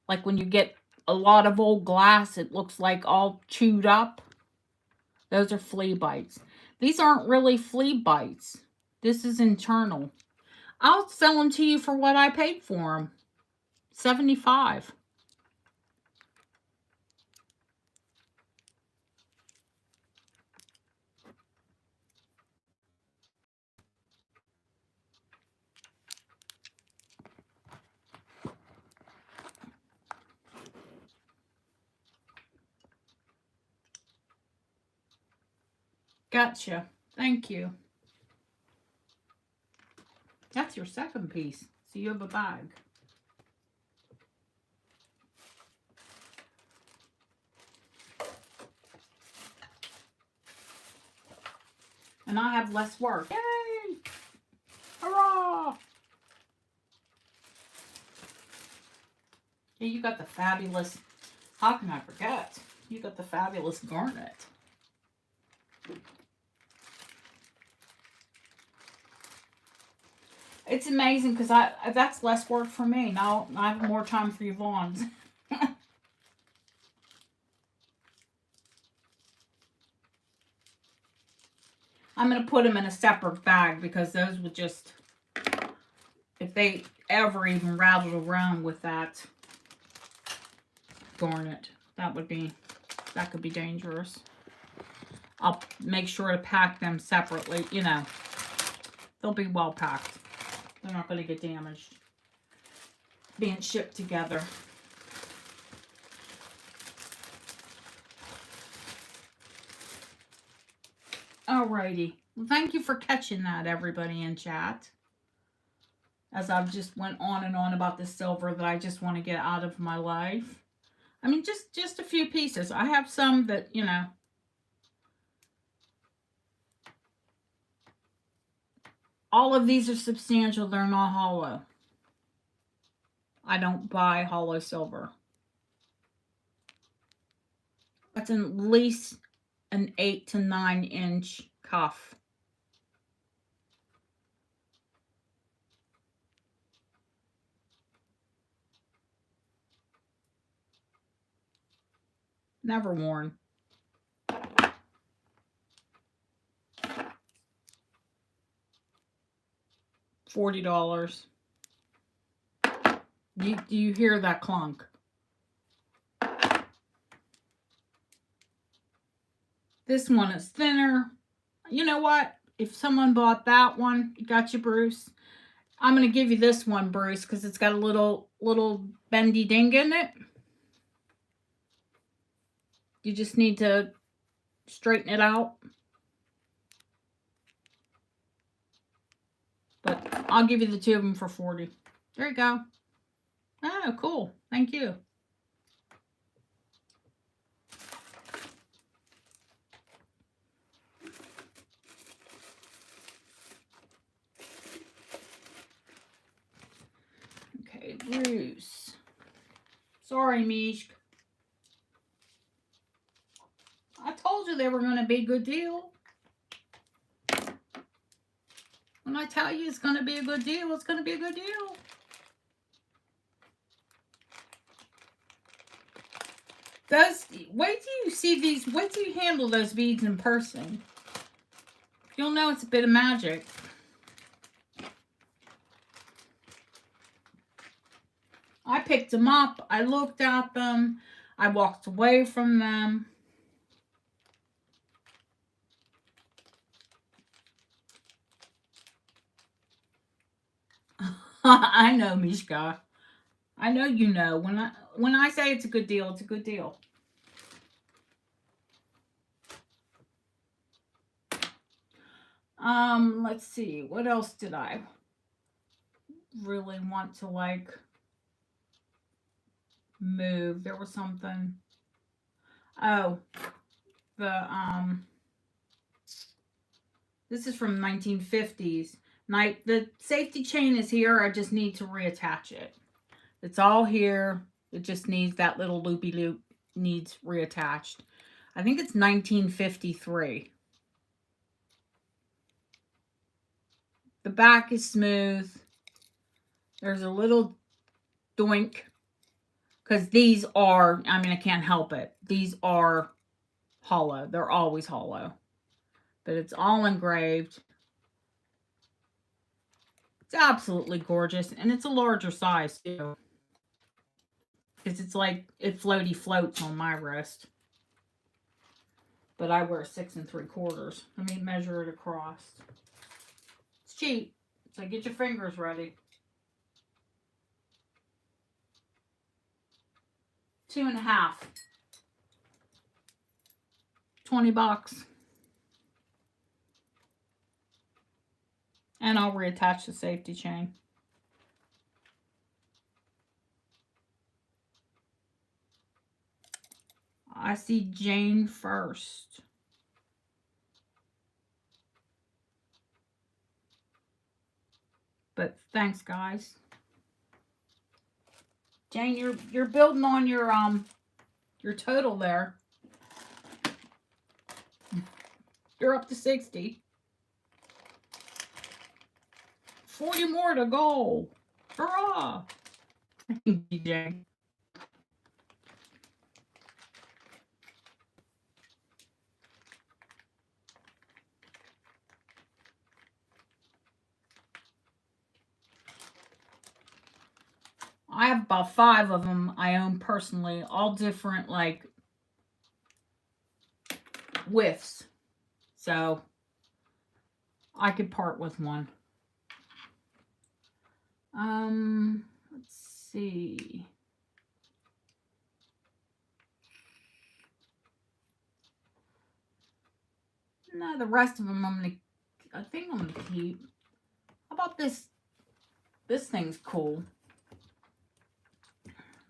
like when you get a lot of old glass, it looks like all chewed up. Those are flea bites. These aren't really flea bites. This is internal. I'll sell them to you for what I paid for them. $75. Gotcha. Thank you. That's your second piece. So you have a bag. And I have less work. Yay! Hurrah! Hey, you got the fabulous, how can I forget? You got the fabulous Garnet. It's amazing because that's less work for me. Now I have more time for Yvonne's. I'm going to put them in a separate bag because those would just, if they ever even rattled around with that Garnet, that could be dangerous. I'll make sure to pack them separately, you know. They'll be well packed. They're not going to get damaged being shipped together. Alrighty. Well, thank you for catching that, everybody in chat. As I've just went on and on about the silver that I just want to get out of my life. I mean, just a few pieces. I have some that, you know, all of these are substantial. They're not hollow. I don't buy hollow silver. That's at least an 8 to 9 inch cuff. Never worn. $40. Do you hear that clunk? This one is thinner. You know what? If someone bought that one, got you, Bruce. I'm going to give you this one, Bruce, because it's got a little bendy ding in it. You just need to straighten it out. But I'll give you the two of them for $40. There you go. Oh, cool. Thank you. Okay, Bruce. Sorry, Mishk. I told you they were going to be a good deal. When I tell you it's going to be a good deal, it's going to be a good deal. Wait till you see these, wait till you handle those beads in person. You'll know it's a bit of magic. I picked them up. I looked at them. I walked away from them. I know, Mishka. I know you know. When I say it's a good deal, it's a good deal. Let's see. What else did I really want to like move? There was something. Oh, this is from 1950s. The safety chain is here. I just need to reattach it. It's all here. It just needs that little loopy loop needs reattached. I think it's 1953. The back is smooth. There's a little doink because these are, I mean, I can't help it. These are hollow. They're always hollow. But it's all engraved. It's absolutely gorgeous. And it's a larger size too. Because it's like, it floaty floats on my wrist. But I wear 6 3/4. Let me measure it across. It's cheap. So get your fingers ready. 2.5. $20. And I'll reattach the safety chain. I see Jane first. But thanks, guys. Jane, you're building on your total there. You're up to 60. 40 more to go. Hurrah! Thank you, Jane. I have about 5 of them I own personally, all different like widths. So I could part with one. Let's see. No, the rest of them I think I'm gonna keep. How about this? This thing's cool.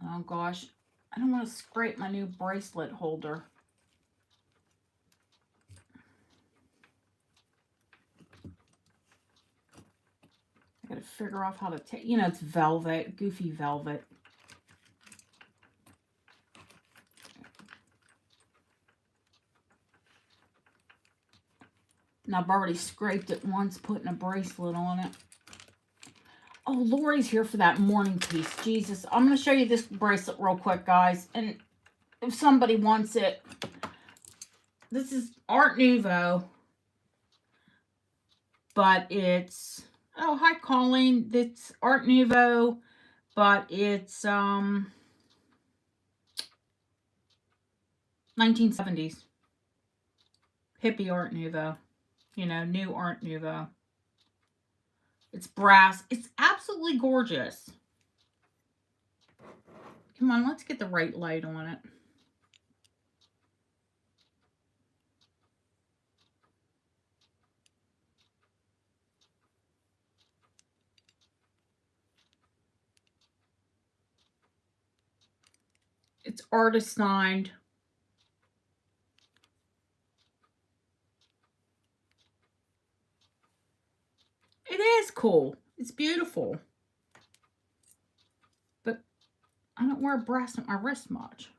Oh gosh, I don't want to scrape my new bracelet holder. I gotta figure out how to take, you know, it's velvet, goofy velvet. And I've already scraped it once, putting a bracelet on it. Oh, Lori's here for that morning piece. Jesus, I'm going to show you this bracelet real quick, guys. And if somebody wants it, this is Art Nouveau. But it's, oh, hi, Colleen. It's Art Nouveau, but it's 1970s. Hippie Art Nouveau. You know, new Art Nouveau. It's brass. It's absolutely gorgeous. Come on, let's get the right light on it. It's artist signed. It is cool. It's beautiful. But I don't wear brass at my wrist much.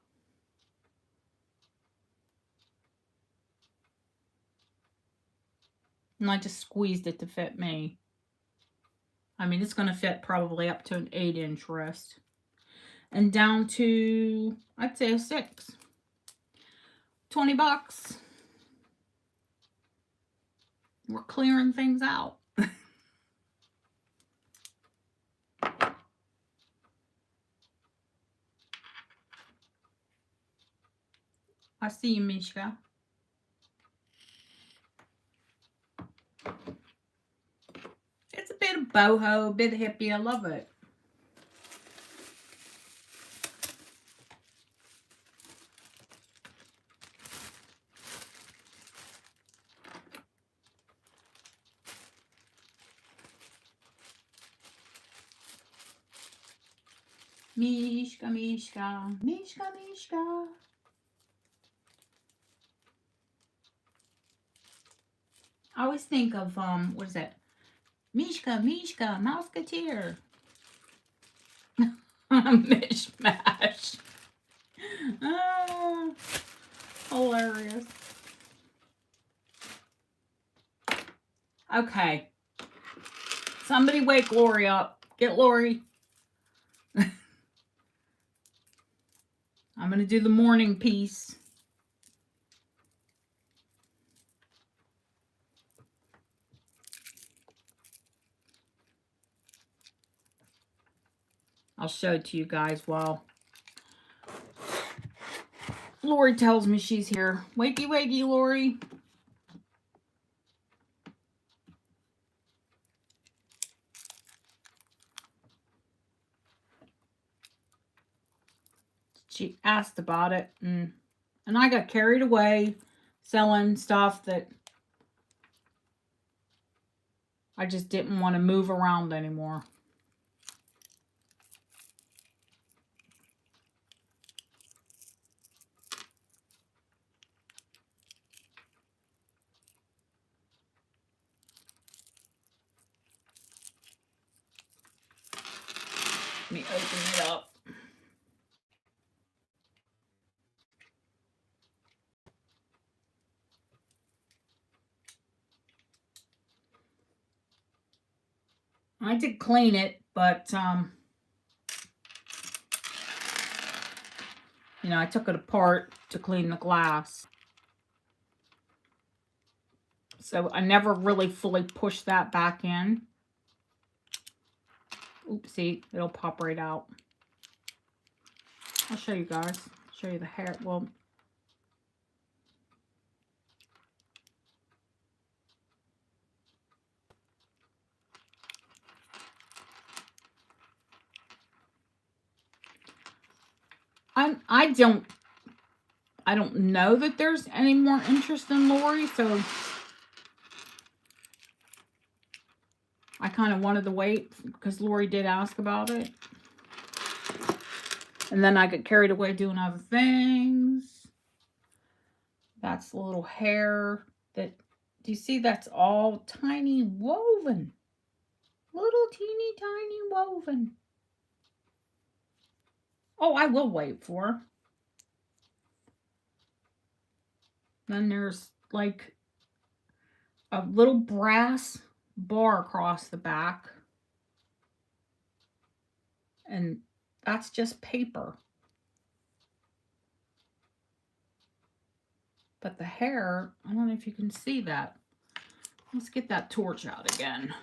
And I just squeezed it to fit me. I mean, it's going to fit probably up to an 8-inch wrist. And down to, I'd say, a 6. $20. We're clearing things out. I see you, Mishka. It's a bit of boho, a bit hippie. I love it. Mishka, Mishka, Mishka, Mishka. I always think of, what is that? Mishka, Mishka, Mouseketeer. Mishmash. Oh, hilarious. Okay. Somebody wake Lori up. Get Lori. I'm going to do the morning piece. I'll show it to you guys while Lori tells me she's here. Wakey, wakey, Lori. She asked about it, and I got carried away selling stuff that I just didn't want to move around anymore. Let me open it up. I did clean it, but, you know, I took it apart to clean the glass. So I never really fully pushed that back in. Oopsie, it'll pop right out. I'll show you guys. Show you the hair. Well, I don't know that there's any more interest in Lori, so I kind of wanted to wait because Lori did ask about it. And then I got carried away doing other things. That's the little hair that, do you see that's all tiny woven? Little teeny tiny woven. Oh, I will wait for her. Then there's like a little brass bar across the back. And that's just paper. But the hair, I don't know if you can see that. Let's get that torch out again.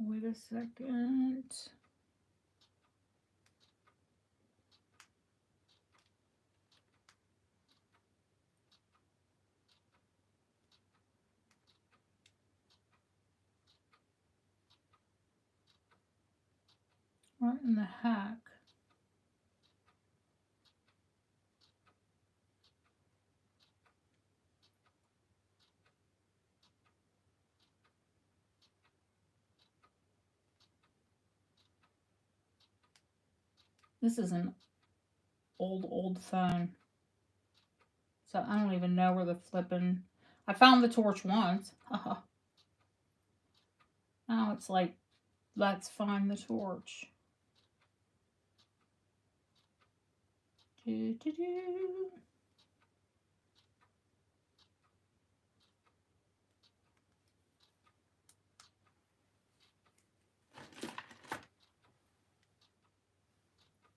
Wait a second. What in the heck? This is an old phone. So I don't even know where the flipping... I found the torch once. Now it's like, let's find the torch.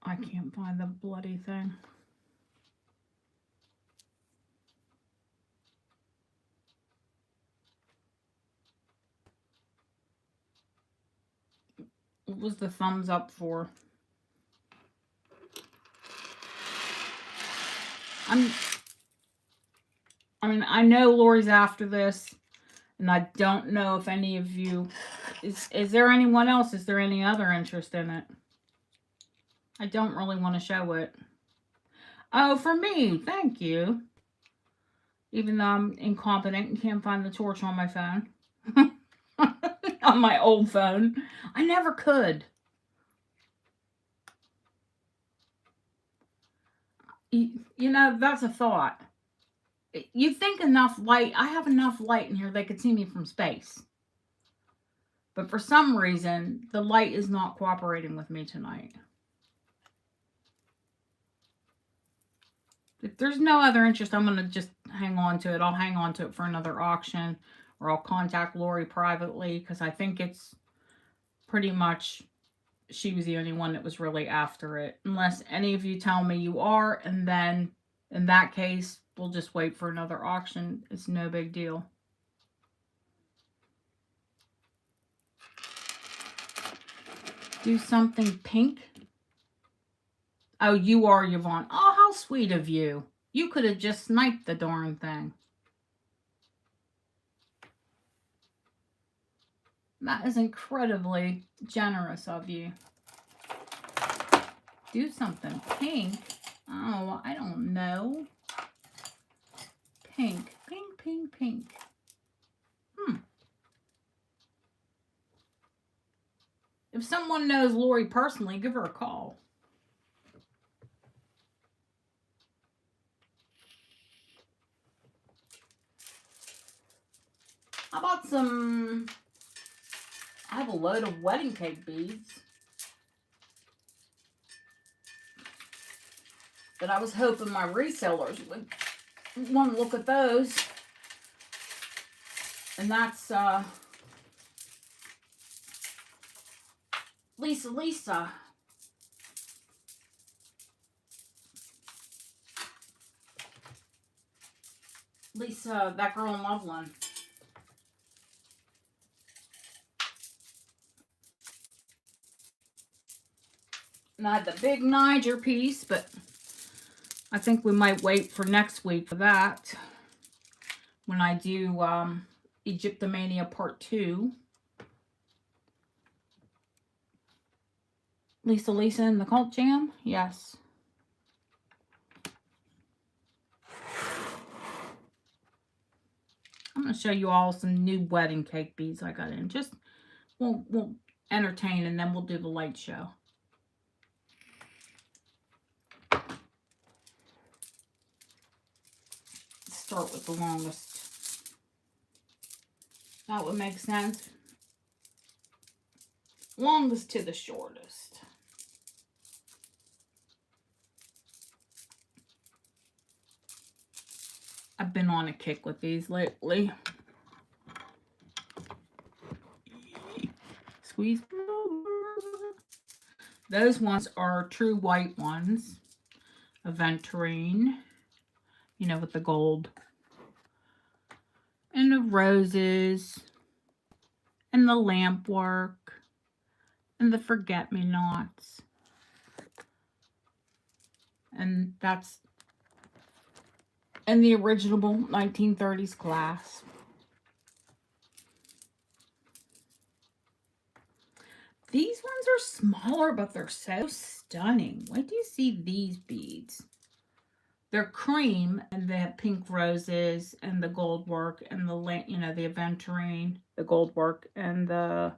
I can't find the bloody thing. What was the thumbs up for? I mean, I know Lori's after this, and I don't know if any of you... Is there anyone else? Is there any other interest in it? I don't really want to show it. Oh, for me. Thank you. Even though I'm incompetent and can't find the torch on my phone. On my old phone. I never could. You know, that's a thought. You think enough light. I have enough light in here they could see me from space. But for some reason, the light is not cooperating with me tonight. If there's no other interest, I'm going to just hang on to it. I'll hang on to it for another auction, or I'll contact Lori privately, because I think it's pretty much she was the only one that was really after it. Unless any of you tell me you are, and then in that case, we'll just wait for another auction. It's no big deal. Do something pink. Oh, you are Yvonne. Oh, how sweet of you. You could have just sniped the darn thing. That is incredibly generous of you. Do something pink. Oh, I don't know. Pink. Pink, pink, pink. If someone knows Lori personally, give her a call. How about some... I have a load of wedding cake beads that I was hoping my resellers would want to look at those. And that's Lisa. Lisa, that girl in Loveland. And I had the big Niger piece, but I think we might wait for next week for that. When I do Egyptomania Part 2. Lisa in the Cult Jam? Yes. I'm going to show you all some new wedding cake beads I got in. Just, we'll entertain, and then we'll do the light show. Start with the longest. That would make sense. Longest to the shortest. I've been on a kick with these lately. Squeeze. Those ones are true white ones. Aventurine. You know, with the gold. And the roses. And the lamp work. And the forget-me-nots. And that's in the original 1930s clasp. These ones are smaller, but they're so stunning. Wait till you see these beads. They're cream, and they have pink roses, and the gold work, and the, you know, the aventurine, the gold work, and the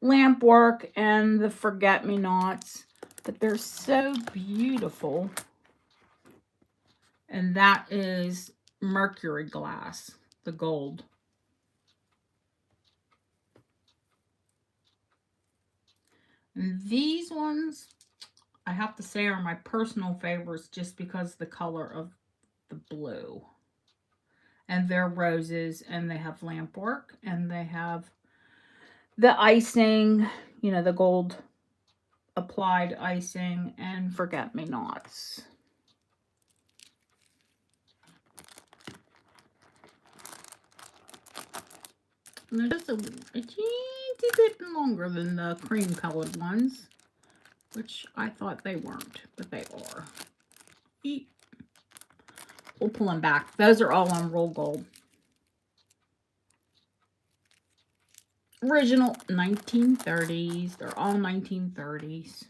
lamp work, and the forget-me-nots. But they're so beautiful. And that is mercury glass, the gold. And these ones, I have to say, are my personal favorites just because of the color of the blue. And they're roses, and they have lamp work, and they have the icing, you know, the gold applied icing and forget-me-nots. And they're just a teeny bit longer than the cream colored ones, which I thought they weren't, but they are. Eat. We'll pull them back. Those are all on roll gold. Original 1930s. They're all 1930s.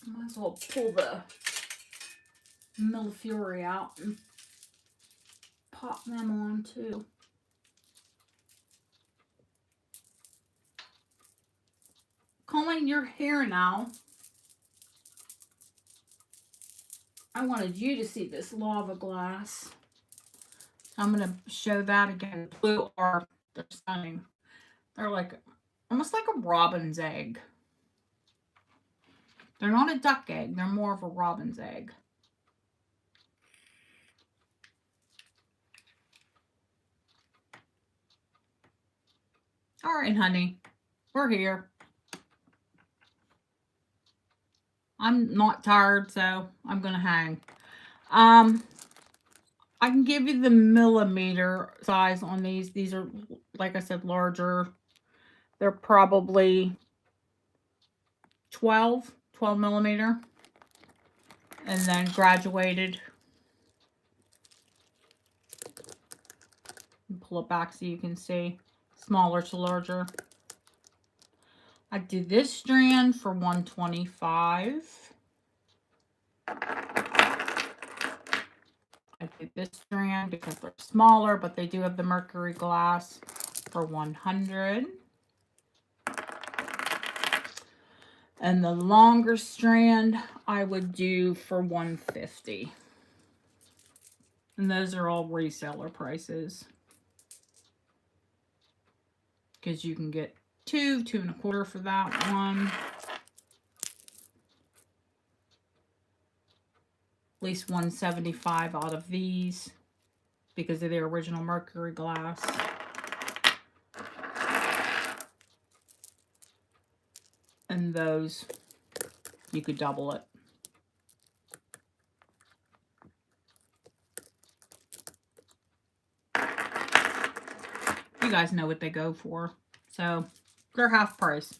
Might as well pull the Millefiori out and pop them on too. Colleen, your hair now. I wanted you to see this lava glass. I'm going to show that again. Blue are, they're stunning. They're like, almost like a robin's egg. They're not a duck egg. They're more of a robin's egg. All right, honey. We're here. I'm not tired, so I'm going to hang. I can give you the millimeter size on these. These are, like I said, larger. They're probably 12 millimeter. And then graduated. Pull it back so you can see. Smaller to larger. I do this strand for $125. I did this strand because they're smaller, but they do have the mercury glass for $100. And the longer strand I would do for $150. And those are all reseller prices. Because you can get two and a quarter for that one. At least $175 out of these because of the original mercury glass. And those, you could double it. You guys know what they go for. So they're half price.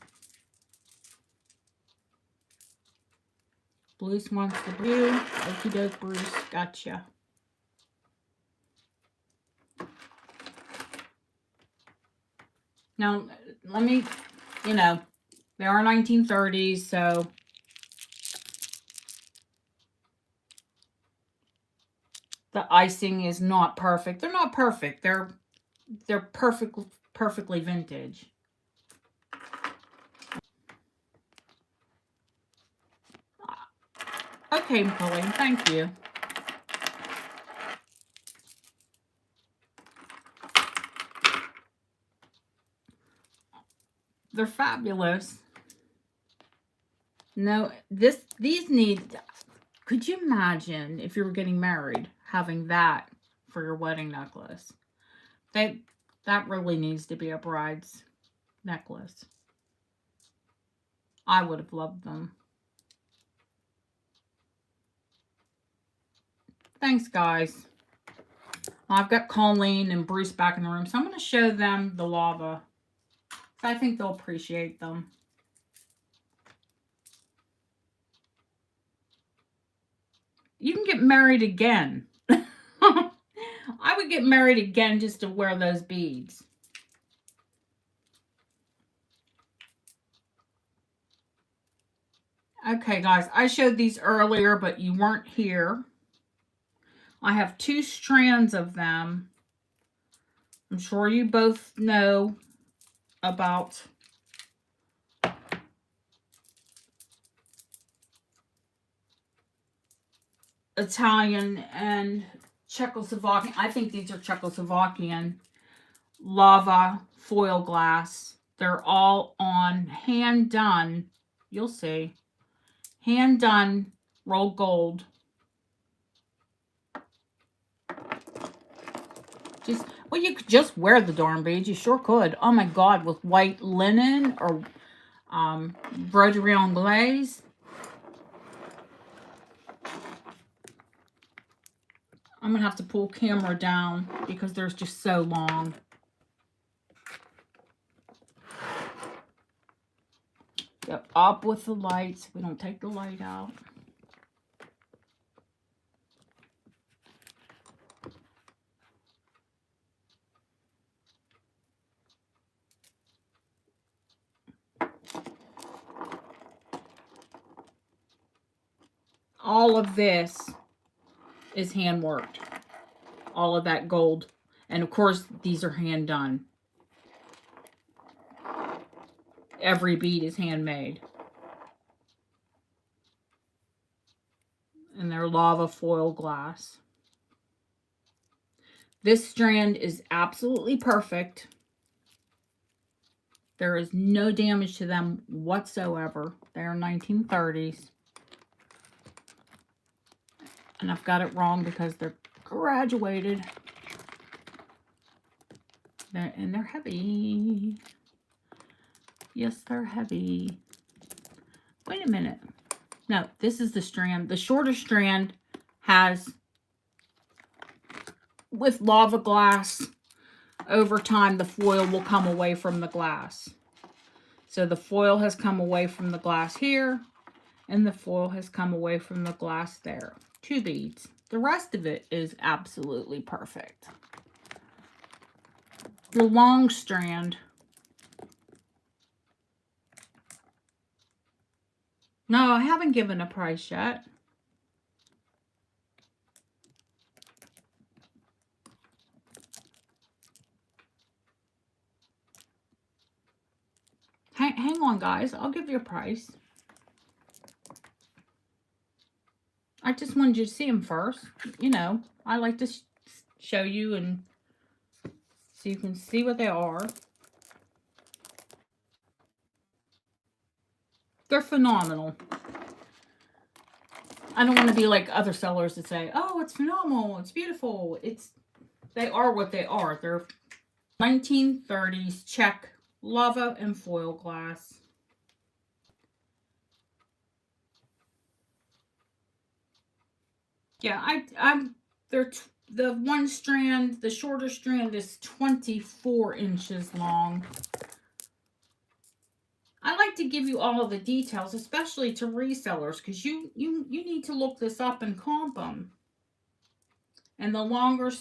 Bruce wants the blue. Okie doke, Bruce. Gotcha. Now, let me, you know, they are 1930s, so the icing is not perfect. They're not perfect. They're perfectly vintage. Okay, Pauline, thank you. They're fabulous. No, these need, could you imagine if you were getting married, having that for your wedding necklace? That really needs to be a bride's necklace. I would have loved them. Thanks, guys. I've got Colleen and Bruce back in the room, so I'm going to show them the lava. I think they'll appreciate them. You can get married again. I would get married again just to wear those beads. Okay, guys, I showed these earlier, but you weren't here. I have 2 strands of them. I'm sure you both know about Italian and Czechoslovakian. I think these are Czechoslovakian lava foil glass. They're all on hand done. You'll see. Hand done rolled gold. Well, you could just wear the darn beads. You sure could. Oh my God, with white linen or broderie anglaise. I'm going to have to pull camera down because they're just so long. Yep, up with the lights. We don't take the light out. All of this is hand worked. All of that gold. And of course, these are hand done. Every bead is handmade. And they're lava foil glass. This strand is absolutely perfect. There is no damage to them whatsoever. They're 1930s. And I've got it wrong because they're graduated. And they're heavy. Yes, they're heavy. Wait a minute. No, this is the strand. The shorter strand has, with lava glass, over time the foil will come away from the glass. So the foil has come away from the glass here, and the foil has come away from the glass there. 2 beads. The rest of it is absolutely perfect. The long strand. No, I haven't given a price yet. Hang on, guys. I'll give you a price. I just wanted you to see them first. You know, I like to show you and so you can see what they are. They're phenomenal. I don't want to be like other sellers that say, oh, it's phenomenal, it's beautiful. They are what they are. They're 1930s Czech lava and foil glass. Yeah, they're the one strand, the shorter strand is 24 inches long. I like to give you all of the details, especially to resellers, because you need to look this up and comp them. And the longer,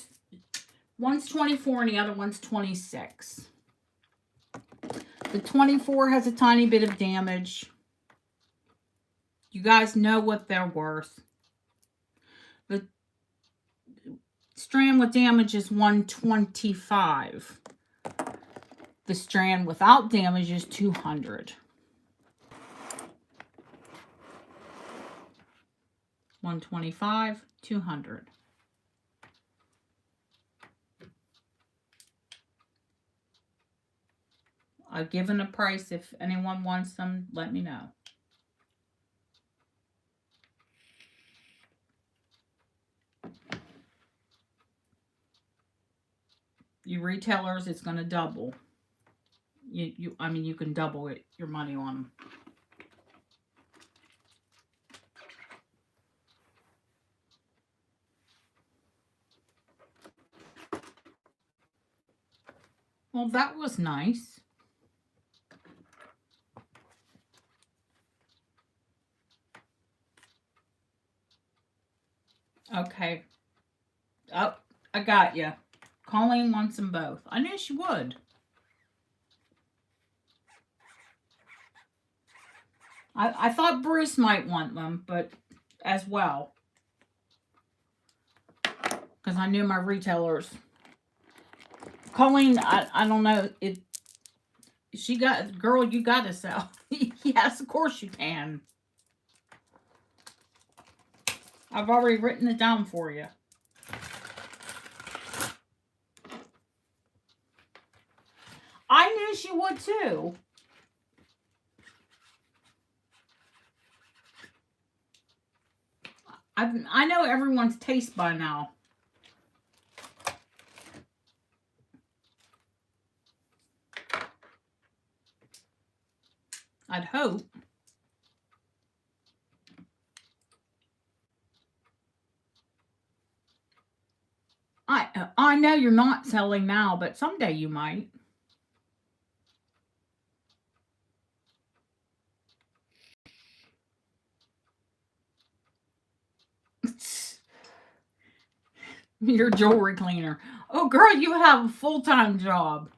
one's 24 and the other one's 26. The 24 has a tiny bit of damage. You guys know what they're worth. The strand with damage is 125. The strand without damage is 200. 125, 200. I've given a price. If anyone wants them, let me know. You retailers, it's going to double. I mean, you can double your money on them. Well, that was nice. Okay. Oh, I got you. Colleen wants them both. I knew she would. I thought Bruce might want them, but as well. Because I knew my retailers. Colleen, I don't know. Girl, you got to sell. Yes, of course you can. I've already written it down for you. I knew she would too. I know everyone's taste by now. I'd hope. I know you're not selling now, but someday you might. You're a jewelry cleaner. Oh, girl, you have a full-time job.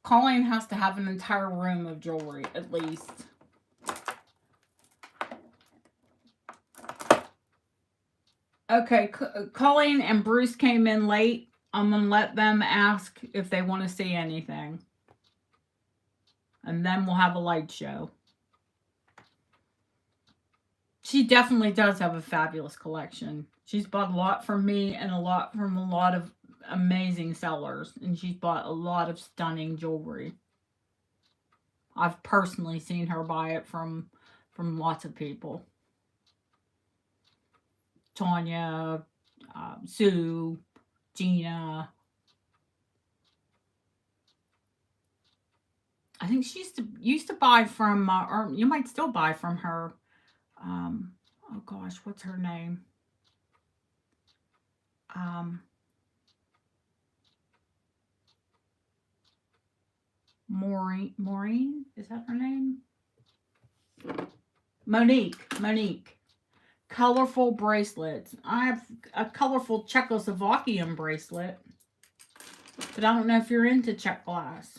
Colleen has to have an entire room of jewelry, at least. Okay, Colleen and Bruce came in late. I'm going to let them ask if they want to see anything. And then we'll have a light show. She definitely does have a fabulous collection. She's bought a lot from me and a lot from a lot of amazing sellers. And she's bought a lot of stunning jewelry. I've personally seen her buy it from lots of people. Tanya, Sue, Gina. I think she used to buy from, or you might still buy from her. Oh gosh, what's her name? Maureen, is that her name? Monique. Colorful bracelets. I have a colorful Czechoslovakian bracelet, but I don't know if you're into Czech glass.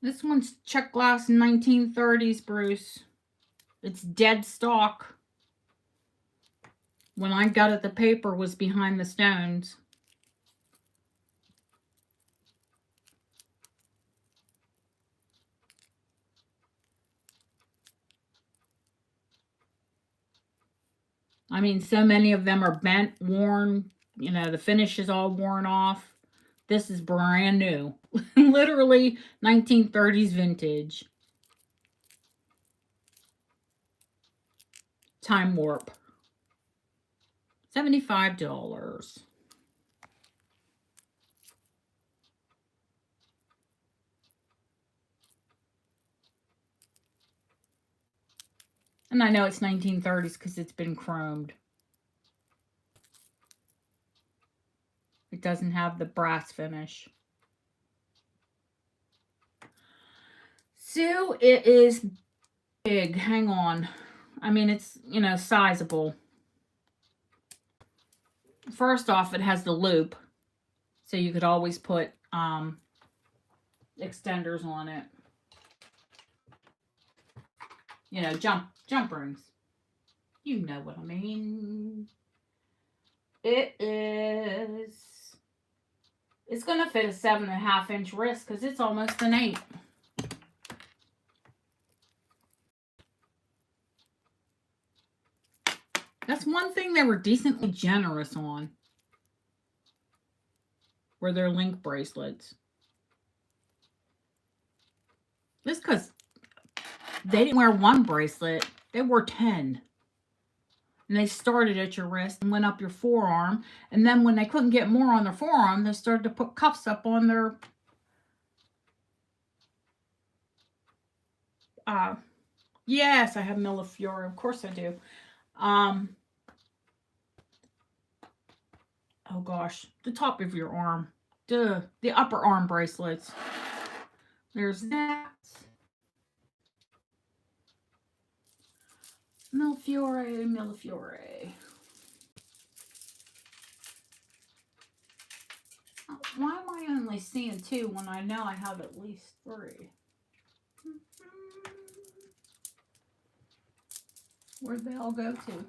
This one's Czech glass 1930s, Bruce. It's dead stock. When I got it, the paper was behind the stones. I mean, so many of them are bent, worn. You know, the finish is all worn off. This is brand new. Literally 1930s vintage. Time warp. $75. And I know it's 1930s because it's been chromed. It doesn't have the brass finish. Sue, it is big. Hang on. I mean, it's, you know, sizable. First off, it has the loop. So you could always put extenders on it. You know, jump rings. You know what I mean. It's going to fit a 7.5-inch wrist because it's almost an 8. That's one thing they were decently generous on. Were their link bracelets. Just because they didn't wear one bracelet, they wore 10. And they started at your wrist and went up your forearm. And then when they couldn't get more on their forearm, they started to put cuffs up on their... yes, I have Millefiore. Of course I do. Oh gosh, the top of your arm. Duh, the upper arm bracelets. There's that. Millefiore. Why am I only seeing 2 when I know I have at least 3? Where'd they all go to?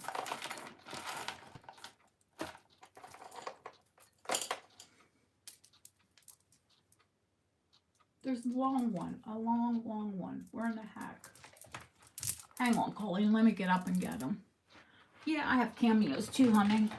There's a long one. A long, long one. Where in the heck? Hang on, Colleen. Let me get up and get them. Yeah, I have cameos too, honey.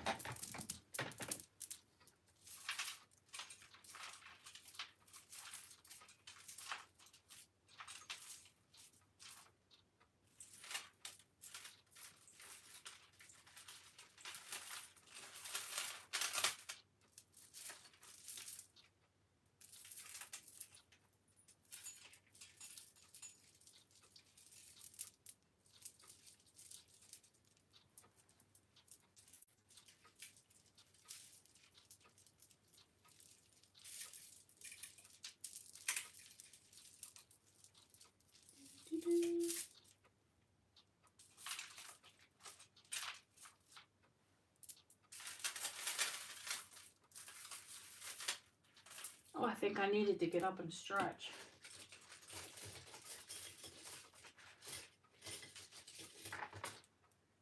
Oh, I think I needed to get up and stretch.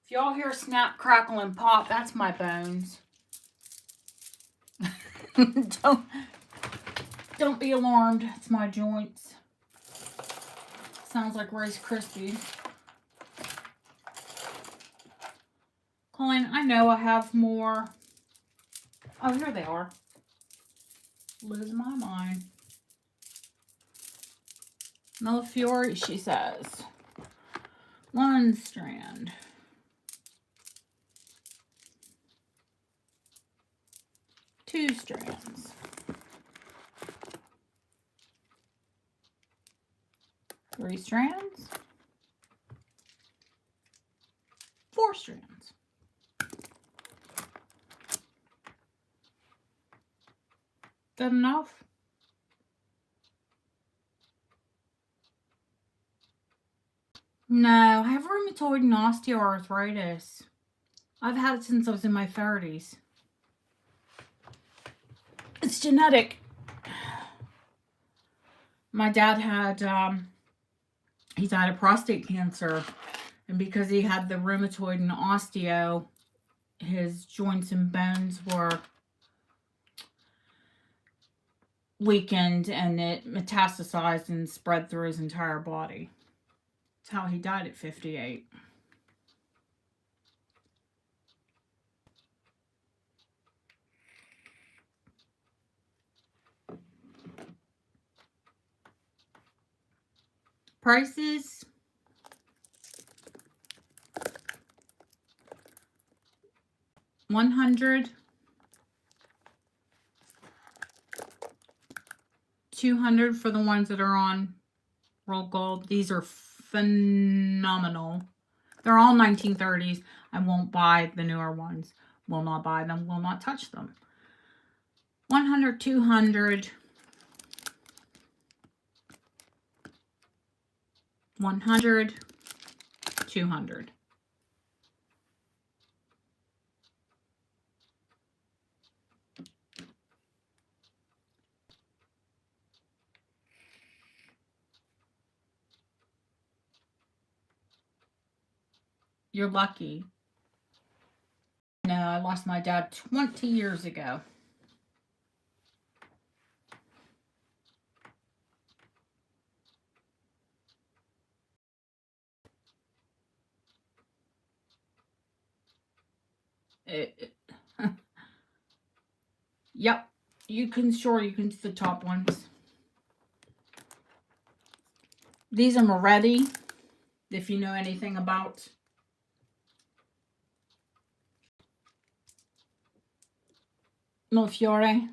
If y'all hear snap, crackle, and pop, that's my bones. Don't be alarmed. It's my joints. Sounds like Rice Krispies. Colleen, I know I have more. Oh, here they are. Losing my mind. Millefiori, she says. 1 strand. 2 strands. 3 strands. 4 strands. Good enough? No, I have rheumatoid and osteoarthritis. I've had it since I was in my 30s. It's genetic. My dad had, he died of prostate cancer. And because he had the rheumatoid and osteo, his joints and bones were weakened and it metastasized and spread through his entire body. That's how he died at 58. Prices. $100, $200 for the ones that are on roll gold. These are phenomenal. They're all 1930s. I won't buy the newer ones. Will not buy them. Will not touch them. 100, 200, 100, 200. You're lucky. No, I lost my dad 20 years ago. Yep, you can see the top ones. These are Moretti, if you know anything about Millefiori.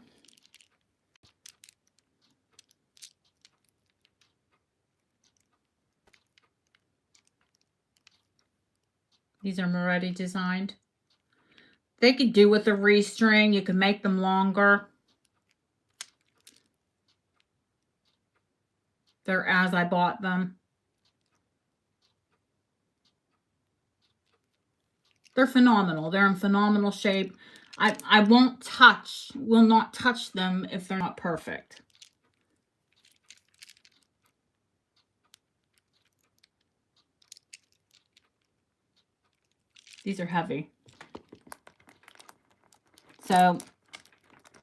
These are Moretti designed. They could do with a restring. You can make them longer. They're as I bought them. They're phenomenal. They're in phenomenal shape. I will not touch them if they're not perfect. These are heavy. So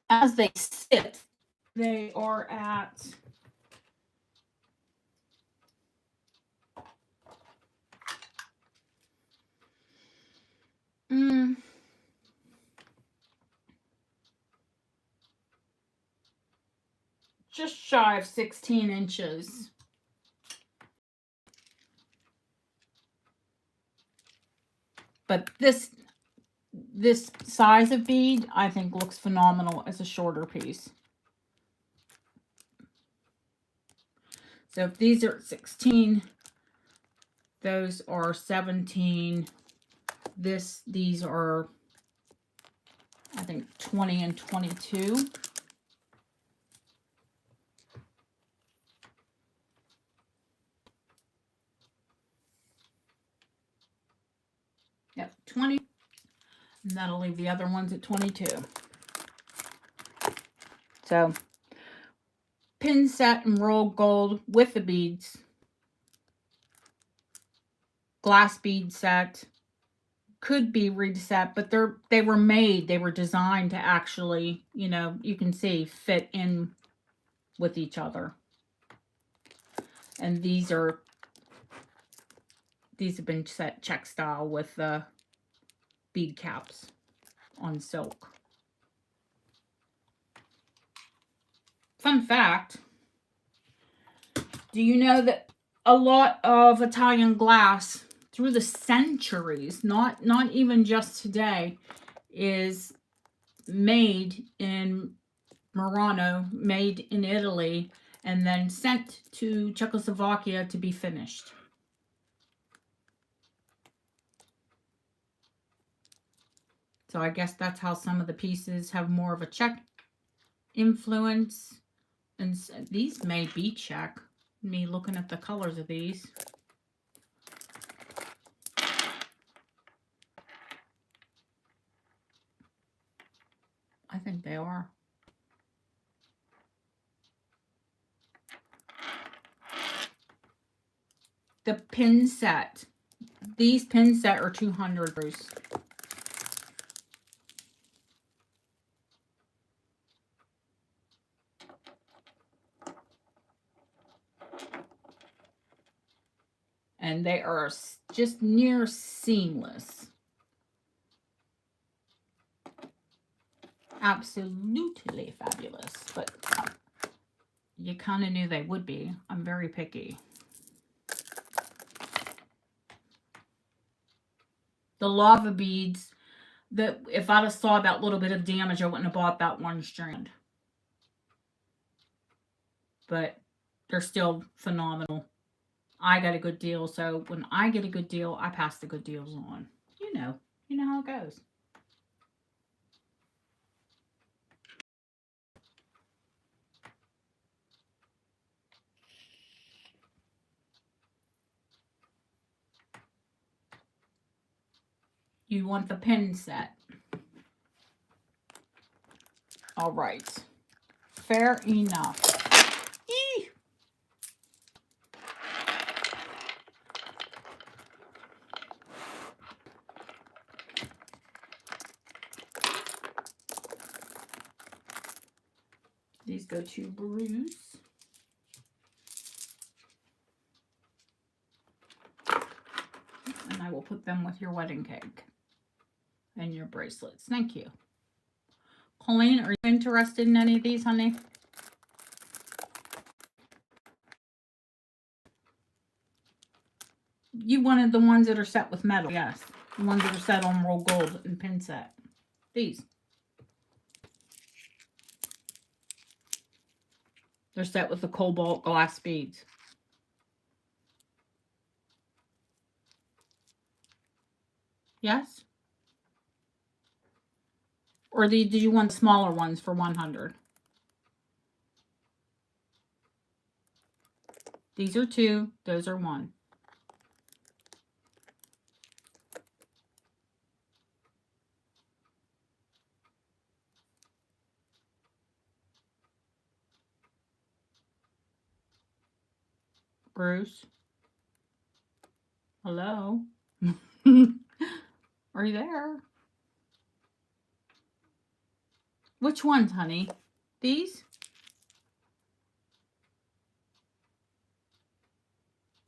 as they sit, they are at Just shy of 16 inches. But this size of bead, I think, looks phenomenal as a shorter piece. So if these are 16, those are 17. These are, I think, 20 and 22. Yep, 20. And that'll leave the other ones at 22. So, pin set and rolled gold with the beads. Glass bead set. Could be reset, but they were made, they were designed to actually, you know, you can see, fit in with each other. And these have been set check style with the bead caps on silk. Fun fact, do you know that a lot of Italian glass through the centuries, not even just today, is made in Murano, made in Italy, and then sent to Czechoslovakia to be finished. So I guess that's how some of the pieces have more of a Czech influence. And these may be Czech. Me looking at the colors of these. I think they are. The pin set. These pin set are 200, Bruce. And they are just near seamless. Absolutely fabulous. But you kind of knew they would be. I'm very picky. The lava beads, if I'd have saw that little bit of damage, I wouldn't have bought that one strand. But they're still phenomenal. I got a good deal, so when I get a good deal, I pass the good deals on. You know how it goes. You want the pin set. All right. Fair enough. Eee! These go to Bruce. And I will put them with your wedding cake and your bracelets. Thank you. Colleen, are you interested in any of these, honey? You wanted the ones that are set with metal, yes. The ones that are set on rolled gold and pin set. These. They're set with the cobalt glass beads. Yes? Or do you want smaller ones for 100? These are 2. Those are 1. Bruce? Hello? Are you there? Which ones, honey? These?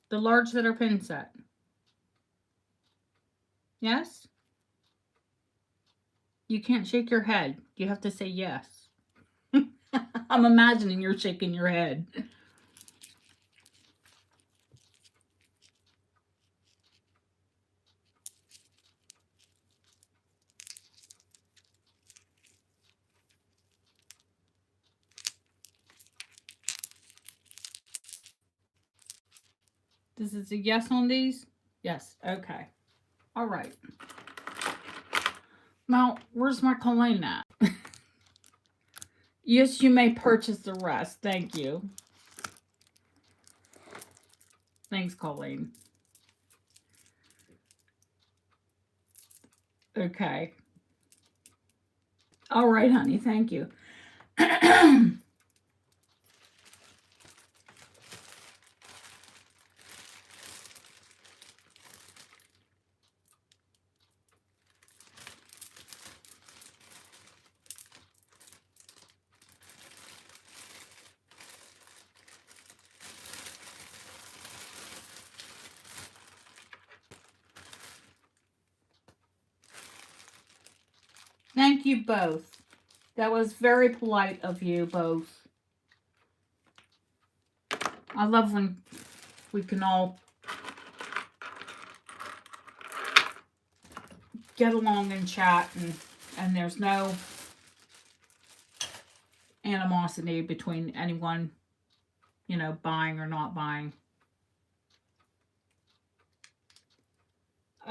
The large that are pin set. Yes? You can't shake your head. You have to say yes. I'm imagining you're shaking your head. This is a yes on these? Yes. Okay. All right. Now, where's my Colleen at? Yes, you may purchase the rest. Thank you. Thanks, Colleen. Okay. All right, honey. Thank you. Thank you both. That was very polite of you both. I love when we can all get along and chat and there's no animosity between anyone, you know, buying or not buying.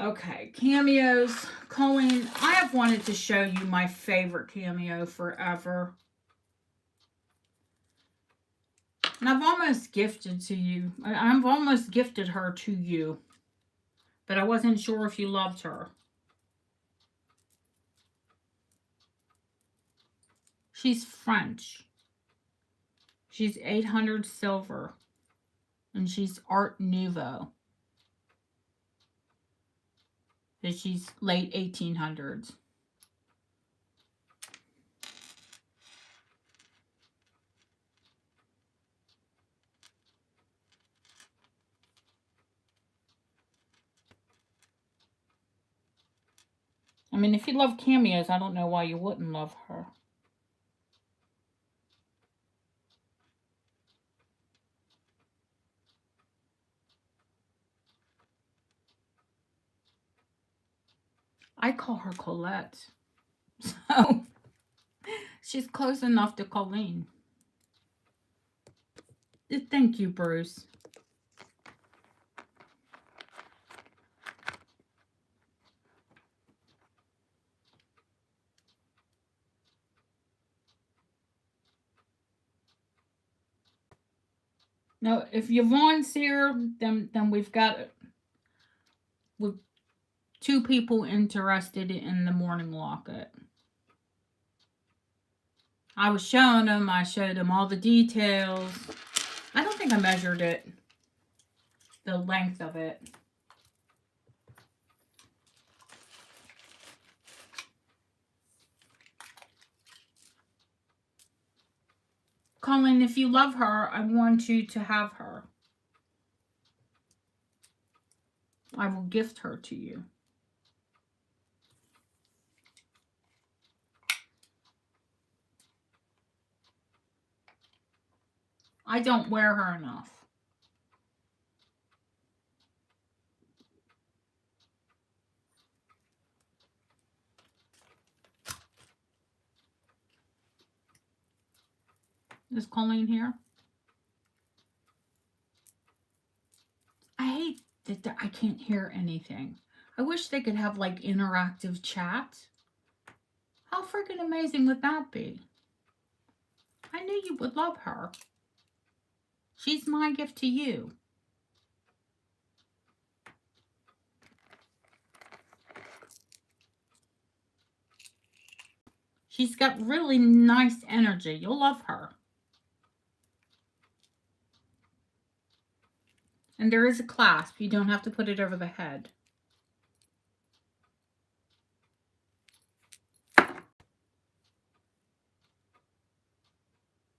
Okay, cameos. Colleen, I have wanted to show you my favorite cameo forever. And I've almost gifted to you. I've almost gifted her to you. But I wasn't sure if you loved her. She's French. She's 800 silver. And she's Art Nouveau. And she's late 1800s. I mean, if you love cameos, I don't know why you wouldn't love her. I call her Colette. So, she's close enough to Colleen. Thank you, Bruce. Now, if Yvonne's here, then we've got with 2 people interested in the morning locket. I was showing them. I showed them all the details. I don't think I measured it, the length of it. Colleen, if you love her, I want you to have her. I will gift her to you. I don't wear her enough. Is Colleen here? I hate that I can't hear anything. I wish they could have like interactive chat. How freaking amazing would that be? I knew you would love her. She's my gift to you. She's got really nice energy. You'll love her. And there is a clasp. You don't have to put it over the head.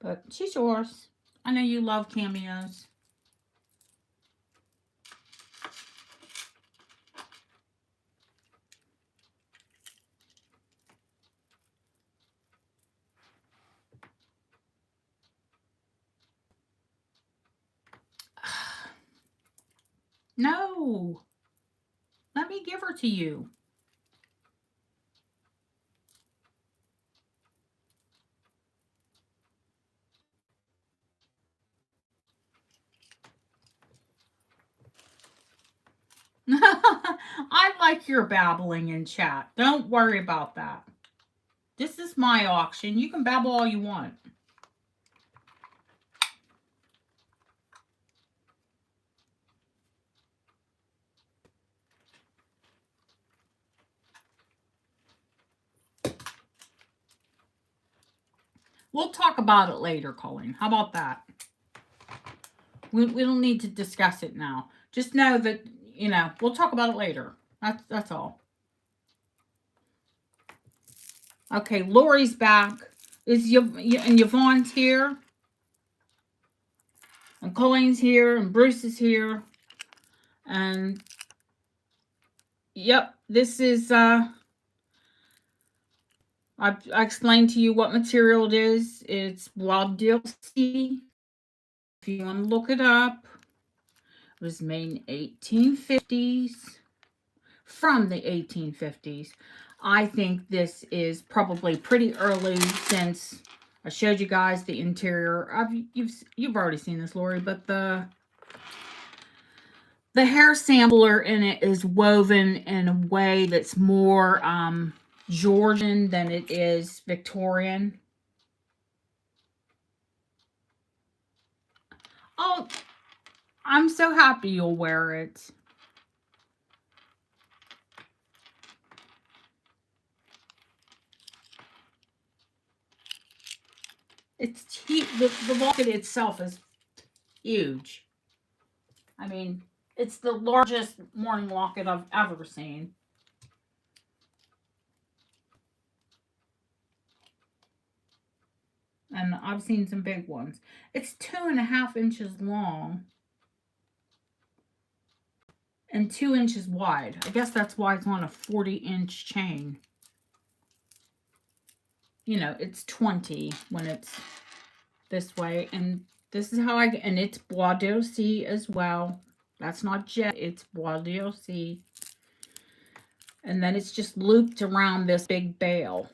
But she's yours. I know you love cameos. No. Let me give her to you. I like your babbling in chat. Don't worry about that. This is my auction. You can babble all you want. We'll talk about it later, Colleen. How about that? We don't need to discuss it now. Just know that, you know, we'll talk about it later. That's all. Okay, Lori's back. And Yvonne's here. And Colleen's here. And Bruce is here. And, yep, this is, I explained to you what material it is. It's Wild DLC. If you want to look it up, it was made in 1850s. From the 1850s. I think this is probably pretty early since I showed you guys the interior. You've already seen this, Lori, but the hair sampler in it is woven in a way that's more Georgian than it is Victorian. Oh, I'm so happy you'll wear it. It's the locket itself is huge. I mean, it's the largest morning locket I've ever seen. And I've seen some big ones. It's 2.5 inches long and 2 inches wide. I guess that's why it's on a 40-inch chain. You know, it's 20 when it's this way. And this is how and it's bois d'Ossy as well. That's not jet, it's bois d'Ossy. And then it's just looped around this big bale.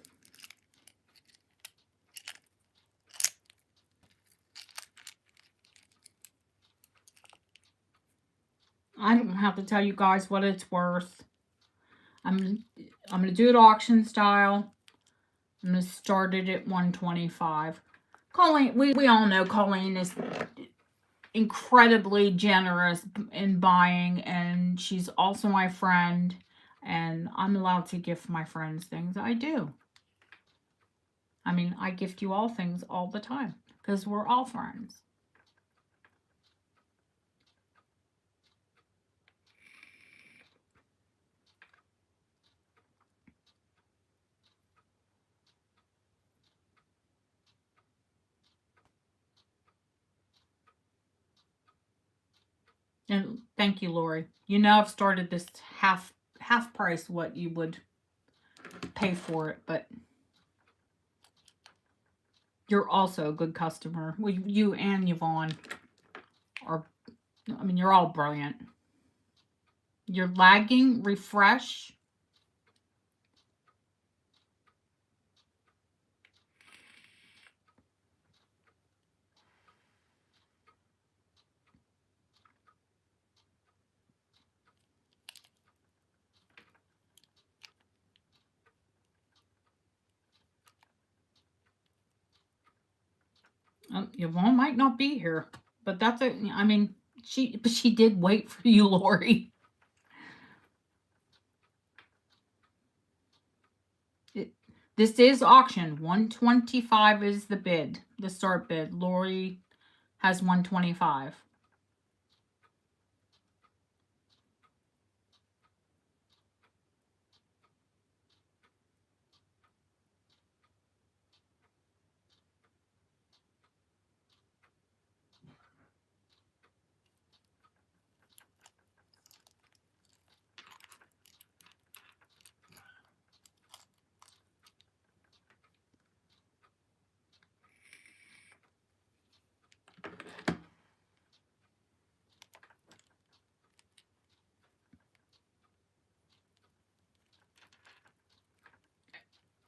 I don't have to tell you guys what it's worth. I'm going to do it auction style. I'm going to start it at $125. Colleen, we all know Colleen is incredibly generous in buying, and she's also my friend, and I'm allowed to gift my friends things. I do. I mean, I gift you all things all the time because we're all friends. And thank you, Lori. You know I've started this half price what you would pay for it, but you're also a good customer. Well, you and Yvonne are, I mean, you're all brilliant. You're lagging. Refresh. Yvonne might not be here, but that's a. I mean, she did wait for you, Lori. This is auction. 125 is the bid, the start bid. Lori has 125.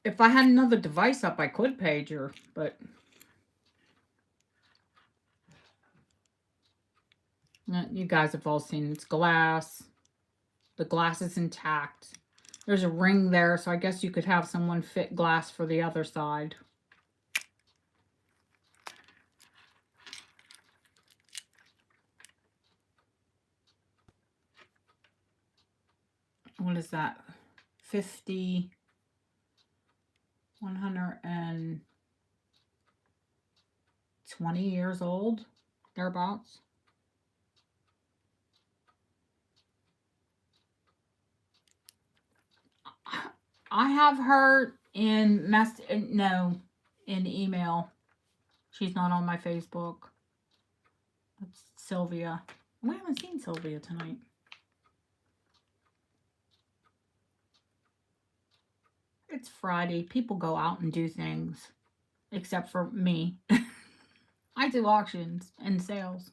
If I had another device up, I could page her, but you guys have all seen it's glass. The glass is intact. There's a ring there, so I guess you could have someone fit glass for the other side. What is that? 50, 120 years old, thereabouts. I have her in in email. She's not on my Facebook. That's Sylvia. We haven't seen Sylvia tonight. It's Friday. People go out and do things. Except for me. I do auctions and sales.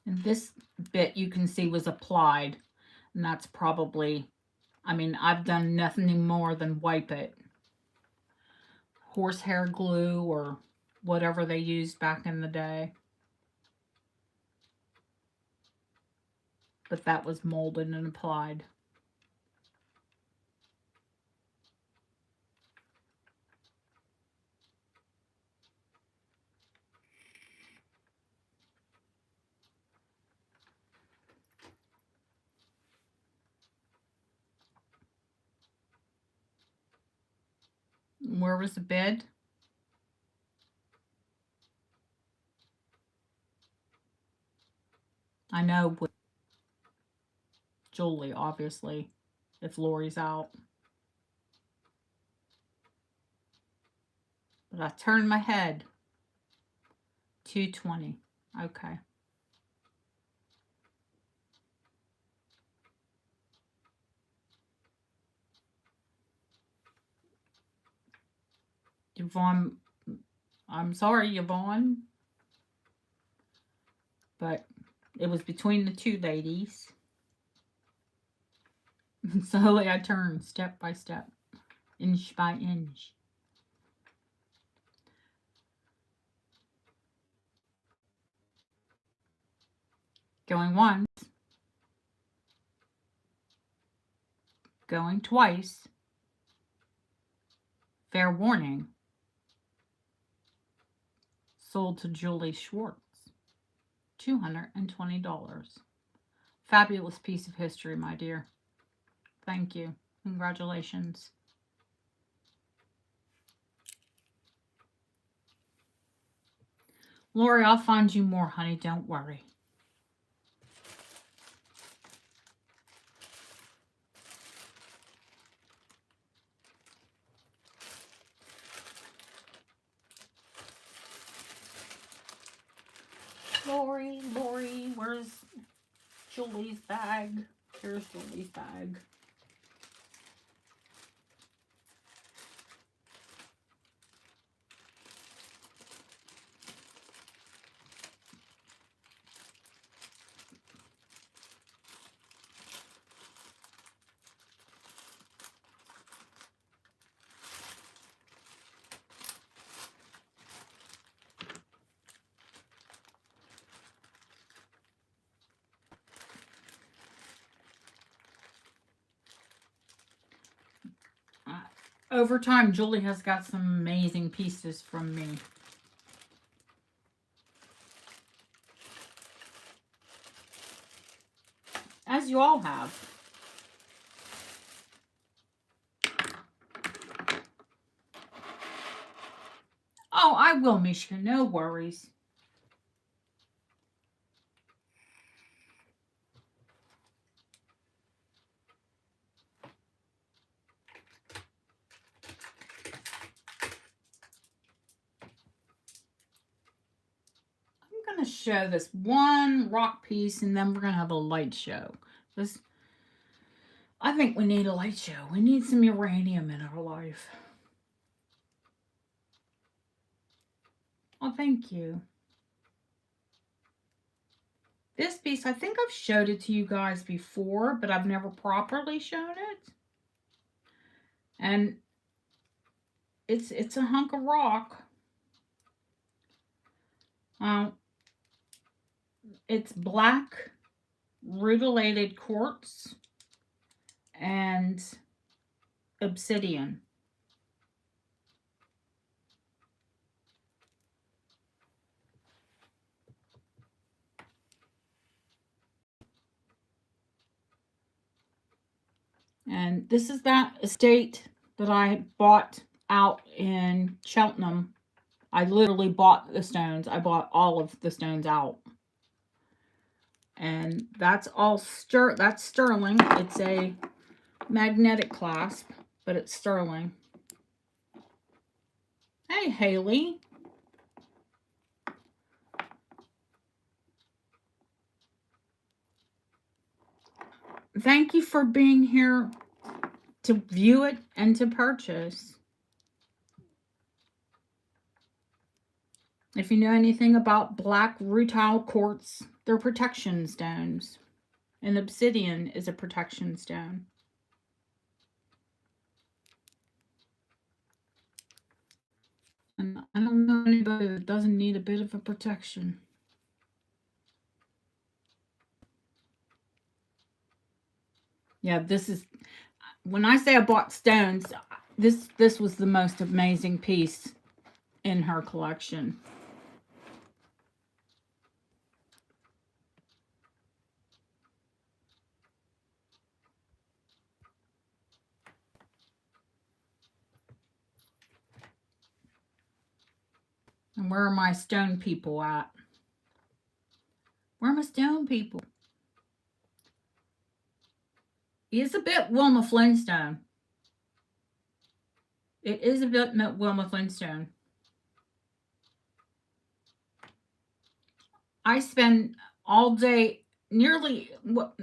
And this bit you can see was applied. And that's probably, I mean, I've done nothing more than wipe it. Horsehair glue or whatever they used back in the day. But that was molded and applied. Where was the bed? I know with Julie, obviously, if Lori's out. But I turned my head. 220. Okay. Yvonne, I'm sorry, Yvonne. But it was between the two ladies. Slowly I turned step by step, inch by inch. Going once. Going twice. Fair warning. Sold to Julie Schwartz. $220. Fabulous piece of history, my dear. Thank you. Congratulations. Lori, I'll find you more, honey. Don't worry. Lori, where's Julie's bag? Here's Julie's bag. Over time, Julie has got some amazing pieces from me. As you all have. Oh, I will, Mishka. No worries. going to show this one rock piece, and then we're going to have a light show. I think we need a light show. We need some uranium in our life. Oh, thank you. This piece, I think I've showed it to you guys before, but I've never properly shown it. And it's a hunk of rock. It's black rutilated quartz and obsidian. And this is that estate that I bought out in Cheltenham. I literally bought the stones. I bought all of the stones out. And that's all that's sterling. It's a magnetic clasp, but it's sterling. Hey, Haley. Thank you for being here to view it and to purchase. If you know anything about black rutile quartz, they're protection stones. And obsidian is a protection stone. And I don't know anybody that doesn't need a bit of a protection. Yeah, this is, when I say I bought stones, this was the most amazing piece in her collection. And where are my stone people at? Where are my stone people? It's a bit Wilma Flintstone. It is a bit Wilma Flintstone. I spend all day, nearly,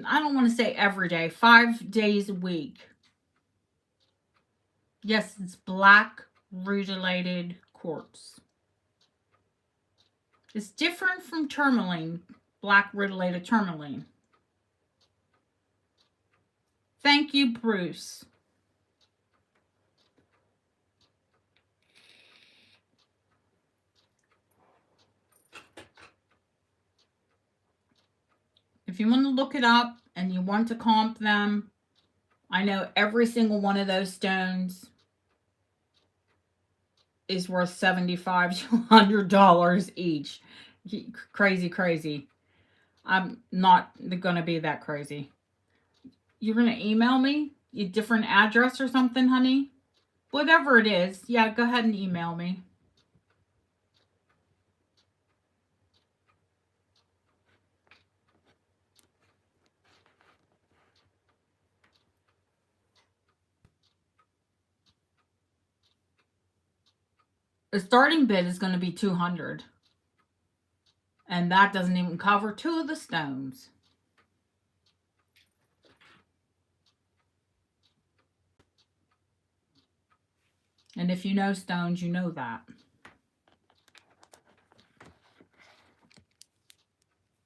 I don't want to say every day, 5 days a week. Yes, it's black rutilated quartz. It's different from tourmaline, black rutilated tourmaline. Thank you, Bruce. If you want to look it up and you want to comp them, I know every single one of those stones is worth $75 to $100 each. Crazy, crazy. I'm not going to be that crazy. You're going to email me a different address or something, honey? Whatever it is, yeah, go ahead and email me. The starting bid is going to be $200. And that doesn't even cover 2 of the stones. And if you know stones, you know that.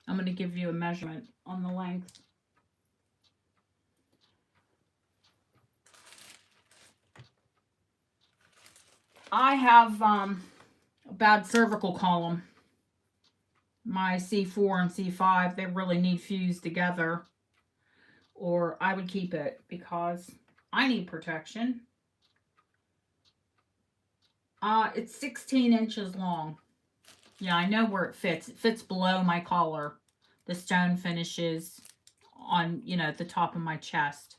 I'm going to give you a measurement on the length. I have a bad cervical column. My C4 and C5, they really need fused together. Or I would keep it because I need protection. It's 16 inches long. Yeah, I know where it fits. It fits below my collar. The stone finishes on, you know, at the top of my chest.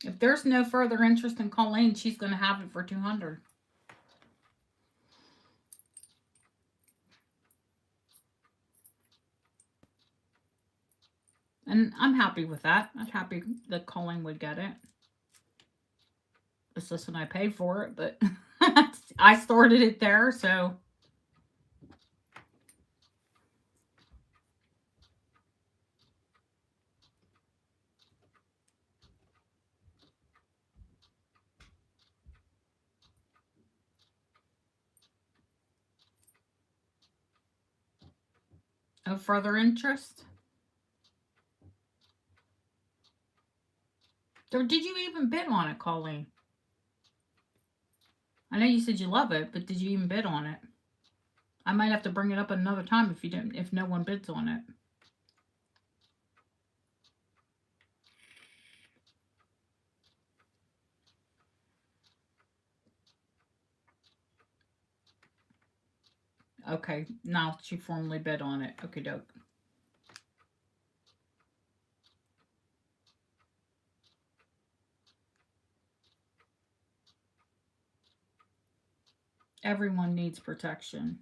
If there's no further interest in Colleen, she's going to have it for 200. And I'm happy with that. I'm happy that Colleen would get it. It's just when I paid for it, but I started it there, so. No further interest? Or did you even bid on it, Colleen? I know you said you love it, but did you even bid on it? I might have to bring it up another time if no one bids on it. Okay, now she formally bid on it. Okie doke. Everyone needs protection.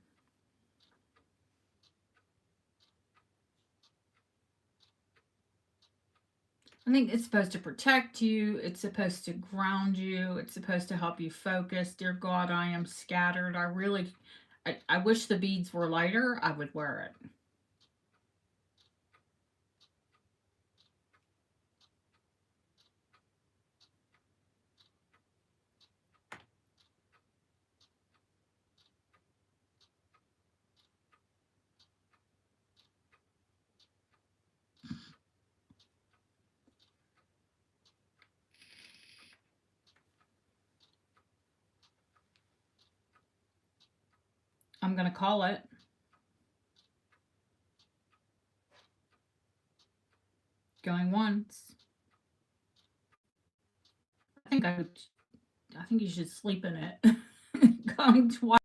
I think it's supposed to protect you. It's supposed to ground you. It's supposed to help you focus. Dear God, I am scattered. I wish the beads were lighter. I would wear it. I'm going to call it. Going once. I think you should sleep in it. Going twice.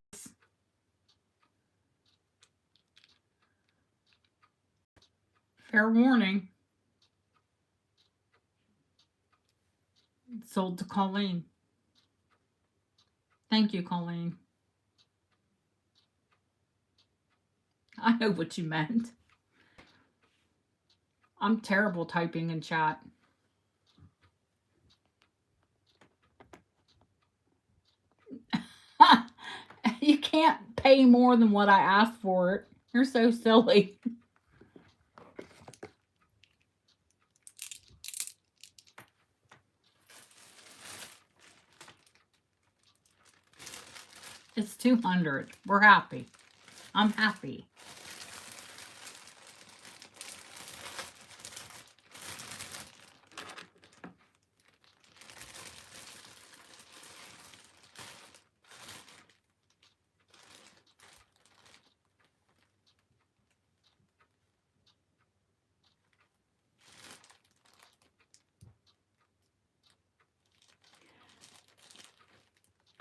Fair warning. Sold to Colleen. Thank you, Colleen. I know what you meant. I'm terrible typing in chat. You can't pay more than what I asked for it. You're so silly. It's 200. We're happy. I'm happy.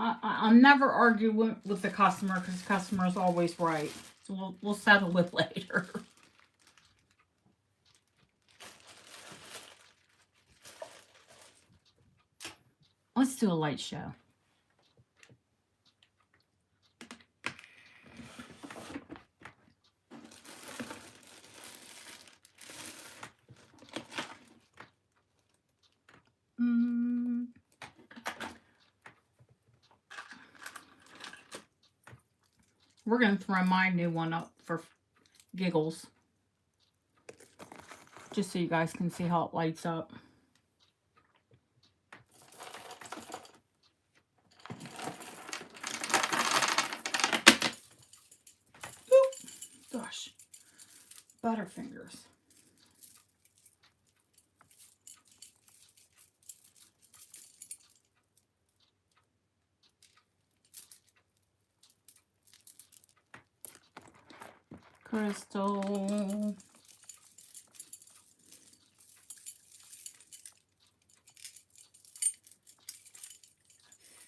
I'll never argue with the customer because the customer is always right. So we'll settle it later. Let's do a light show. We're going to throw my new one up for giggles. Just so you guys can see how it lights up. Oop, gosh. Butterfingers. Crystal.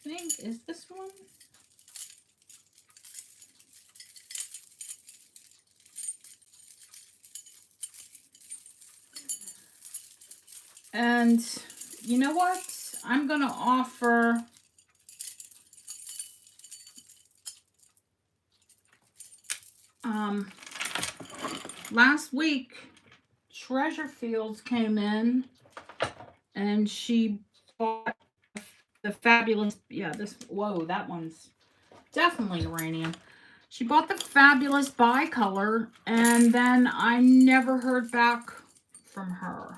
I think, is this one? And you know what? I'm going to offer last week, Treasure Fields came in and she bought the fabulous, yeah, this, whoa, that one's definitely uranium. She bought the fabulous bicolor, and then I never heard back from her.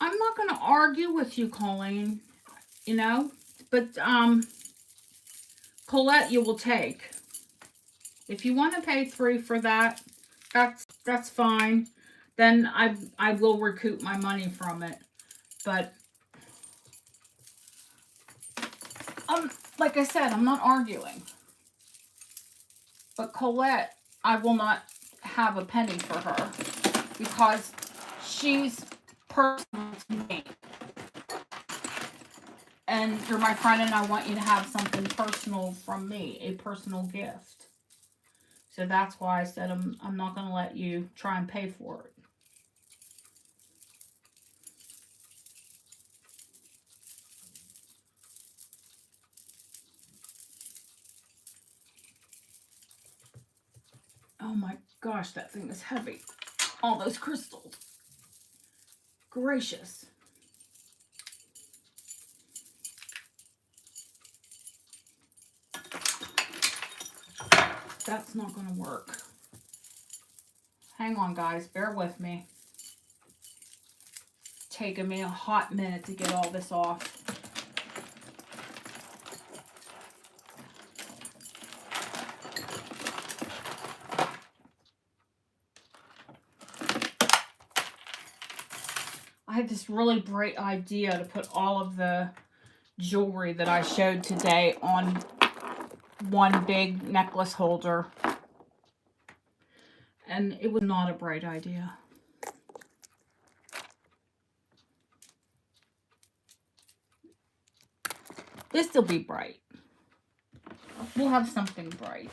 I'm not going to argue with you, Colleen, you know, but Colette, you will take. If you want to pay $3 for that, that's fine. Then I will recoup my money from it. But like I said, I'm not arguing. But Colette, I will not have a penny for her because she's personal to me. And you're my friend and I want you to have something personal from me, a personal gift. So that's why I said I'm not going to let you try and pay for it. Oh my gosh, that thing is heavy. All those crystals. Gracious. That's not going to work. Hang on, guys. Bear with me. It's taking me a hot minute to get all this off. I had this really bright idea to put all of the jewelry that I showed today on one big necklace holder. And it was not a bright idea. This will be bright. We'll have something bright.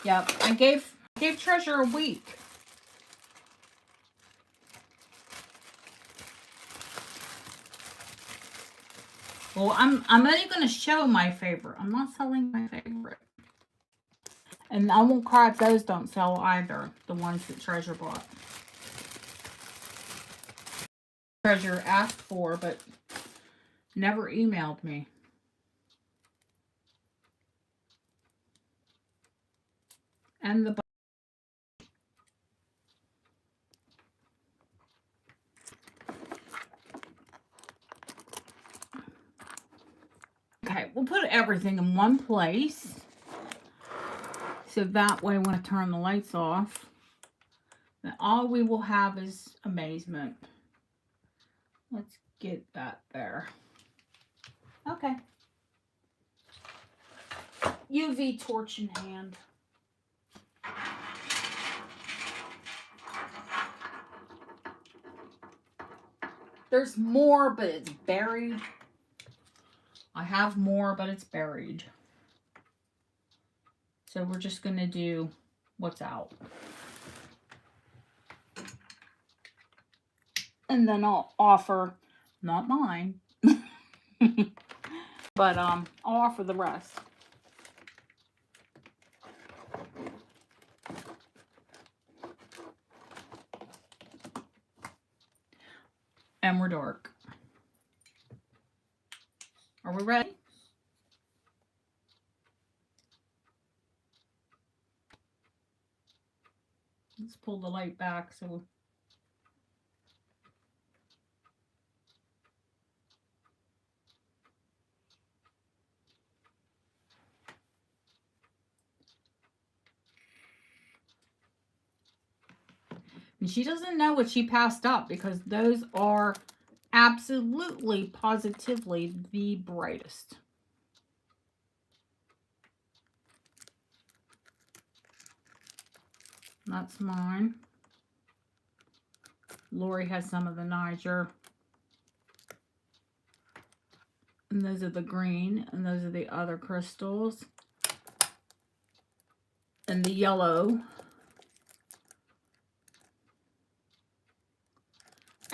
Yep, I gave Treasure a week. Well, I'm only going to show my favorite. I'm not selling my favorite. And I won't cry if those don't sell either. The ones that Treasure bought. Treasure asked for, but never emailed me. And the okay, we'll put everything in one place. So that way when I turn the lights off, then all we will have is amazement. Let's get that there. Okay. UV torch in hand. There's more, but it's buried. I have more, but it's buried. So we're just going to do what's out. And then I'll offer, not mine, but I'll offer the rest. And we're dark. Are we ready? Let's pull the light back so and she doesn't know what she passed up because those are absolutely, positively the brightest. That's mine. Lori has some of the Niger. And those are the green. And those are the other crystals. And the yellow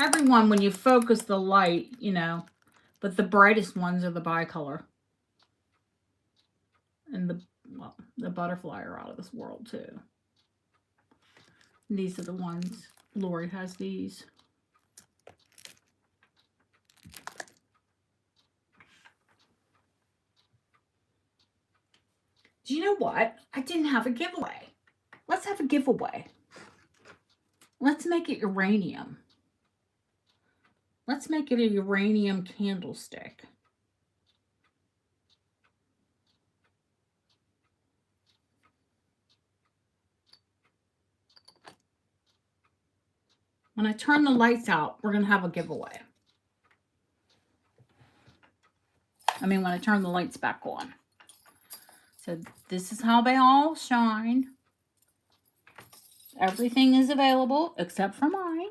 everyone, when you focus the light, you know, but the brightest ones are the bicolor. And the butterfly are out of this world too. These are the ones. Lori has these. Do you know what? I didn't have a giveaway. Let's have a giveaway. Let's make it uranium. Let's make it a uranium candlestick. When I turn the lights out, we're going to have a giveaway. I mean, when I turn the lights back on. So this is how they all shine. Everything is available except for mine.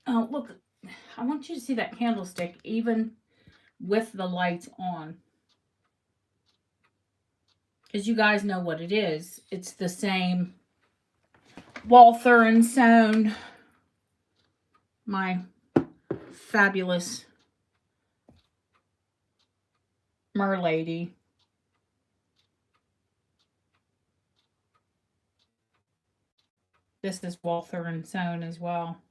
Oh, look. I want you to see that candlestick even with the lights on. Because you guys know what it is. It's the same Walther and Sewn. My fabulous merlady. This is Walther and Sewn as well.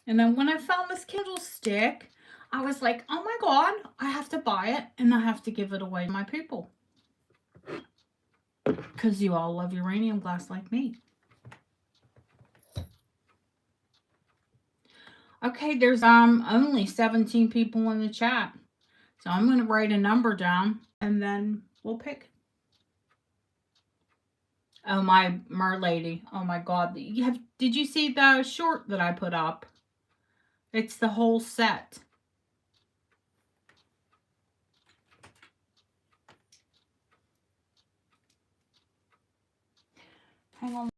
And then when I found this candlestick, I was like, oh my God, I have to buy it and I have to give it away to my people. Because you all love uranium glass like me. Okay, there's only 17 people in the chat. So I'm going to write a number down and then we'll pick. Oh, my merlady. Oh my God. Did you see the short that I put up? It's the whole set. Hang on.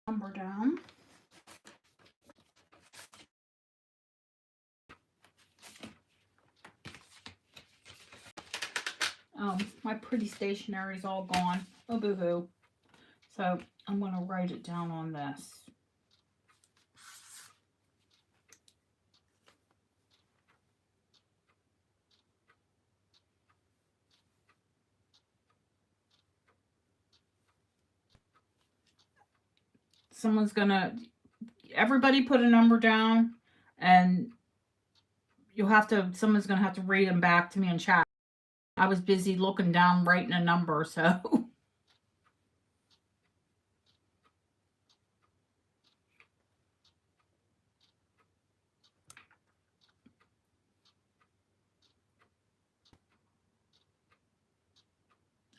Number down. My pretty stationery is all gone. Oh, boo-hoo. So I'm going to write it down on this. Everybody put a number down, and someone's going to have to read them back to me in chat. I was busy looking down, writing a number, so.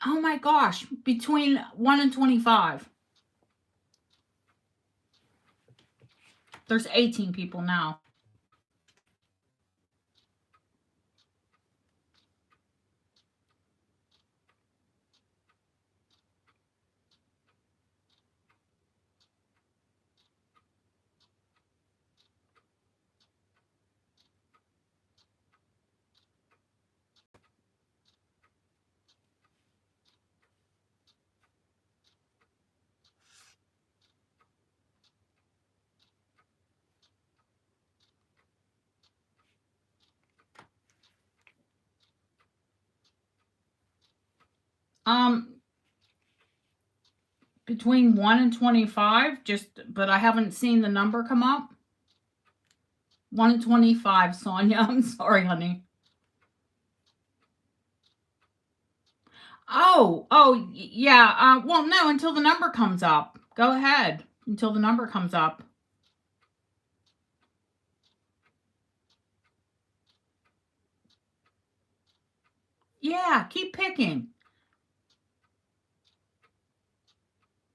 Oh my gosh, between 1 and 25. There's 18 people now. Between 1 and 25, but I haven't seen the number come up. 1 and 25, Sonia. I'm sorry, honey. Oh, yeah. Well, no, until the number comes up. Go ahead. Until the number comes up. Yeah, keep picking.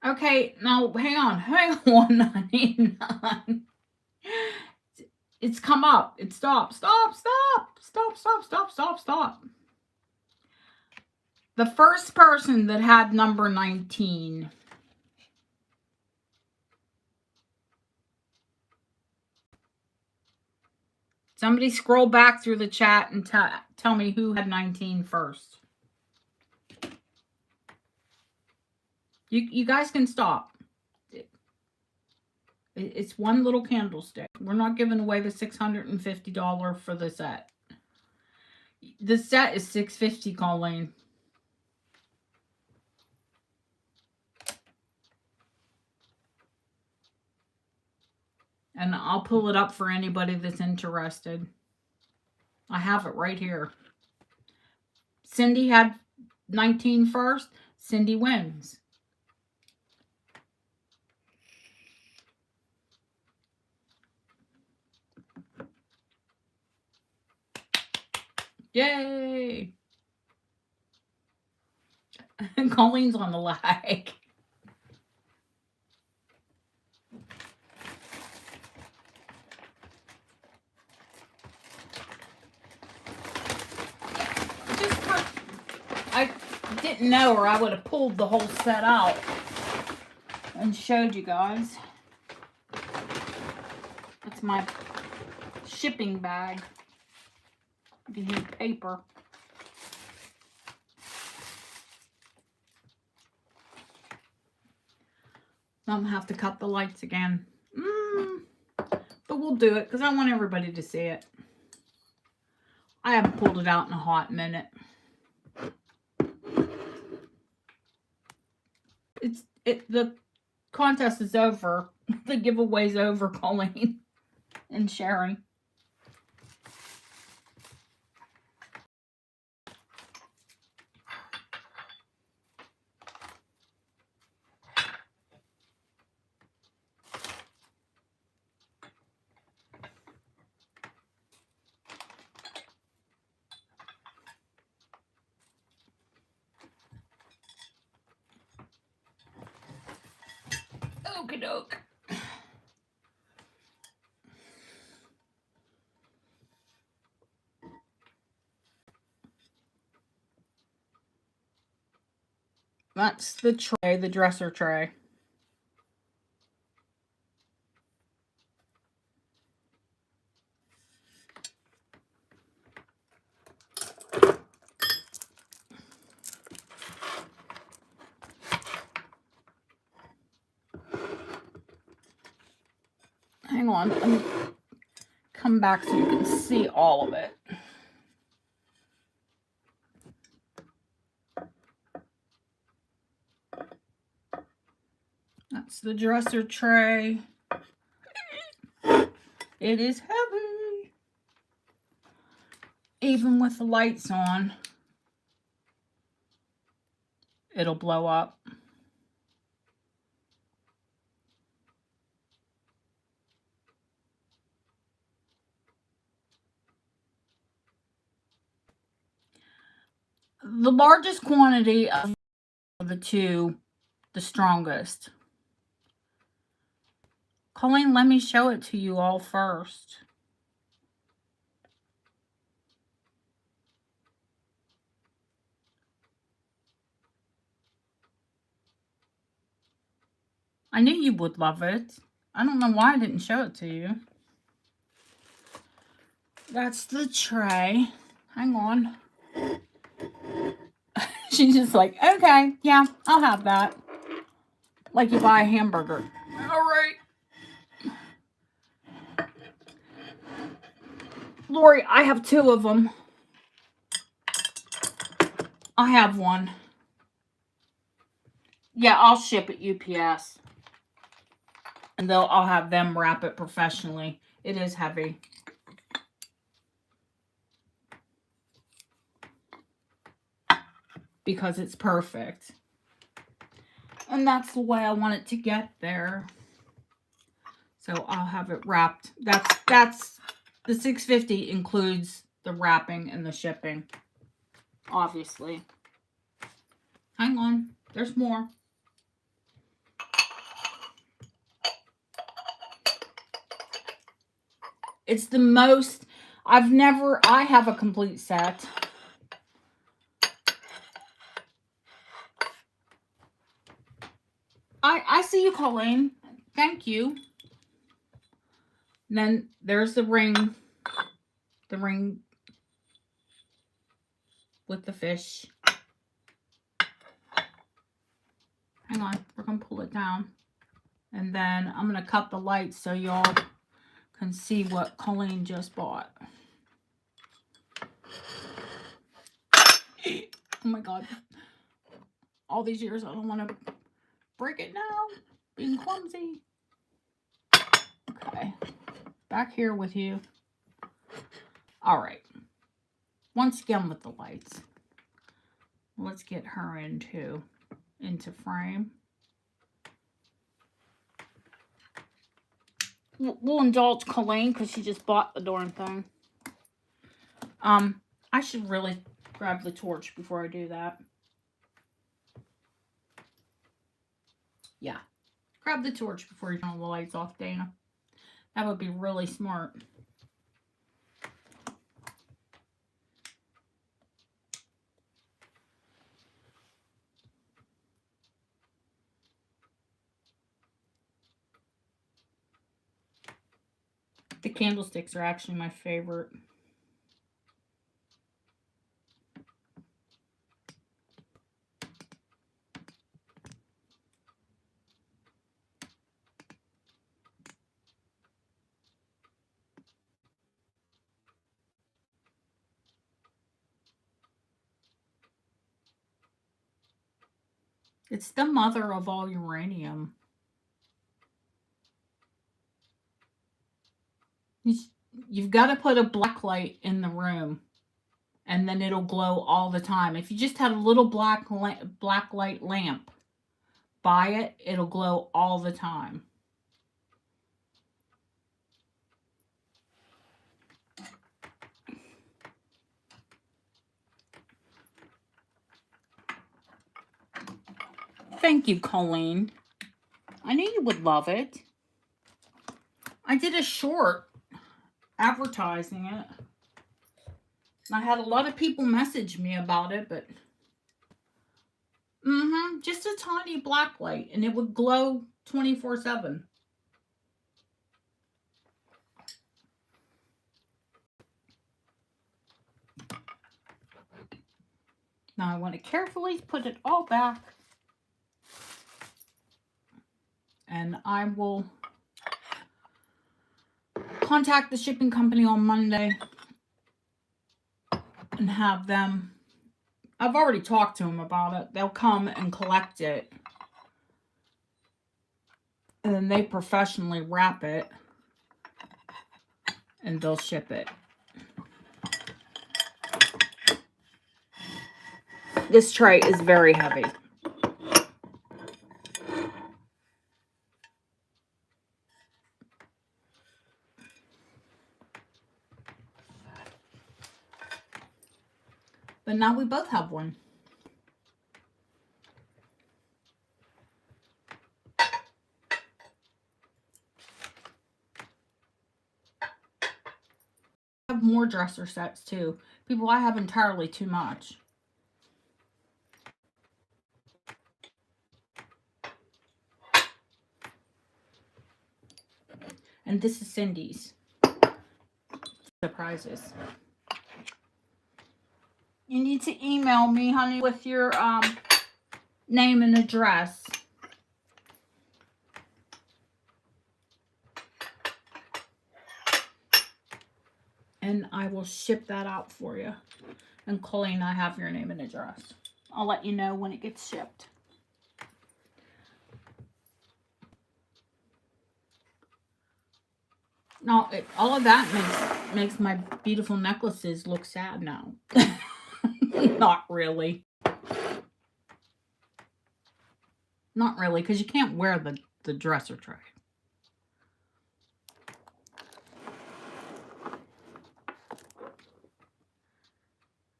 Okay, now hang on, 199. It's come up. It stopped. Stop. The first person that had number 19. Somebody scroll back through the chat and tell me who had 19 first. You guys can stop. It's one little candlestick. We're not giving away the $650 for the set. The set is $650, Colleen. And I'll pull it up for anybody that's interested. I have it right here. Cindy had 19 first. Cindy wins. Yay! Colleen's on the lag. I didn't know, or I would have pulled the whole set out and showed you guys. That's my shipping bag. If you need paper. I'm going to have to cut the lights again. But we'll do it because I want everybody to see it. I haven't pulled it out in a hot minute. The contest is over. The giveaway's over, Colleen and Sharon. Okie doke. That's the tray, the dresser tray. Hang on, let me come back so you can see all of it. That's the dresser tray. It is heavy. Even with the lights on, it'll blow up. The largest quantity of the two, the strongest. Colleen, let me show it to you all first. I knew you would love it. I don't know why I didn't show it to you. That's the tray. Hang on. She's just like, okay, yeah, I'll have that. Like you buy a hamburger. All right. Lori, I have two of them. I have one. Yeah, I'll ship it UPS. And I'll have them wrap it professionally. It is heavy. Because it's perfect. And that's the way I want it to get there. So I'll have it wrapped. That's the $650 includes the wrapping and the shipping. Obviously. Hang on. There's more. It's the most, I have a complete set. I see you, Colleen. Thank you. And then there's the ring the ring with the fish. Hang on, we're going to pull it down. And then I'm going to cut the lights so y'all can see what Colleen just bought. Oh my God. All these years, I don't want to break it now. Being clumsy. Okay. Back here with you. All right. Once again with the lights. Let's get her into frame. We'll indulge Colleen because she just bought the darn thing. I should really grab the torch before I do that. Yeah. Grab the torch before you turn the lights off, Dana. That would be really smart. The candlesticks are actually my favorite. It's the mother of all uranium. You've got to put a black light in the room, and then it'll glow all the time. If you just had a little black light lamp, buy it, it'll glow all the time. Thank you, Colleen. I knew you would love it. I did a short advertising it. I had a lot of people message me about it, but just a tiny black light, and it would glow 24/7. Now I want to carefully put it all back, and I will contact the shipping company on Monday and have them, I've already talked to them about it. They'll come and collect it, and then they professionally wrap it, and they'll ship it. This tray is very heavy. But now we both have one. I have more dresser sets too. People, I have entirely too much. And this is Cindy's. Surprises. You need to email me, honey, with your name and address. And I will ship that out for you. And Colleen, I have your name and address. I'll let you know when it gets shipped. No, all of that makes my beautiful necklaces look sad now. Not really. Not really, because you can't wear the dresser tray.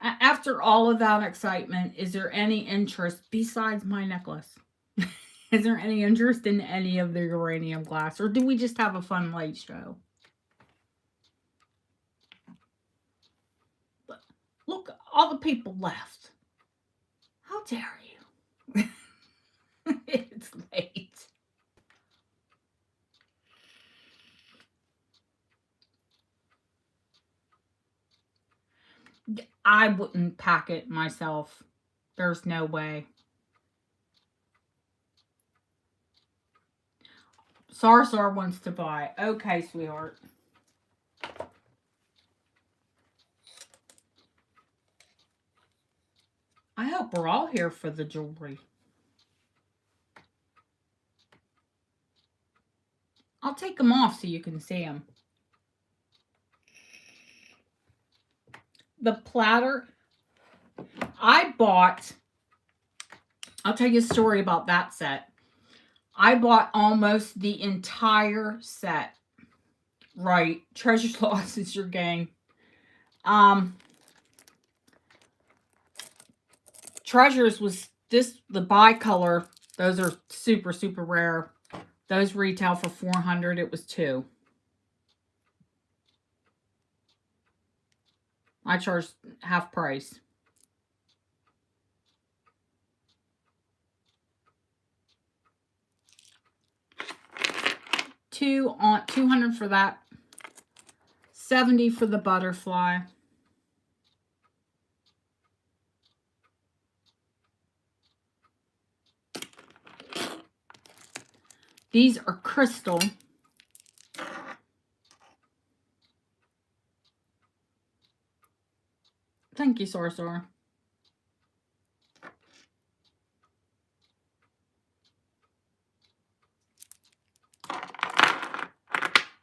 After all of that excitement, is there any interest besides my necklace? Is there any interest in any of the uranium glass? Or do we just have a fun light show? Look, all the people left. How dare you? It's late. I wouldn't pack it myself. There's no way. Sarsar wants to buy. Okay, sweetheart. I hope we're all here for the jewelry. I'll take them off so you can see them. The platter I bought, I'll tell you a story about that set. I bought almost the entire set. Right. Treasure loss is your game. Treasures was this, the bicolor. Those are super, super rare. Those retail for $400. It was $2. I charged half price. $200 for that. $70 for the butterfly. These are crystal. Thank you, Sarsar.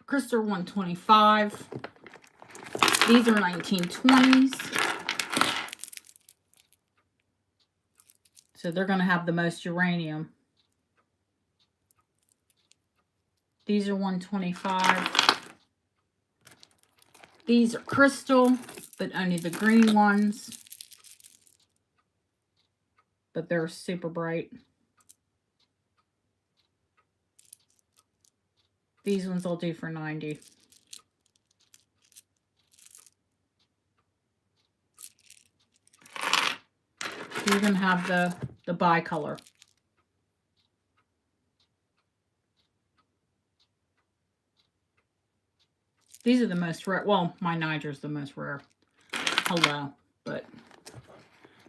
Crystal 125. These are 1920s. So they're going to have the most uranium. These are 125. These are crystal, but only the green ones. But they're super bright. These ones I'll do for 90. You're going to have the bicolor. These are the most rare. Well, my Niger's the most rare. Hello. But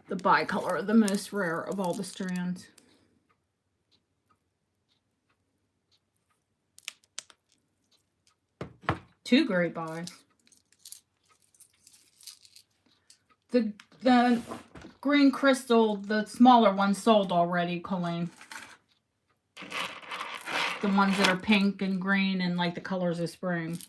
the bicolor are the most rare of all the strands. Two great buys. The green crystal, the smaller ones sold already, Colleen. The ones that are pink and green and like the colors of spring.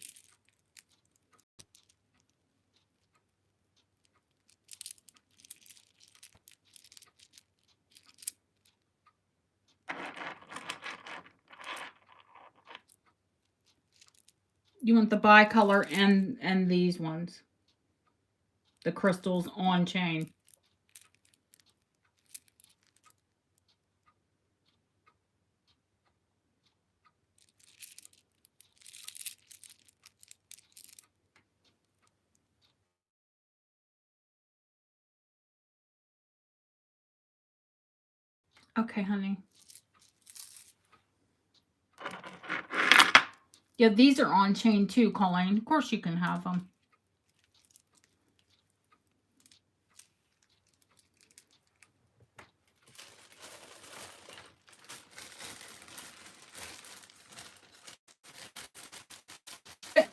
You want the bicolor and these ones. The crystals on chain. Okay, honey. Yeah, these are on chain too, Colleen. Of course you can have them.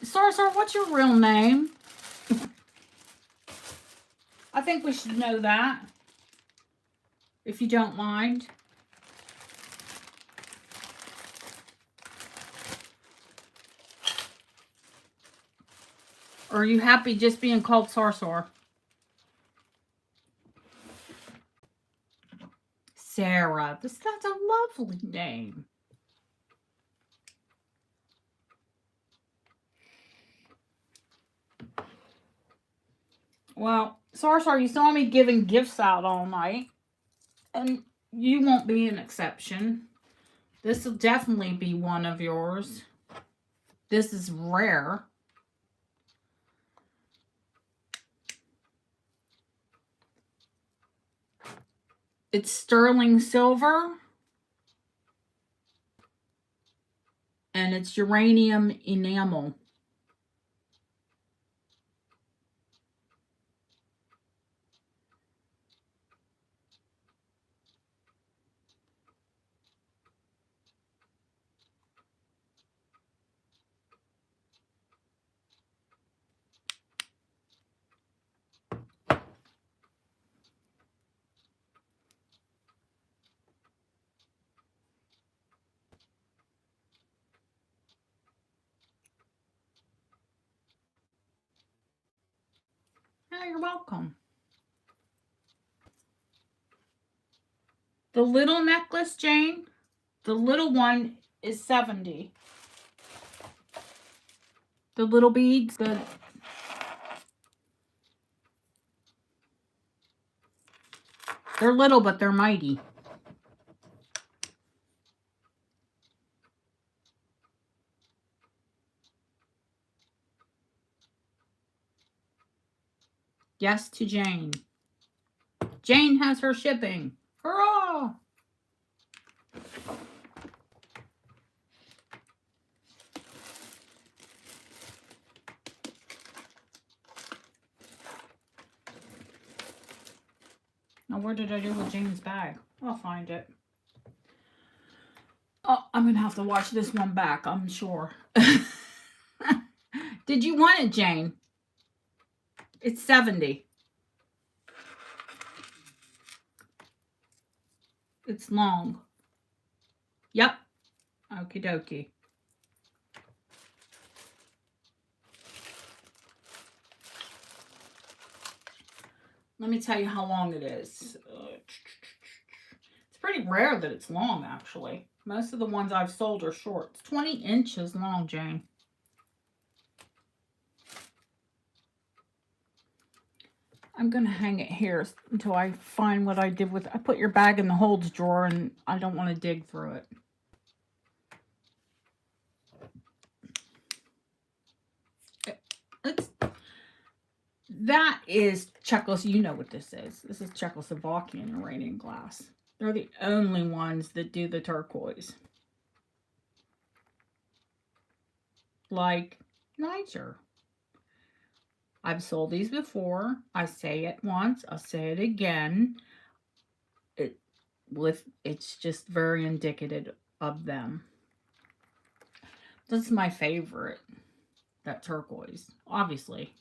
Sarsar, what's your real name? I think we should know that. If you don't mind. Or are you happy just being called Sarsar? Sarah. That's a lovely name. Well, Sarsar, you saw me giving gifts out all night. And you won't be an exception. This will definitely be one of yours. This is rare. It's sterling silver. And it's uranium enamel. You're welcome. The little necklace, Jane, the little one is 70. The little beads, they're little, but they're mighty. Yes to Jane. Jane has her shipping. Hurrah! Now, where did I do with Jane's bag? I'll find it. Oh, I'm going to have to watch this one back, I'm sure. Did you want it, Jane? It's 70. It's long. Yep. Okie dokie. Let me tell you how long it is. It's pretty rare that it's long, actually. Most of the ones I've sold are short. It's 20 inches long, Jane. I'm going to hang it here until I find what I did with it. I put your bag in the holds drawer, and I don't want to dig through it. That is you know what this is. This is Czechoslovakian Uranium glass. They're the only ones that do the turquoise. Like Niger. I've sold these before. I say it once. I'll say it again. It's just very indicative of them. This is my favorite. That turquoise, obviously.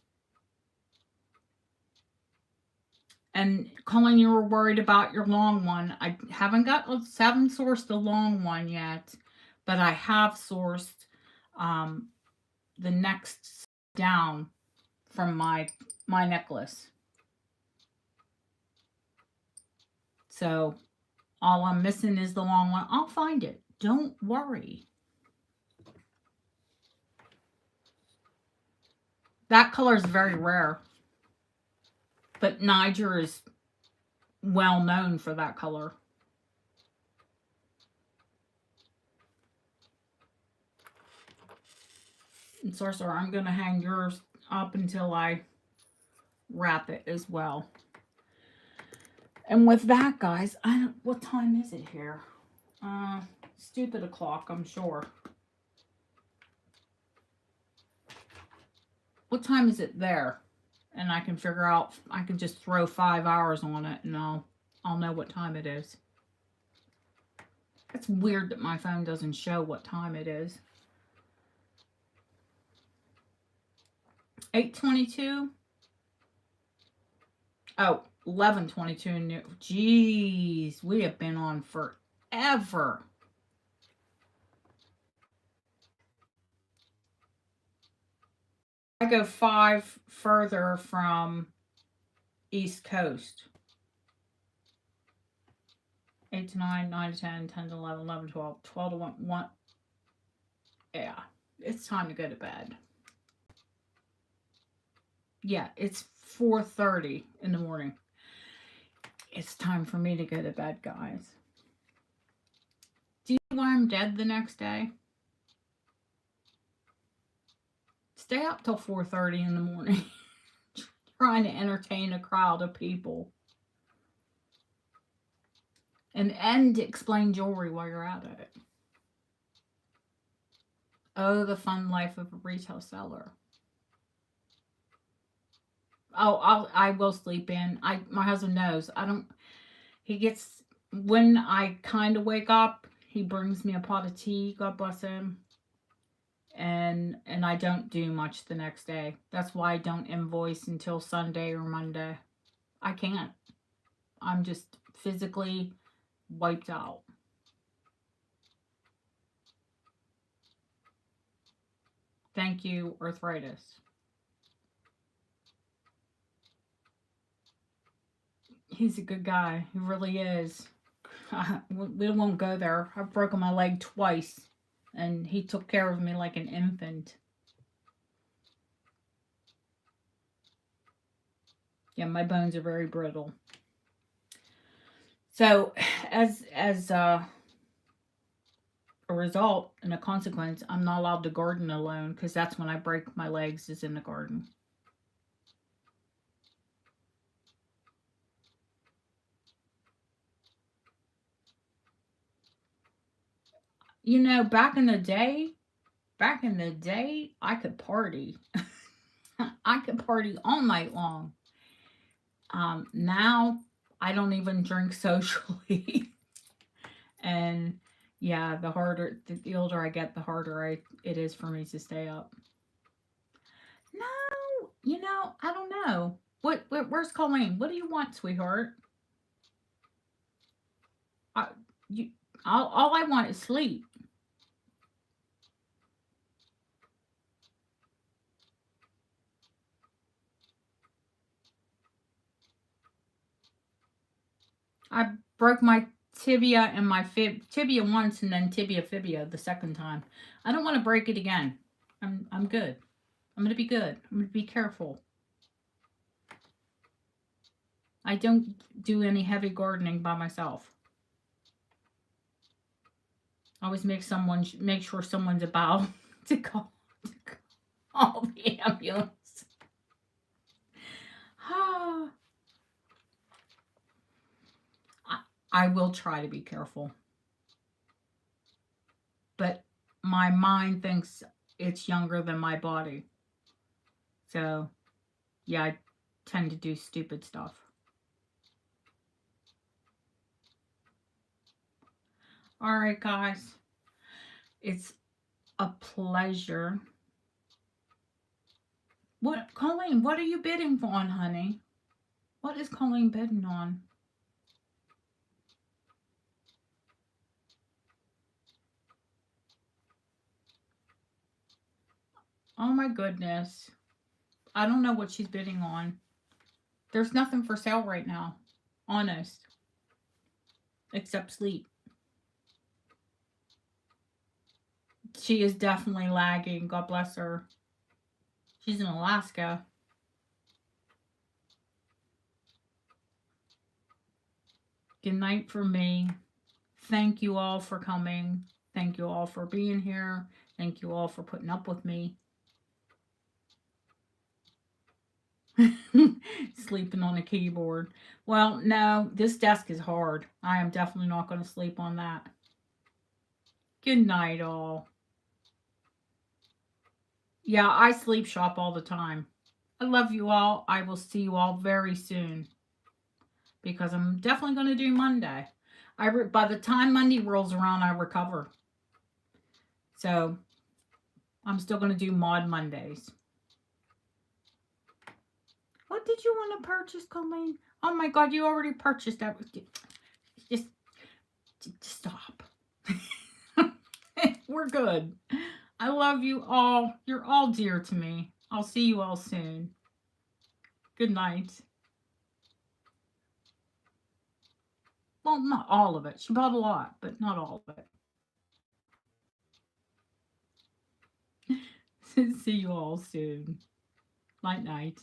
And Colleen, you were worried about your long one. I haven't sourced the long one yet, but I have sourced the next down from my necklace. So all I'm missing is the long one. I'll find it. Don't worry. That color is very rare. But Niger is well known for that color. And Sorcerer, I'm going to hang yours up until I wrap it as well. And with that, guys, what time is it here? Stupid o'clock, I'm sure. What time is it there? And I can figure out, I can just throw 5 hours on it and I'll know what time it is. It's weird that my phone doesn't show what time it is. 8:22. Oh, 11:22. Jeez, we have been on forever. I go 5 further from East Coast. 8 to 9, 9 to 10, 10 to 11, 11 to 12, 12 to 1. Yeah, it's time to go to bed. Yeah, it's 4:30 in the morning. It's time for me to go to bed, guys. Do you know why I'm dead the next day? Stay up till 4:30 in the morning trying to entertain a crowd of people. And explain jewelry while you're at it. Oh, the fun life of a retail seller. Oh, I will sleep in. My husband knows. When I kind of wake up, he brings me a pot of tea, God bless him. And I don't do much the next day. That's why I don't invoice until Sunday or Monday. I can't. I'm just physically wiped out. Thank you, arthritis. He's a good guy. He really is. We won't go there. I've broken my leg twice, and he took care of me like an infant. Yeah, my bones are very brittle. So, as a result and a consequence, I'm not allowed to garden alone because that's when I break my legs, is in the garden. You know, back in the day, I could party. I could party all night long. Now I don't even drink socially. And yeah, the older I get, the harder it is for me to stay up. No, I don't know. Where's Colleen? What do you want, sweetheart? I, you, all I want is sleep. I broke my tibia and my tibia once, and then tibia fibia the second time. I don't want to break it again. I'm good. I'm gonna be good. I'm gonna be careful. I don't do any heavy gardening by myself. I always make sure someone's about to call the ambulance. I, I will try to be careful, but my mind thinks it's younger than my body. So yeah, I tend to do stupid stuff. All right, guys. It's a pleasure. What, Colleen, what are you bidding on, honey? What is Colleen bidding on? Oh my goodness. I don't know what she's bidding on. There's nothing for sale right now. Honest. Except sleep. She is definitely lagging. God bless her. She's in Alaska. Good night for me. Thank you all for coming. Thank you all for being here. Thank you all for putting up with me. Sleeping on a keyboard. Well, no, this desk is hard. I am definitely not going to sleep on that. Good night, all. Yeah, I sleep shop all the time. I love you all. I will see you all very soon because I'm definitely going to do Monday. By the time Monday rolls around, I recover. So I'm still going to do Mod Mondays. What did you want to purchase, Colleen? Oh my God, you already purchased that. Just stop. We're good. I love you all. You're all dear to me. I'll see you all soon. Good night. Well, not all of it. She bought a lot, but not all of it. See you all soon. Night, night.